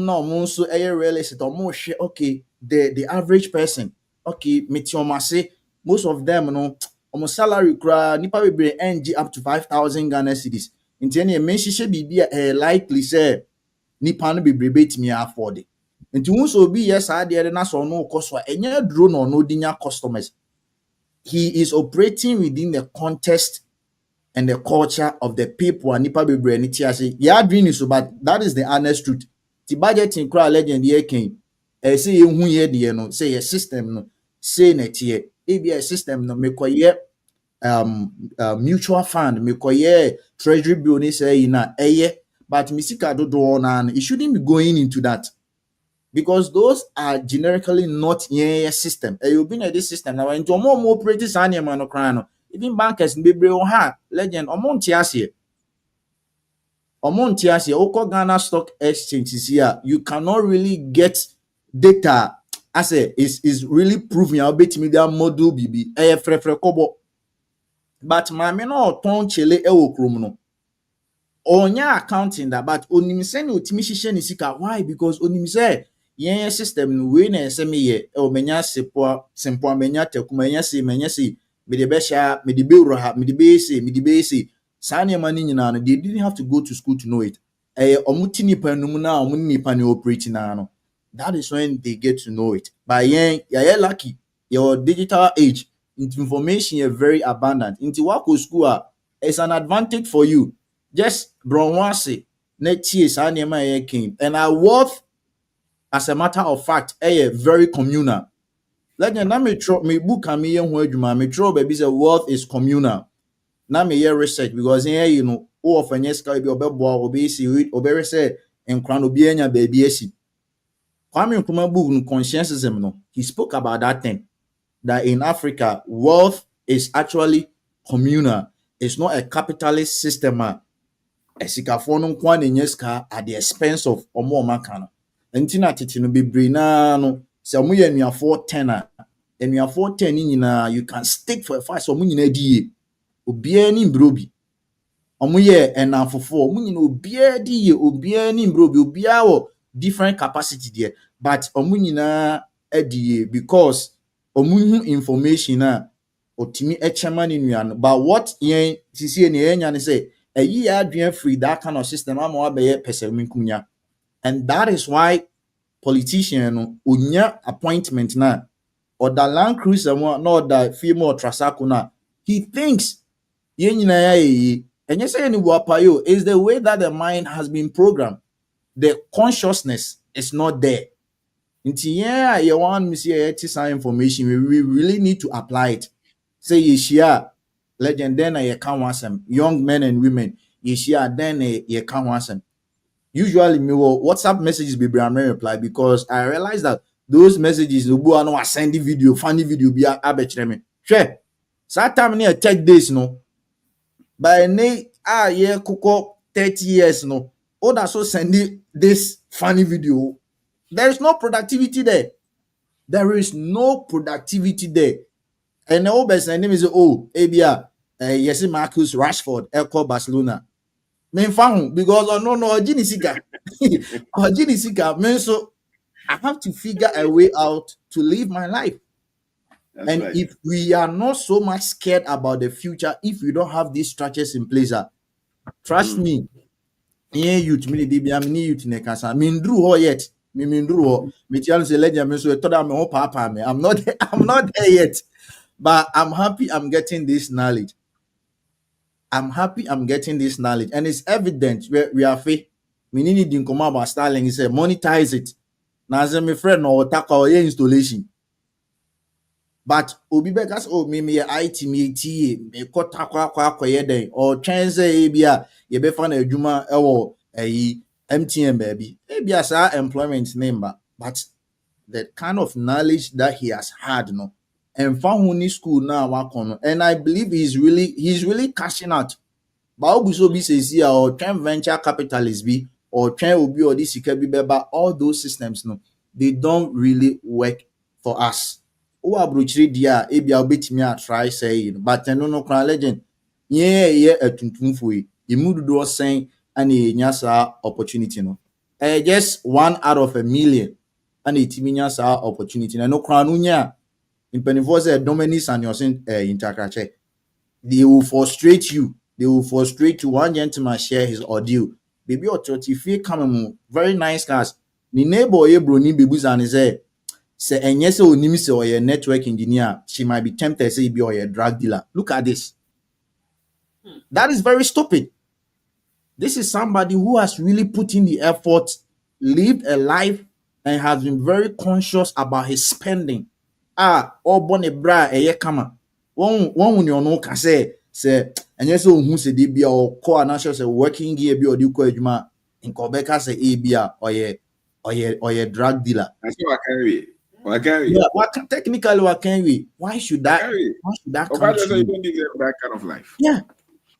na omo so real estate omo share okay the average person okay metiomase most of them no omo salary kra nipa be NG up to 5,000 Ghana cedis nti ene menhihye bibia likely say nipa no be betimi afford nti won so be yes ade na so no koso enye duro no dinya customers he is operating within the context and the culture of the people and nipa bebre ni ti ase ya dream so but that is the honest truth ti budgeting crowd legend ye ken say ye hu ye de no say your system no say na tie e be a system no me koye mutual fund me koye treasury bill ni say na eye but misika dodo na it shouldn't be going into that because those are generically not your system you been in this system now and to more operate this animal no cry no even bankers be ha legend omonti ase oko Ghana stock exchange is here you cannot really get data as is really proving how bet media model bibi frefre kobo but mame no ton chele e wo krom no onya accounting that but onim se na otimi hihye ne sika why because onim se yen system no we na ese me ye o menya sempo menya takuma menya se me de be sha me de be wuro ha me de be se sa ne ma ni nyina no they didn't have to go to school to know it omuti nipa num na omu nipa ne operating na no that is when they get to know it by yen ya lucky your digital age information is very abundant into wako school it's an advantage for you just bronwase na tie sa ne ma ye king and our worth as a matter of fact very communal legend na me book am ye ho adwuma me tro ba bi say wealth is communal na me ye research because here you know o of any sky bi obeboa obi si obi say enkran obi anya ba bi asi Kwame Nkrumah book no conscientism no he spoke about that thing that in Africa wealth is actually communal it's not a capitalist system esikafo no nkwa na nyeska at the expense of omo maka no ntina tete no bebre na no se omo ye nuafo 10 a nuafo 10 ni nyina you can stick for a fast omo nyina die obia ni mbrobi omo ye enafofo omo nyina obia die obia ni mbrobi obia wo different capacity there but omo nyina adie because omo hu information na otimi echema ni nuano but what yen sisi ne yenya ne say eyi ya adwen free that kind of system am wa be peseminkunya and that is why politician no onya appointment na or the land cruiser mo no the female trasako na he thinks yen nyina ya yi enye say ni wapayo is the way that the mind has been programmed the consciousness is not there nti yeah you want me see some information we really need to apply it say you share legend then you can want some young men and women you share then you can want some usually me will WhatsApp messages be reply because I realize that those messages no sending video funny video be abechre me share That time near tech days no. By ne yeah kuko 30 years no. Oh, that's so sending this funny video. There is no productivity there. There is no productivity there. And the old name is Abia, yes, Marcus Rashford, Echo Barcelona. Men found because no, Ginisika. Or Ginisika, men so I have to figure a way out to live my life. That's And right. if we are not so much scared about the future, if we don't have these structures in place, trust me, yeah, youth, me the I'm new youth in the casa. Mean drew yet. Me mean drew. Me tell say legend me so I thought I'm all papa me. I'm not I'm not there yet. But I'm happy I'm getting this knowledge. I'm happy I'm getting this knowledge. And it's evident we are faith. Me need to come about Starling. He said monetize it. Now as my friend no tackle your installation. But obi bekas me IT me tie me kota kwa ye den or twen say e bia ye be fa na adwuma e wo ayi MTN baby e bia sa employment name but the kind of knowledge that he has had no and fa ho ni school na wakono and I believe he's really cashing out. But obuso bi say or twen venture capitalist bi or twen obi or this sika bi beba all those systems no they don't really work for us. Who abrochiri dia ebia obetimi a try say but no kran legend ye atuntumfo yi emu dodo sen and enya saa opportunity no just 1 out of a million and etimi nya saa opportunity no kran no nya impenifo say Dominic and your intercrache they will frustrate you. They will frustrate you. One gentleman share his audio. Baby authority feel come very nice cars. Ni neighbor ye bro ni baby and say enye say onimi say or a network engineer, she might be tempted say be or a drug dealer. Look at this. That is very stupid. This is somebody who has really put in the effort, lived a life, and has been very conscious about his spending. Obone bra eye kama. One when you know can say and yes who say dey bia or call and say working gear bi or di ko adwuma in Quebec say e bia or ye drug dealer. I say what carry. What carry? Yeah, technically what can we? Why should that come Obajo to say you you? don't deserve that kind of life. Yeah.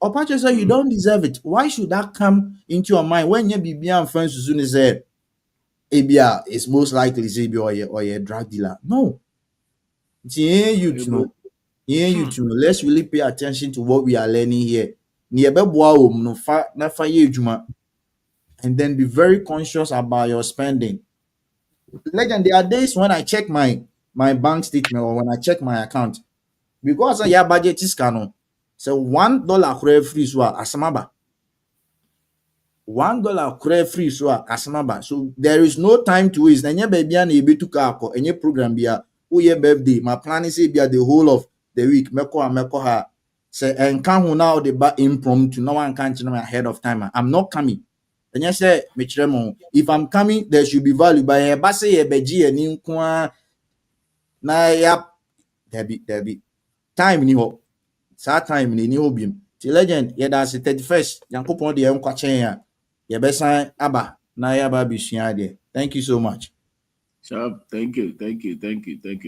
Opacho say you don't deserve it. Why should that come into your mind when you be and friends as soon as say Abia is most likely say be or a drug dealer? No. Yeah, you know. Yeah, you know. Let's really pay attention to what we are learning here. And then be very conscious about your spending. Legend, there are days when I check my bank statement or when I check my account because your budget is canon. So $1 free so asamaba. $1 free so asamaba. So there is no time to waste. Any baby and a bit to car any program be a birthday. My plan is be the whole of the week. Meko ha. Say and come now the back impromptu. No one can know ahead of time. I'm not coming. And you say, if I'm coming, there should be value. By a basse a beji and in na yap Debbie. Time ni ho. Saa time ni ho bim. Ti legend ye da se 31st. Yankopon de em kwachen ya. Ye besan aba na ya ba bisua de. Thank you so much. Sure. Thank you.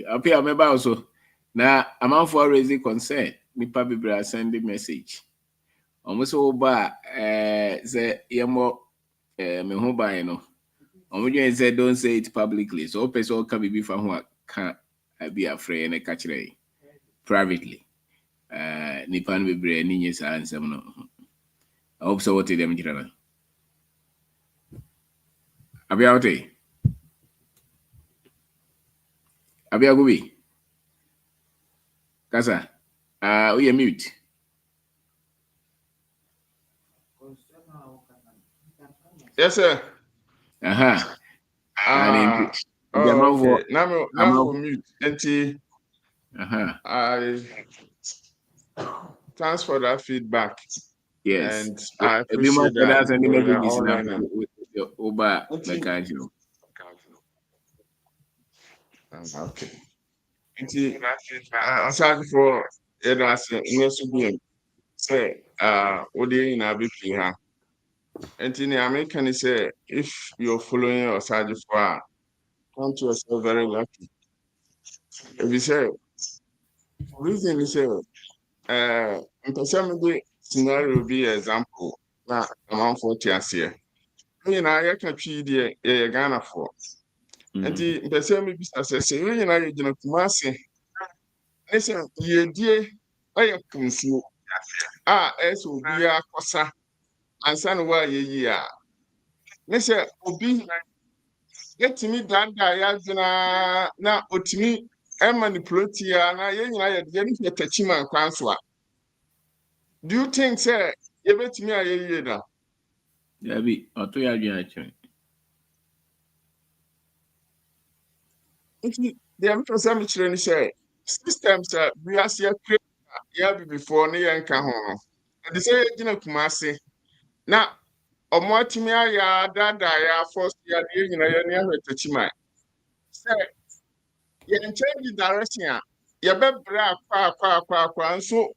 Up here, remember also. Now, I'm out for raising concern. Me probably send the message. Almost over say yamo me ho buy no. Omo say don't say it publicly. So person can be from who can be afraid and catch it privately. Nipan be bre ni nyesa ansem no. I hope so what them jira. Abi outi. Abi agubi. Kasa. We are mute. Yes, sir. Aha. Ah, I'm okay. Now I'm for mute. Enti, I thanks for that feedback. Yes. And I appreciate That's that. any We are messages all now learning. with your Oba Okay. Mekanjiro. Okay. Enti, I'm sorry for it. I said, say, Odi in Abipi ha. Enti, the American say, if you're following your side for, count yourself very lucky. If you say, reason is mpɛsɛ mede scenario bi example na amanfoɔ te aseɛ. Nyinaa yɛka twi deɛ yɛyɛ Ghanafoɔ. Nti mpɛsɛ mebisa sɛ yɛn nyinaa yɛgyina Kumase ne sɛ yɛdie ɛyɛ nsuo a ɛsɛ obiara kɔsa ansa na waa yɛyi a ne sɛ obi yɛtumi dandaa yɛadwena na otumi manipulate ya na yɛn nyinaa yɛde yɛn tɛkyi man kwan so a do you think say yɛbɛtumi a yɛyie da? Dabi, ɔto yɛ adwene akyerɛ. Nti deɛ mepɛ sɛ mekyerɛ ne sɛ systems a wiase akure yɛabi before ne yɛnka ho no ɛde sɛ yɛgyina Kumase na ɔmo atumi ayɛ adaadaa yɛ afɔ yɛade yɛn nyinaa yɛne ahwɛ tɛkyi man sɛ yɛnkyɛn di direction a yɛbɛbrɛ akɔ nso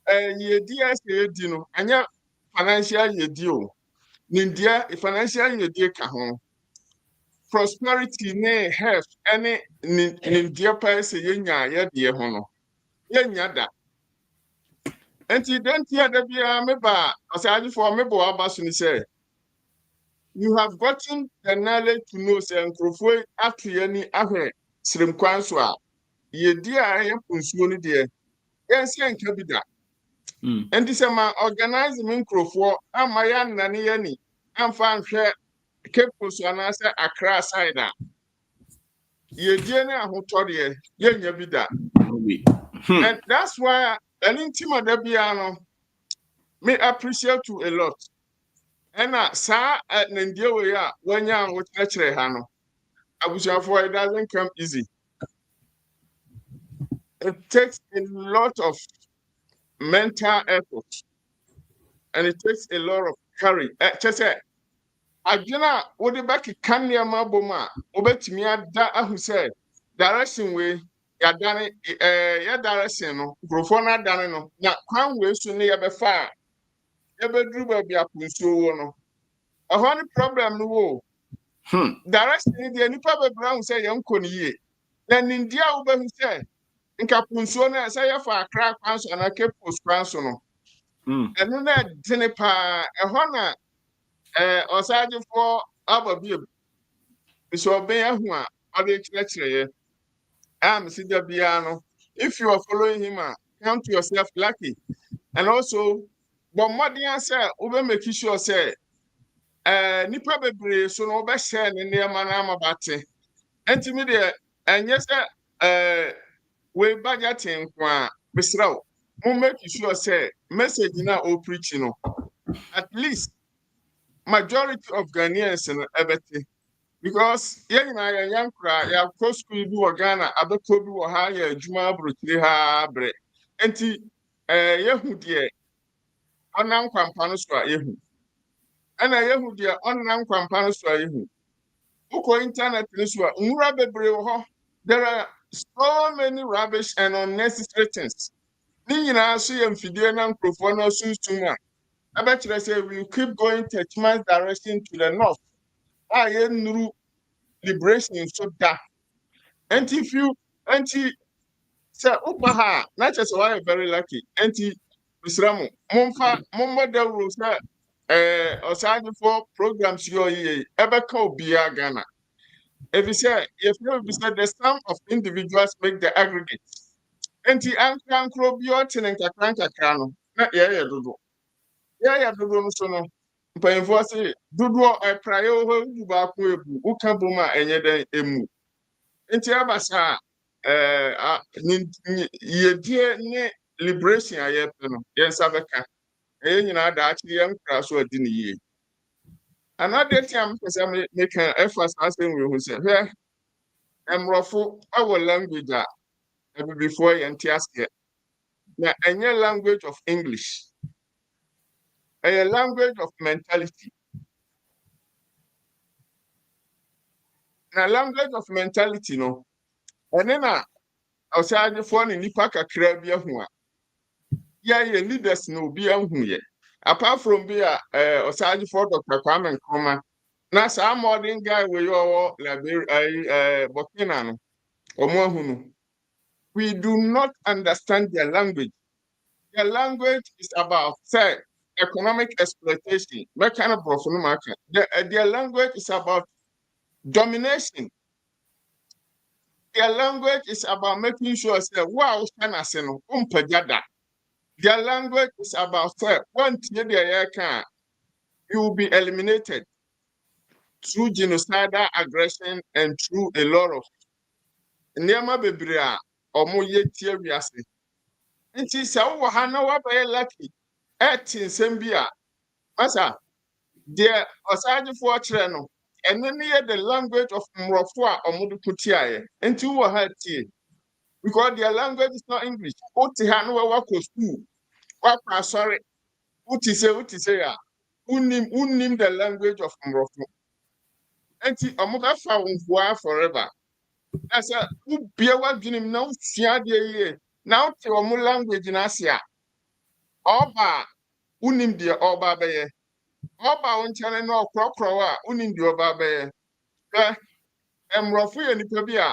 yɛdi ɛsɛ yɛdi no ɛnyɛ financial yɛdi o nimdeɛ financial yɛdi ka ho prosperity ne health ɛne nimdeɛ pɛɛ sɛ yɛnya yɛdeɛ ho no yɛnya da nti dɛnti a da biara meba ɔsɛagyefoɔ meba waba so ne sɛ you have gotten the knowledge to know sɛ nkurɔfoɔ ato yɛni ahwɛ serem kwan so a yɛdi a ɛyɛ nsuo no deɛ yɛnsɛ nka bi da. Nti sɛ ma organize me nkurɔfoɔ ama yɛannane yɛni amfa nhwɛ Cape Coast anaasɛ Accra side a yɛdie ne ahotɔdeɛ yɛnya bi da. And that's why ɛne nti ma da biara no me appreciate you a lot. Ɛna saa nandie wei a wɔanya a wɔkyerɛkyerɛ ha no abusuafoɔ it doesn't come easy. It takes a lot of mental effort and it takes a lot of courage. Kyɛ sɛ adwena a wode bɛkeka nneɛma bom a wobɛtumi ada ahu sɛ direction wei yɛadane yɛ direction no nkurɔfoɔ no adane no na kwan wei so ne yɛbɛfa a yɛbɛduru baabi a nsuo wɔ no ɛhɔ ne problem no wɔ direction no deɛ nnipa bebree ahu sɛ yɛnkɔ no yie na nimdeɛ a wobɛhu sɛ nka nsuo no sɛ yɛfa Accra kwan so anaa Cape Coast kwan so no ɛno na ɛdene paa ɛhɔ na ɔsagyefoɔ aba bio nso ɔbɛn ahu a ɔde kyerɛkyerɛ yɛ mesi da biara no if you are following him a count yourself lucky and also bɔ mmɔden sɛ wobɛmaki sure sɛ nipa bebree so no wobɛhyɛ ne nneɛma no ama bate ɛntimi deɛ ɛnyɛ sɛ wei bagya te nko a mesrɛ wo mommaki sure sɛ message no a ɔpreach no at least majority of Ghanaians no ebete because yɛn nyinaa yɛn nkora yɛakɔ school bi wɔ Ghana abɛkɔ bi wɔ ha yɛ adwuma aburokyire ha brɛ nti yɛhu deɛ ɔnam kwampa no so a yɛhu ɛna yɛhu deɛ ɔnam kwampa no so a yɛhu wokɔ internet no so a nwura bebree wɔ hɔ there are so many rubbish and unnecessary things ne nyinaa so yɛ mfidie na nkurɔfoɔ no asunsun a ɛbɛkyerɛ sɛ we keep going Techman's direction to the north a yɛnnuru liberation so da nti sɛ woba ha na kyerɛ sɛ woayɛ very lucky nti mesrɛ mo mommɔ dawuro sɛ ɔsaadefoɔ programs yɛ ɔyɛ ɛbɛka obiara Ghana ɛfiri sɛ yɛfrɛ bi sɛ the sum of individuals make the aggregate nti ankrankoro bi ɔte ne nkakra no na yɛyɛ dodo no so no mpanyinfoɔ sɛ dodoɔ ɛpraeɛ wɔ hɔ du baako ebu woka bom a ɛnyɛ dɛn emu nti aba saa yɛdie ne liberation a yɛpɛ no yɛn nsa bɛka ɛyɛ nyinaa daakye yɛn nkura so adi ne yie another thing a mepɛ sɛ meka ɛfa saa asɛm wei ho sɛ hwɛ mmorɔfo ɛwɔ language a abibifoɔ yɛn te aseɛ na ɛnyɛ language of English a language of mentality. Na language of mentality no. And then outside for ni nipa kakra bi ahu a. Yeah, leaders no bi ahu ye. Apart from be outside for Dr. Kwame Nkrumah. Na saa modern guy we yo Burkina no. Omo ahu no. we do not understand their language. Their language is about, say, economic exploitation. What kind of profit market? Their language is about domination. Their language is about making sure, say, wow, their language is about, say, you will be eliminated through genocidal aggression and through a lot of nneɛma bebree a ɔmo yɛ tie wiase. Nti sɛ wowɔ ha na wabɛyɛ lucky ɛte nsɛm bi a masa deɛ ɔsaagyefo kyerɛ no ɛno ne yɛ the language of mmorɔfo a ɔmo de ko tiaeɛ. Nti wowɔ ha tie because their language is not English. Wote ha na wɔwakɔ school wakɔ asɔre wote sɛ a unnim the language of mmorɔfo. Nti ɔmo bɛfa wo mfoa forever. As a be a what dream now, Sia now to a language in Asia. Oba unim dear Oba Baye. Oba on channel no crocrowa, unim the Oba Baye. Rofu and Nipabia.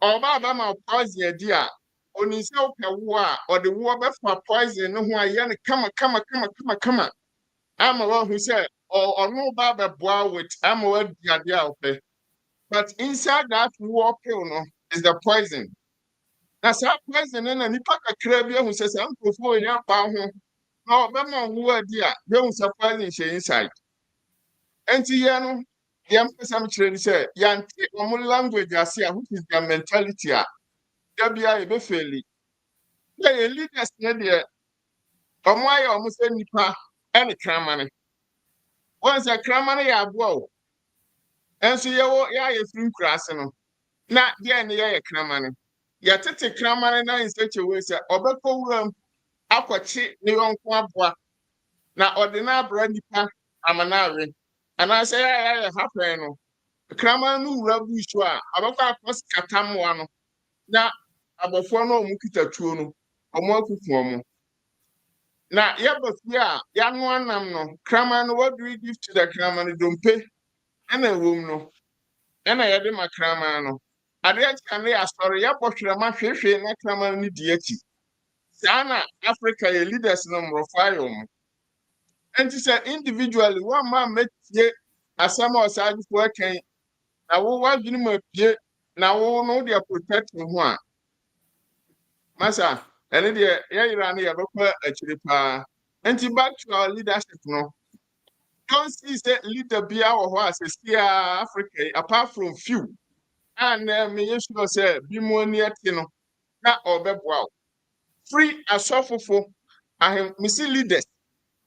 Oba Bama poison dear. On his help a war or the war for poison, no why yan come. I'm a one who said, or no Baba boy with I'm a word the but inside that war pill no is the poison. Now, some poison and a nipa kakra who says, I'm for your pound. No, Bama who dear, don't surprise inside. And Tiano, the Empress train said, Yan language, I see, which is their mentality. WI be fairly. They lead us near there. From why almost any nipa any crammoney. Once a crammoney, I blow. And so you're free crossing. Not the end, you're crammoney. Yatete kramane na in such a way, sir, Obeko Aquachi, Neon Quabwa. Now, ordinary brandy pan, Amanari. And I say, I happen. Kramanu Rabushwa, Abaka Post Katamuano. Now, Abafono Mukita Chuno, or more Kufuomo. Now, Yabafia, young one, no. Kraman, what do we give to the Kraman? Don't pay. And a room, no. And I had my Kramano. I can lay a story up of Shama Fifi and Kraman deity. Sana Africa a leaders number of 5. And she said individually, one man met ye as some of us working. Now, what do you know? Now, no, they are protecting one. Massa, and the Irani actually, and back to our leadership. No, don't see that leader be our horse, Africa, apart from few. And me, you should say, be more near, not or wow. Free as for I am missing leaders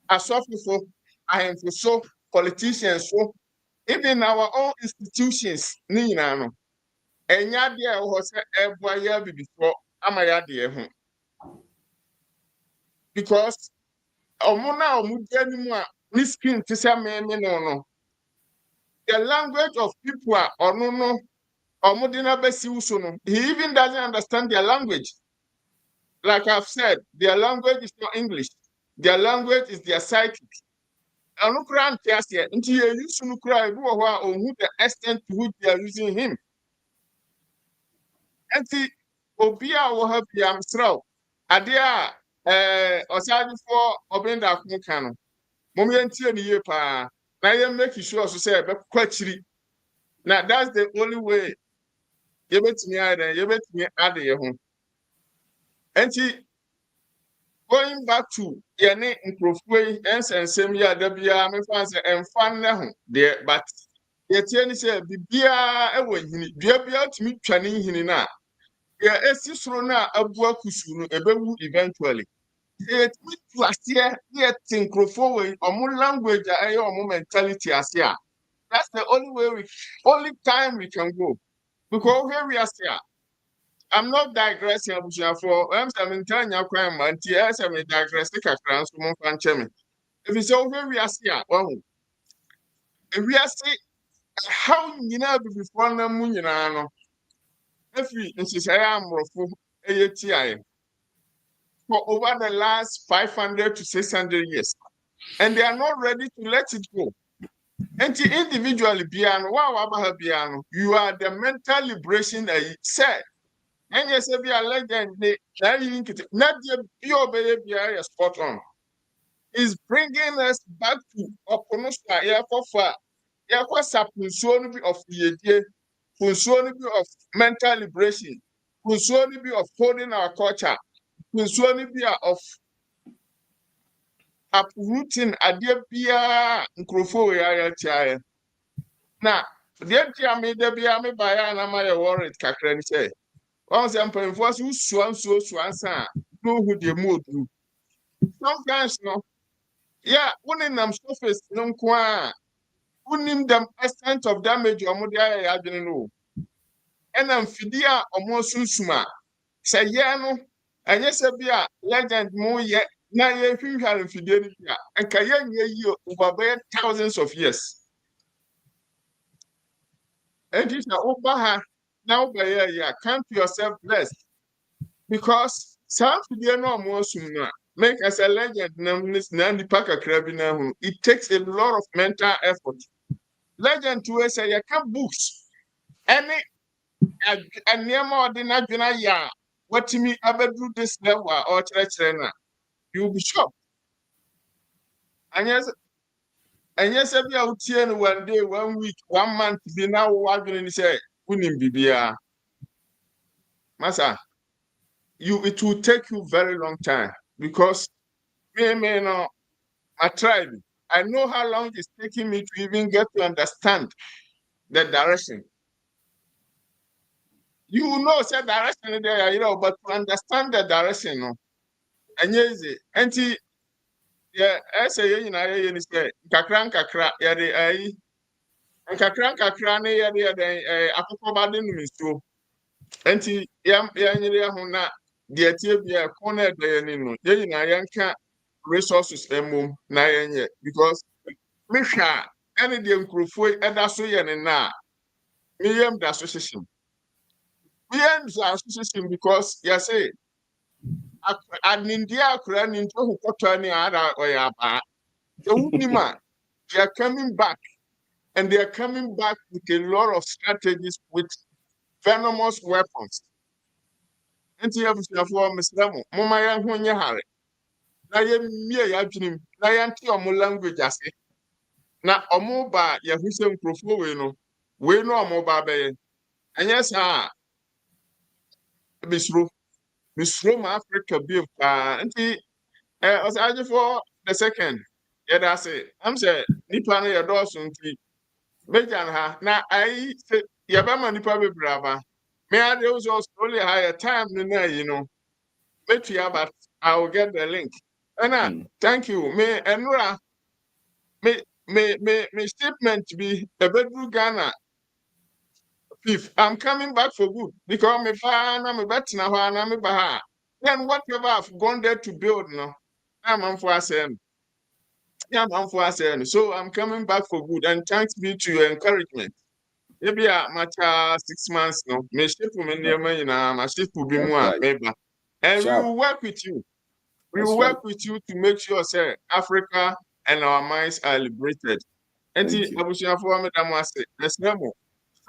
as for I am for so politicians so even our own institutions Nina. And ya dear was a year before Amaya dear because Omona Mujanima risking to say no. The language of people are or no or Modena Besiusono. He even doesn't understand their language. Like I've said, their language is not English. Their language is their psychic. And look around here, until you use to cry or who the extent to which they are using him. And see, Obia will help you, I'm slow. Adia, Osadi for Obenda Kumukano. Momenti and ye pa. Now you make sure to say, but quite. Now that's the only way. You bet me either, you bet me add your home. And see, going back to Yane Improve and same year, WR, my fans and fan now there, but yet, say, Bibia, Bibia to meet Channing Hinina. Yeah, it's Rona Abuakusu, eventually. It last year, yet think forward or more language, or more mentality as here. That's the only time we can go. Because here we are here. I'm not digressing for I'm telling you, crime, yes, I'm digressing. If it's over, we are here. If we are see how you know before the moon, you know, if we insist, I am for ATI for over the last 500 to 600 years, and they are not ready to let it go. And to individually, piano, wow, piano, you are the mental liberation that you said. And yes, be a legend. Now you think it. Not the pure baby spot on. Is bringing us back to Oponosa Yakofa. Yakosa Punsuoni of the Punsuoni of mental liberation, Punsuoni of holding our culture, Punsuoni of uprooting Adia Pia Nkrofo Yaya. Now, the Tia made the Biame by Anamaya Warren Kakran say. Once I'm paying for swan so swansa, know who they move to. Sometimes, no, yeah, one in them surface, no qua, wouldn't them extent of damage or Modia, I didn't know. And I'm Fidia or more Susuma. Say, yeah, no, and yes, be a legend more yet. Now, you have infidelity, and Kayan you over thousands of years. And it's a Obaha now by yeah, count yourself blessed. Because some people no more sooner make as a legend Nandi Paka Krabina. It takes a lot of mental effort. Legend to say you can books. Any and near more than a ya. What to me ever do this level or trainer? You'll be shocked. And yes, every out here 1 day, 1 week, 1 month, be now walking say, Unim Bibia. Massa, it will take you very long time because me no. I tried. I know how long it's taking me to even get to understand the direction. You know, say direction there, but to understand the direction, no. And yes, and yeah, I say, you say, kakra, yeah, and kakra, yeah, the so. And yeah, the Ethiopia corner there, yanka resources, because Misha, any the Nkrufo, Edaso Yen na, Miriam the association. Miriam the association because you say, and India, Kuran into who got any other or yaba. The Unima, they are coming back, and they are coming back with a lot of strategies with venomous weapons. And you have to for Mr. Mama Yang Hunya Harry. Na ye mie ya dwunim na ye nte omo language ase na omo ba ye hu se Nkrofo we no omo ba be ye anya sa misro ma Africa bi pa nti osaje for the second ye da say am say nipa no ye do so nti mejan ha na ai se ye ba ma nipa be braba me ade was only higher time no na metu ya but I will get the link thank you me enura me statement be a bedroom Ghana. If I'm coming back for good because me fa me betina ho na me ba ha. Then whatever I've gone there to build no. I'm for asem. Yeah, I'm for asem. So I'm coming back for good and thanks be to your encouragement. Maybe a matter 6 months no. Me ship me near me na ma ship be That's mu a right. meba. And we Sharp. will work with you. We That's will right. work with you to make sure say Africa and our minds are liberated. Thank Enti you. abusuafo ameda mo ase. Esnemo.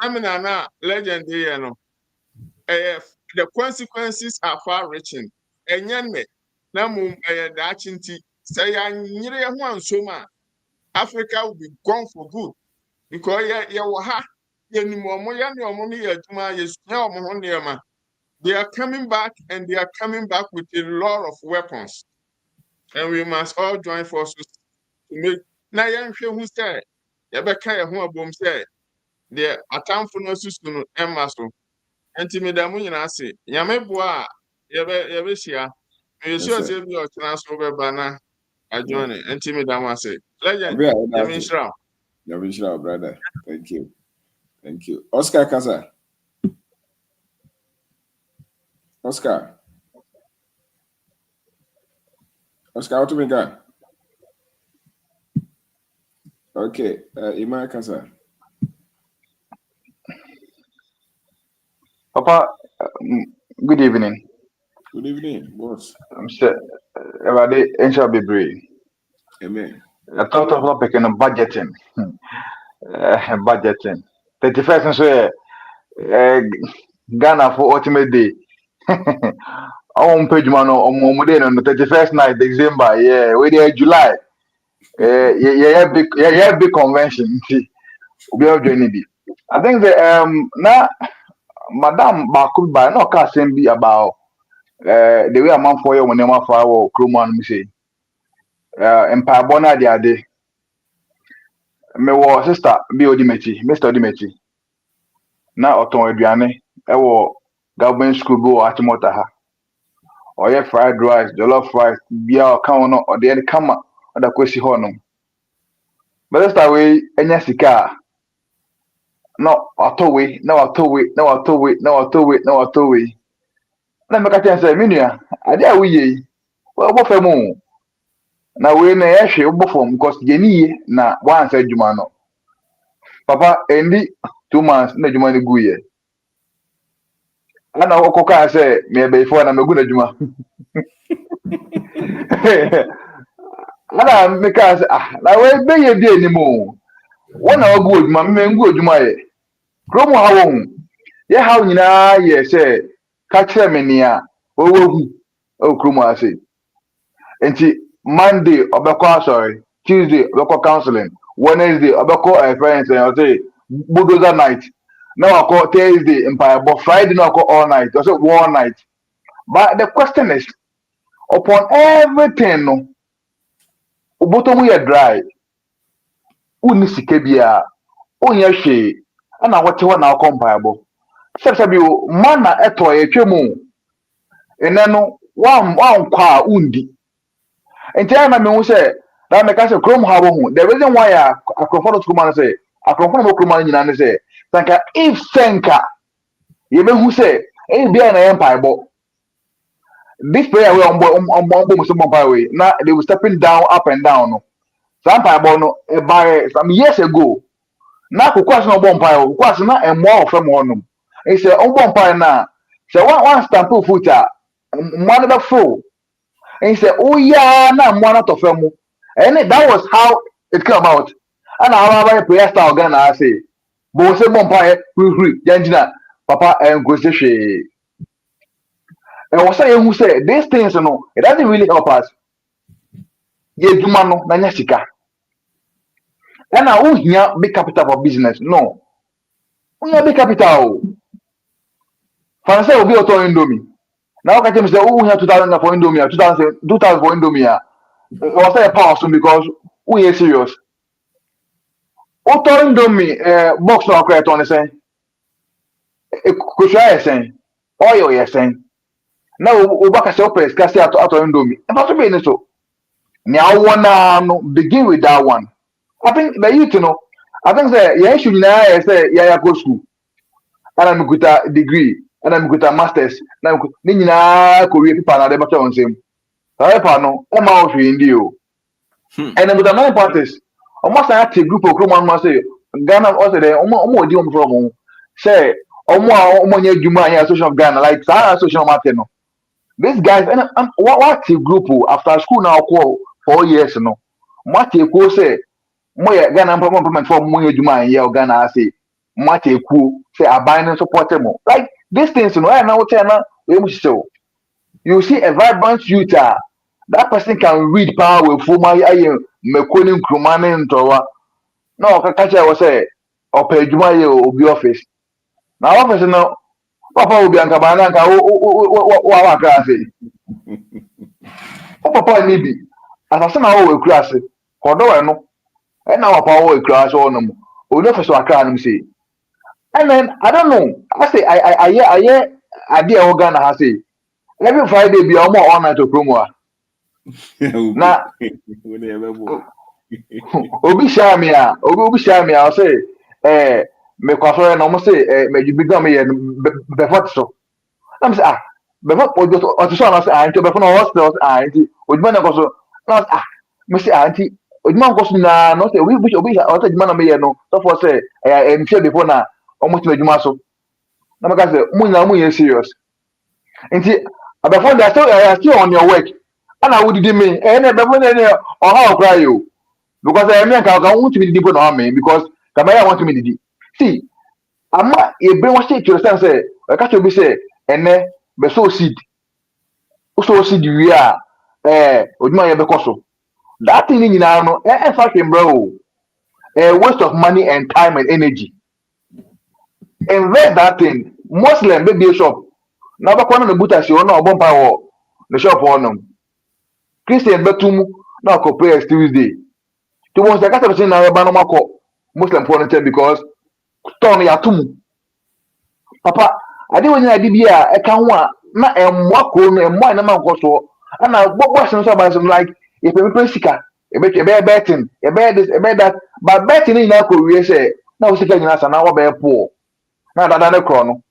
Seminar na legend here no. The consequences are far reaching. Enye na mum da chinti say ya nyire ho ansom a Africa will be gone for good because ya wo ha ya ni mo ya ni omo ni aduma ya sunya omo ho nema. They are coming back and they are coming back with a lot of weapons. And we must all join forces to make na ya nhwe hu say ya beka ya ho abom say the atamfo no susu no emma so. Enti me da mu nyina ase nyame boa a yebe hia me Yes, sure sir. say bi o tena so be ba na Yeah. adjoin enti me da mu ase legend Abia, nyame that's it. nshira You're Bishop, brother. Thank you. Thank you. Oscar Kasa. Oscar. Oscar, what do we got? Okay. Ima Kasa. Papa, good evening. Good evening, boss. Mr. Everybody, Insha Bibri. Amen. I thought of topic in budgeting. Budgeting. 31st, so Ghana for ultimate day. On page man on day on the 31st night December. Yeah, we there July. Yeah, big convention. We are joining it. I think the now Madam Bakuba no can be about the way a man for you when you for our crewman me say empire bona the ade me wo sister bi Odimechi Mr. Odimechi na oton aduane e wo government school bi wo Atimota ha oye fried rice jollof rice bia o kan no o de kama o da kwesi ho no but sister we enya sika no atowe na atowe na atowe na atowe na atowe na me ka ten say minua ade a wiye wo bo famu na we na yehwe wo bo fam because yeniye na wan say juma no papa endi 2 months na juma ni guye ana okoka say me be fo na me gu na juma ana me ka say na we be ye die ni mo wona wo gu juma me ngu juma ye kromo ha wo ye ha nyina ye say ka kire me nia wo gu o kromo ase enti Monday obeko sorry Tuesday obeko counseling Wednesday obeko friends and say bulldozer night now I call Thursday empire but Friday now I call all night I say one night but the question is upon everything no obotomu ye dry uni sike bia onya hwe ana wote ho na akọ empire bo sebi o mana eto ye twemu ene no wan kwa undi enti ana me hu say na me ka say chrome ha bo hu the reason why akrofo to kuma say akrofo no kuma nyina ne say sanka if senka ye be hu say e bia na empire bo this player we on so empire we na they were stepping down up and down no some empire bo no e by some years ago na kokwas no empire o kokwas na emo of them honum e say on empire na say one stamp foot a mo na full and he said, oh yeah, na mwana to femu. And that was how it came about. And how I prayer style Ghana I say, but say bonfire, yanjina, papa and go say. And was saying who said these things, you know, it doesn't really help us. Ye dumano na nyasika. And now who here big capital for business? No. Who here big capital? Fancy will be auto indomie. Now I can say, oh, we have 2000 for indomie, 2000 for indomie. I was say a power soon because we are serious. Auto indomie box no credit on the same. Kusha is saying, oil is saying. Now Ubaka Sopes, Cassia auto indomie. And possibly in so. Now one no begin with that one. I think the youth, you know, I think say yeah should now say yeah go school. And I'm good a degree, and I'm good a masters. Now nina Korea people na dey better on same. Sorry pa no, e ma o fi ndi o. And I'm with the nine parties. Almost I have a group of Roman must say Ghana also there omo di from say omo nye juma here association of Ghana like that association market no. These guys and what a group after school now call 4 years no. What a ko say mo ye Ghana implement for mo nye juma here Ghana say what a ko say abandon support them like these things no na what na we must show. You see a vibrant youth that person can read power with former mekoni nkrumane ntowa na okaka was say opa adwuma ye obi office na office no papa obi anka ba na anka wa kra say papa ni bi asase na wo kra say kodo we no e na papa wo kra say onum oni office wa kra no say and then I don't know I say I ade e wo Ghana ha say every Friday be omo all night to promo na obi share I say me kwaso na mo say me you become me be fat so I'm say be fat o to so na say anti be fat no hospital anti ojuma na kwaso na me say anti ojuma kwaso na no say obi o to ojuma na me no so for say em share before na almost me ojuma so na me ka say mu ye serious nti abefo they still on your work and I would me and abefo na or how cry you because I mean I want to be the no me because Kabaya want to be the see ama e bring what say to understand say I catch you be say ene be so seed so seed we a odwuma ye be koso that thing ni nyina no e fa hwembra o waste of money and time and energy invest that thing muslim be shop na ba kwa na buta si ona obon pa wo the shop on Christian betum na ko prayers Tuesday to was the kata say na ba no mako muslim for no because turn ya tum papa ade wonya ade bi a e ka ho a na emwa ko no emwa na man ko so ana gbogbo sin so ba so like if people sika e be betting e be this e be that but betting ni na ko wie say na wo sika nyina sa na wo be poor na dada ne kro no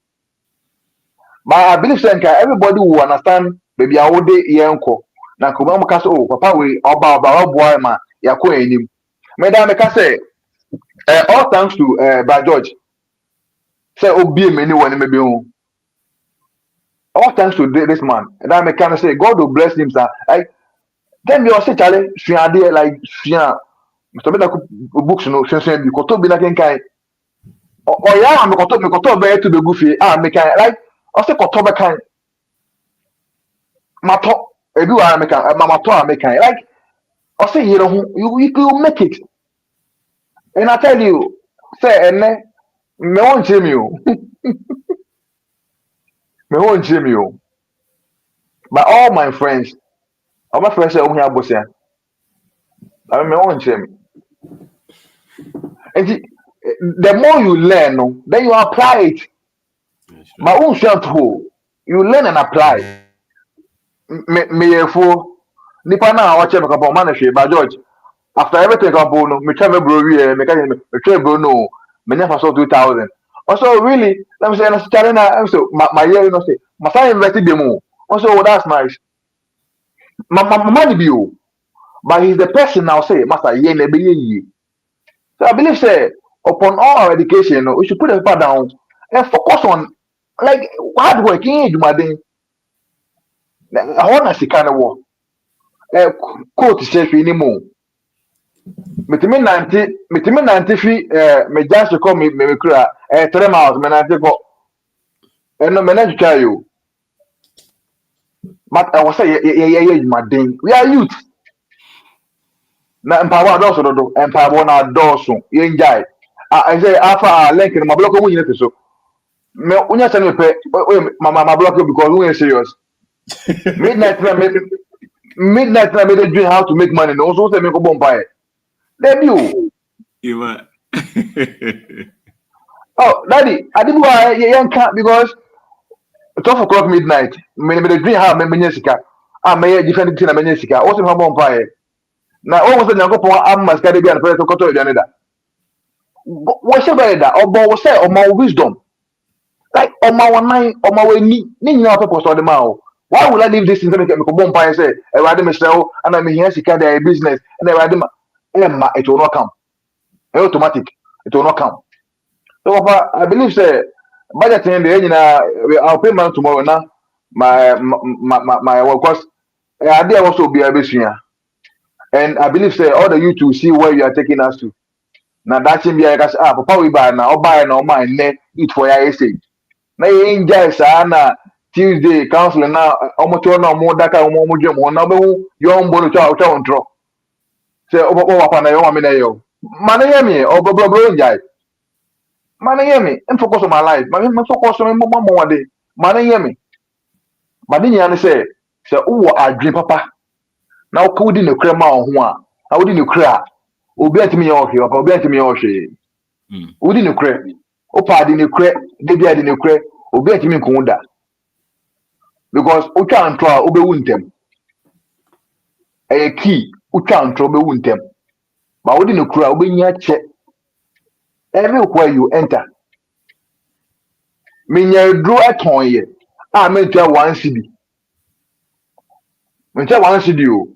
but I believe say everybody will understand baby I would yenko na ko ba mo ka so oh papa we oba boy ma ya ko enim me da me ka say all thanks to by George say obi me ni woni me be hu all thanks to this man and I me can say God will bless him sir like then you say chale suade like sua so me da books no sense bi ko to bi na ken kai o ya me ko to be to be gufi me kan like o say ko to be kan mato ebi wa me kan mato me kan like I say you will make it. And I tell you, say and me won't shame you. Me won't shame you. But all my friends say we have boss. I mean me won't shame. And the more you learn, no, then you apply it. That's My right. own self who you learn and apply. Me for nipa na watch me kapo man hwe ba George. After everything kapo no, me try me bro we me can me try bro no. Me never saw 2000. Also really, let me say na challenge na so my year you know say, my son invested them all. Also oh, that's nice. My money be you, but he's the person now say, master ye na be ye. So I believe say upon all our education, we should put the paper down and focus on like hard work in Jumadin. I want to see kind of work. Quote say fi ni mo. Metimi 90 fi me just call me kura 3 miles me 90 go. No me na twa you. But I was say ye Jumadin. We are youth. Na mpaboa adɔɔso dodo mpaboa na adɔɔso yɛn gyae ɛsɛ afa link no ma blɔk mu nyina fi so me wonya sɛ no pɛ ma blɔk because wo yɛ serious midnight na me dey dream how to make money no so say me ko bɔ mpae debi o Ima. oh daddy adibu a yɛn ka because 12 o'clock midnight me dey dream how me nya sika me yɛ different thing na me nya sika o se me bɔ mpae na o wo sɛ nyankopɔn amma sika de bi an pɛ so kɔtɔ aduane da wo se bɛ da ɔbɔ wo sɛ ɔma wisdom like ọmọ wọn nan ọmọ wọn ni ne nyinaa purpose ọdẹ maa o why would I leave this thing sẹ mi kọ bọ mpa yẹn sẹ ẹwurade mi sẹ o ẹna mi hiẹ sika dẹ business ẹna ẹwurade ma ẹ ma it will not come ẹ automatic it will not come so papa I believe sẹ budget yẹn de ẹ nyinaa I will pay man tomorrow na my work cause ẹ ade a wọ́n sọ obiara bẹ sua and I believe sẹ all the youth will see where you are taking us to na daakye bi a yẹ ka sẹ papa wi ba na ọba yẹ na ọma ẹ nnẹ eat for ya estate. Na yɛn gyae saa na Tuesday council na ɔmoto na ɔmo daka ɔmo dwem ho na ɔbɛhu yɛn mbɔ no twa wɔn ntorɔ sɛ ɔbɛkɔ wapa na yɛn wame na yɛ o ma ne yɛ mi ɔbɛbrɛbrɛ ngyae ma ne yɛ mi n focus on my life ma me focus on mo mo wɔde ma ne yɛ mi ma ne nyinaa ne sɛ wowɔ adwene papa na wodi ne kura ma wo ho a na wodi ne kura a obi antumi yɛ ɔhwɛ papa obi antumi yɛ ɔhwɛ wodi ne kura wopa ade ne kura debi ade ne kura obi antumi nko ho da because wotwa ntɔ a wobɛwu ntɛm ɛyɛ key wotwa ntɔ wobɛwu ntɛm ba wode ne kura wobɛnya kyɛ everywhere you enter menya aduro ɛtɔn yɛ a mentua 1 cedi mentua 1 cedi o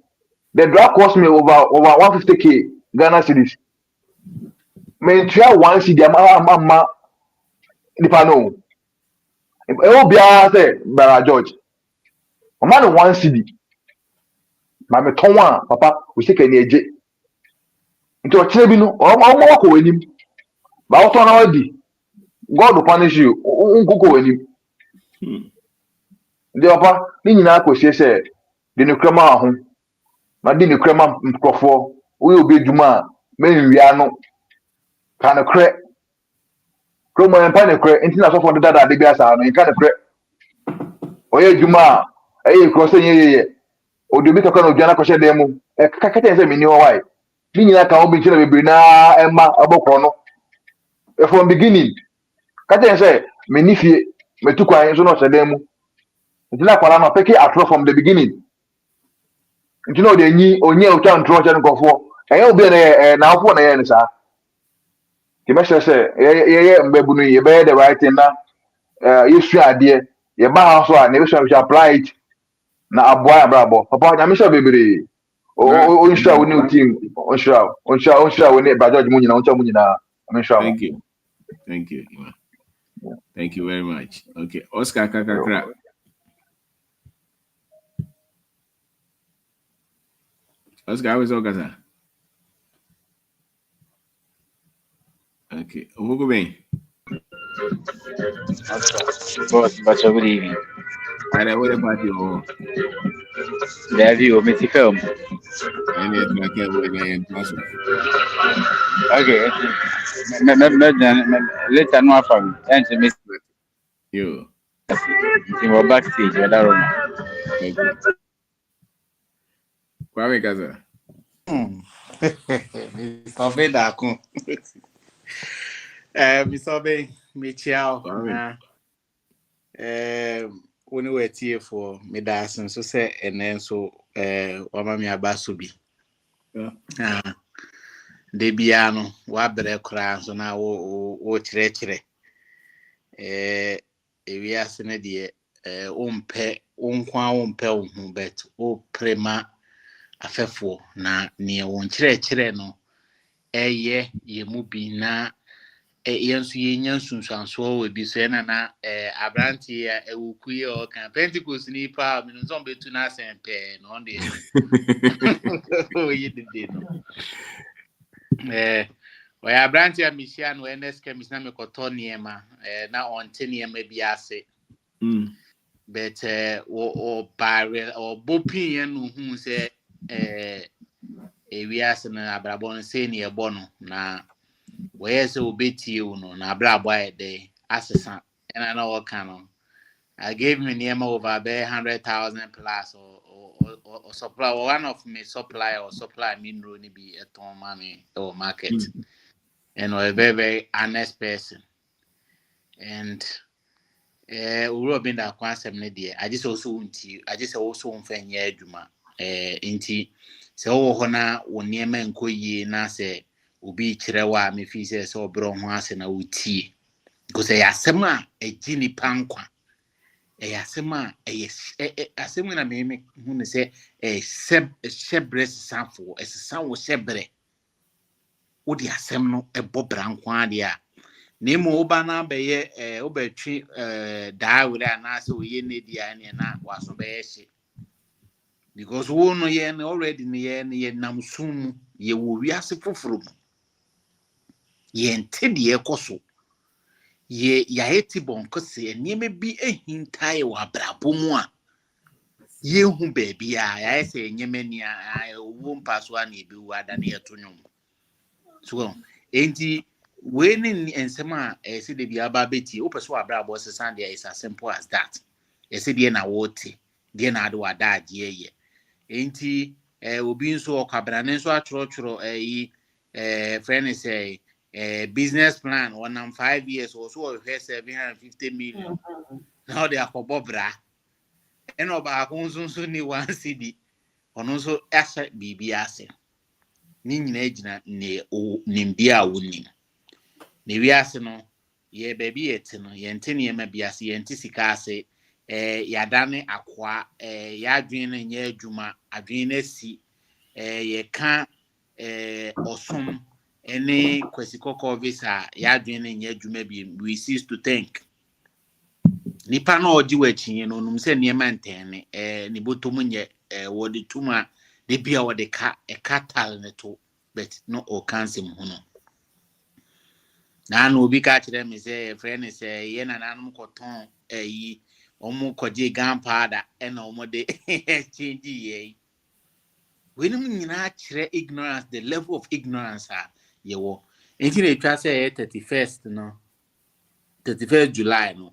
the drug cost me over 150k Ghana cedis mentua 1 cedi ama nipa no ɛwɔ biara sɛ bara George ɔma no 1 cedi ma metɔn a papa o sika ni agye nti ɔkyerɛ bi no ɔmo wakɔ w'anim ba wotɔn na wadi God will punish you nkokɔ w'anim The upper, Nina could say, the Nukrama home, Madini Krema Crofo, will be Juma, maybe we are no kind of crack. Chroma and Panic crack, international for the data, the gas are in kind of crack. Oh, yeah, Juma, crossing ye. Or do you make a kind of Jana Cosha demo? A cacat as a mini why. Nina can be Brina, Emma, Abocono. From beginning, Kata say, Menifi, Metuka, and so not a demo. It's like what I'm taking at from the beginning. You know, they need only a town trust and go for. And you'll be now for the answer. The message say, Mbebunu, you bear the right thing now. You see, idea. Your house one, never shall apply it. Now, a boy, bravo. Papa, I'm sure baby. Oh, sure, we new team. On sure, we need Bajaj Munina, on Chamunina. I'm sure. Thank you. Thank you, Ima. Thank you very much. Okay, Oscar Kakakra. Oscar, how is Ogasa? Okay, who go be? But good evening. I know what party or There you meet the film. any I can't wait in person. Okay. Later, no from and to miss You. you backstage. Okay. Kwame Kaza. Mr. Dako. Mr. Michiao Kwame. na when we tie for me dancing so say and then so wama me abaso bi. Ah de bia no wa bere kra so na wo kire ewiase ne de ompe onkwa ompe wo hu bet o prema afefo na ne wo kire no eye ye mu bi na yensu yenya sunsanso we bi so na abranti ya ewukuye o kan Pentecost ni pa mi no zon betu na sempe no de o ye de no o ya abranti ya misia no NS kemis na me koto niema na onte niema bi ase but o bare o bopin ye no hu se ewiase na abrabon se ne ebo no na where so betie no na bra boy dey asesa and I know what kind of I gave me near over 100,000 plus or supply or one of me supply me no be a ton money or market and a very honest person and we been that concept ne I just also want fanya adwuma inti se wo ho na wo niema nkoyie na se obi kirewa me fi se obro ho ase na wutie because asem a egi ni pankwa asem a asem na me hu ne se shebre safo esesa wo shebre wo di asem no bobra nkwa de a nemo oba na beye obetwi daawure anase oye ne dia ne na waso beye hye because wo no ye na already ne ye nam sum ye wo wiase foforo mu ye ntede ye koso ye eti bonko se nieme bi ehintae wa brabo mu a ye hu baabi a ya ese nyemani a wo mpaso a na ebi wa da ne yeto nwom so enti we ni ensem a ese de bi aba beti o peso abrabo se san is as simple as that ese de na wote de na ade wada ade ye enti obi nso okabrane nso atworo friend say business plan 5 years or so we 750 million now they are for bobra and oba nso ni 1 cedi ono nso asa bibi ase ni nyina gina ne nimbia woni ne wiase no ye baby yete no ye nte ne ma biase ye nte sika ase yadane akwa yadwen ne nya adwuma adwen na si ye ka osom any kwesikoko visa yadwen ne nya adwuma bi we cease to think nipa na oji wachi no num se ne ma ntene ni botom nye wodi tuma de bia wodi ka katal ne to but no o cancel ho no na no obi ka kire me say friend say ye na nanum koton omo koje gunpowder and omo de exchange ye. When you nyina kire ignorance, the level of ignorance ye wo. Enti na twa say 31st no. 31st July no.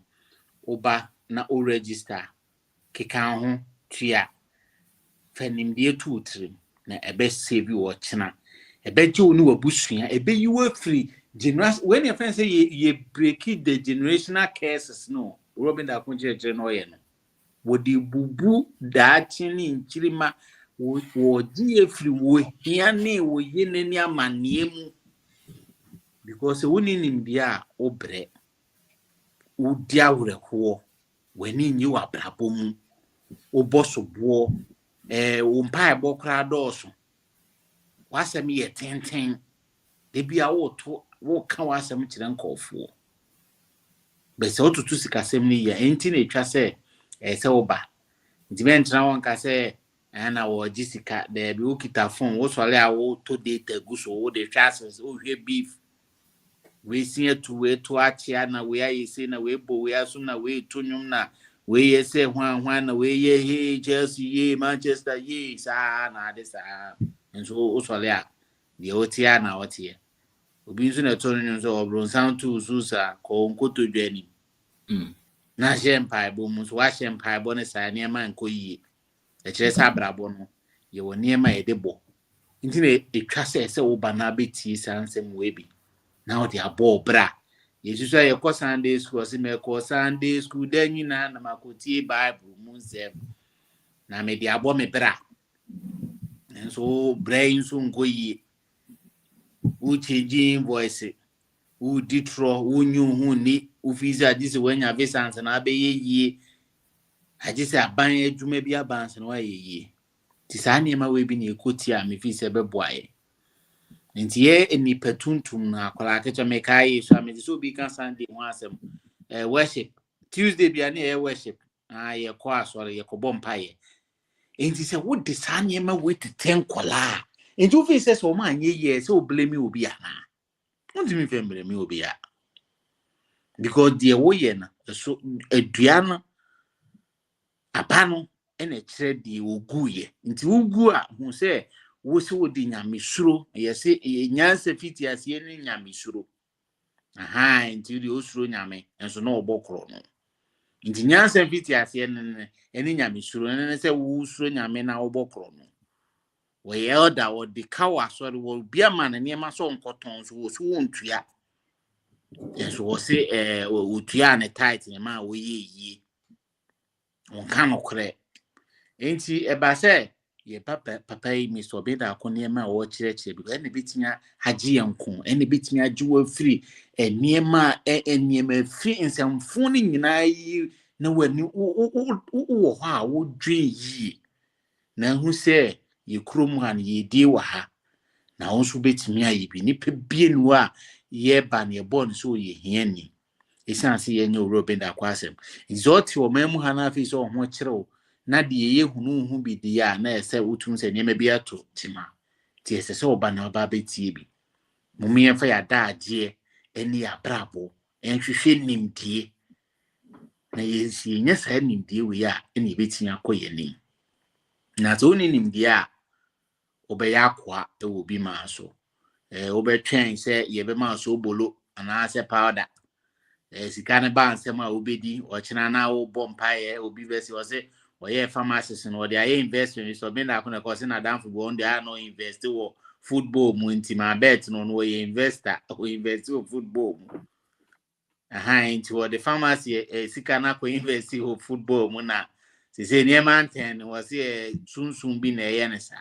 Oba na o register keka ho tua fanimdie tuutrim na ebe save wo chena ebe je onu wabusua ebe yi wo free generation when your friend say ye break the generational curses no Robin da kunje je no ye no wodi bubu da chini nchirima wo die free wo hia ne wo ye nani amanie mu because woni nimbia obre wo dia wreho wani nyi wa brabo mu obosobo wo mpa ebo kra dooso wasem ye tenten de bia wo ka wasem kire nkofo be se otutu sikasem ni ya enti na etwa se se oba nti me ntra won ka se na wo jisika de bi wo kita phone wo sole a wo to data guso wo de twases wo hwe beef we see to we to achia na we ayi se na we bo we aso na we to nwum na we ye se hwan na we ye he Chelsea ye Manchester ye sa na de sa nso usole a de otia na otie obi nso na to nwum so obron sound to susa ko nkoto dwani na shempa bo mu so wa shempa bo ne sa ne ma nko yi e kire sa brabo no ye woni ma ye de bo nti na etwa se wo bana beti sa nsem we bi now they are ball bra yesu so ye ko Sunday school se me ko Sunday school dan nyina na makoti bible mu nsem na me dia bo me bra enso brain so ngoyi u changing voice u ditro u nyu hu ni u visa dise wanya visa na be ye agise aban adwuma bi abanse na wa ye ti sa ne ma we bi na ekoti a me fi se be boaye nti ye enipa tuntum na akwala kecha me kai so me so bi kan Sunday ho asem worship Tuesday bia na ye worship ye ko asore ye ko bompa ye nti se wo de sa ne ma we teten kwala nti wo fi se so ma anye ye se o blame obi ana won't me family me obi a because the wo ye na so aduana apano ene kire di ogu ye nti ogu a hu se wo se wo di nyamesuro ye se nyanse fiti ase ni nyamesuro aha nti di osuro nyame enso na obokro no nti nyanse fiti ase ni nyamesuro ne se wo usuro nyame na obokro no we elder wo di kawa sorry wo bia man ne ma so nkoton so wo so wontua enso wo se wotua ne tight ne ma wo ye on kan okre enti eba se ye papa yi mi so be da akone ma wo kire bi ene bitinya hage yanko ene bitinya ajuwa free eniema eniema free nsamfo ni nyina yi na wani wo ho a wo dwen yi na hu se ye krom ha na ye die wa ha na wo so betimi ayi bi nipa bienu a ye ba ne bon so ye hiani esanse ye nya orobe da kwasem izoti o memu ha na afi so ho kire na de ye hunu hu bi de ya na ese utum se nyema bi ato tima ti ese se oba na oba betie bi mummy enfa ya daagye eni ya brabo enhwehwe nimdie na ye nya sa nimdie we ya eni betia akoye ni na so ni nimdie a obeya akwa e wo bi ma so obetwen se ye be ma so bolo ana se powder sika ne ba nsem a obedi o kina na wo bompaye obi vesi o se oye pharmacist no dey investment so me na akona ko se na dan football on dey no invest wo football mu nti ma bet no no ye investor o invest wo football mu aha nti wo the pharmacy sika na ko invest wo football mu na se ne man ten wo se sunsun bi na ye ne sa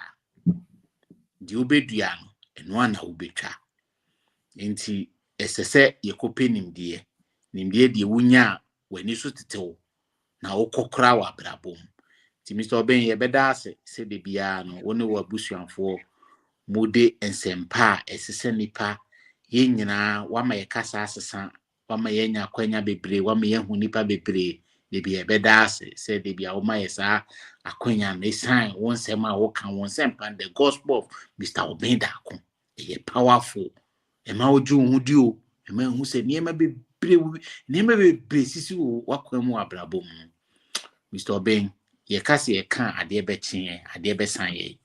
di obedua no eno ana obetwa nti esese ye kope nimdie die wunya wani so tetew na wokokra wa brabom ti Mr. Oben ye beda ase se de bia no woni wa busuanfo mode ensempa esese nipa ye nyina wa ma ye kasa asesa wa ma ye nya kwanya bebre wa ma ye hu nipa bebre de bia beda ase se de bia wo ma ye sa akwanya na sign won sema wo kan won sempa the gospel of Mr. Oben da ko ye powerful e ma oju hu di o e ma hu se niema bebre sisi wo wakwa mu abrabom Mr. Ben, ye kasi ye can ade bechi ade besan ye.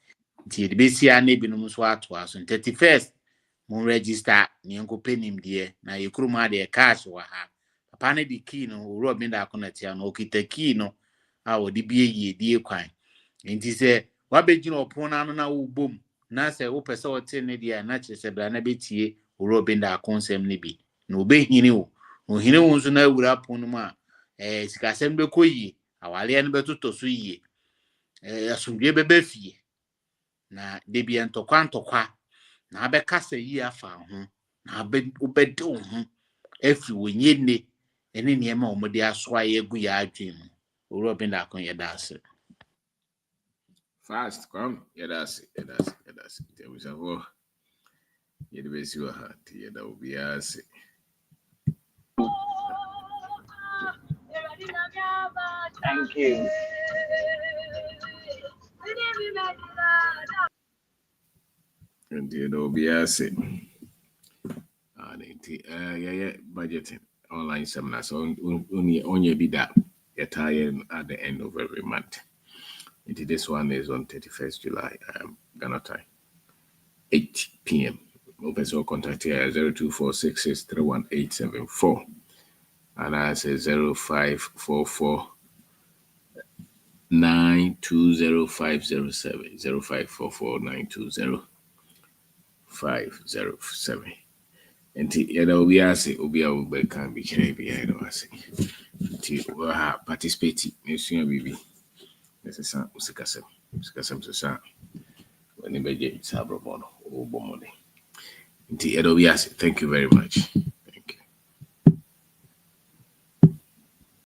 Nti de besia na ebinom so ato aso 31st mon register ne enko penim de na ye kuruma de cash wa ha. Papa ne di key no ro bi da akona tia no okita key no a wo de bie ye die kwan. Nti se wa begina opon na no na wo bom na se wo pese wo te ne dia na chese bra na betie ro bi da akonsem ne bi. Na obehini wo. Ohini wo nso na awura pon no ma sikasem be koyi awale ne betoto so yi asumdwe bebe fie na debia ntokwa na abekasa yi afa ho na ubede ho efi wonyene ene niema omode aso aye gu ya adwen mu owuro bi na akon ye dase Fast, come. Yeah, that's it. There was a war. Yeah, the best you had. Yeah, that would be us. Thank you. And you know, be us. And yeah, budgeting online seminar. So only be that. You're tired at the end of every month. And this one is on 31st July, Ghana time, 8 p.m. Open contact here 0246631874. And I say 0544 920507 0544 920507. And we are say obi a we can be kire bi I know say. Ti we ha participate nation bibi. Necessary usikasem. Usikasem sesa. When you be sabro bono o bomode. Nti we are say thank you very much.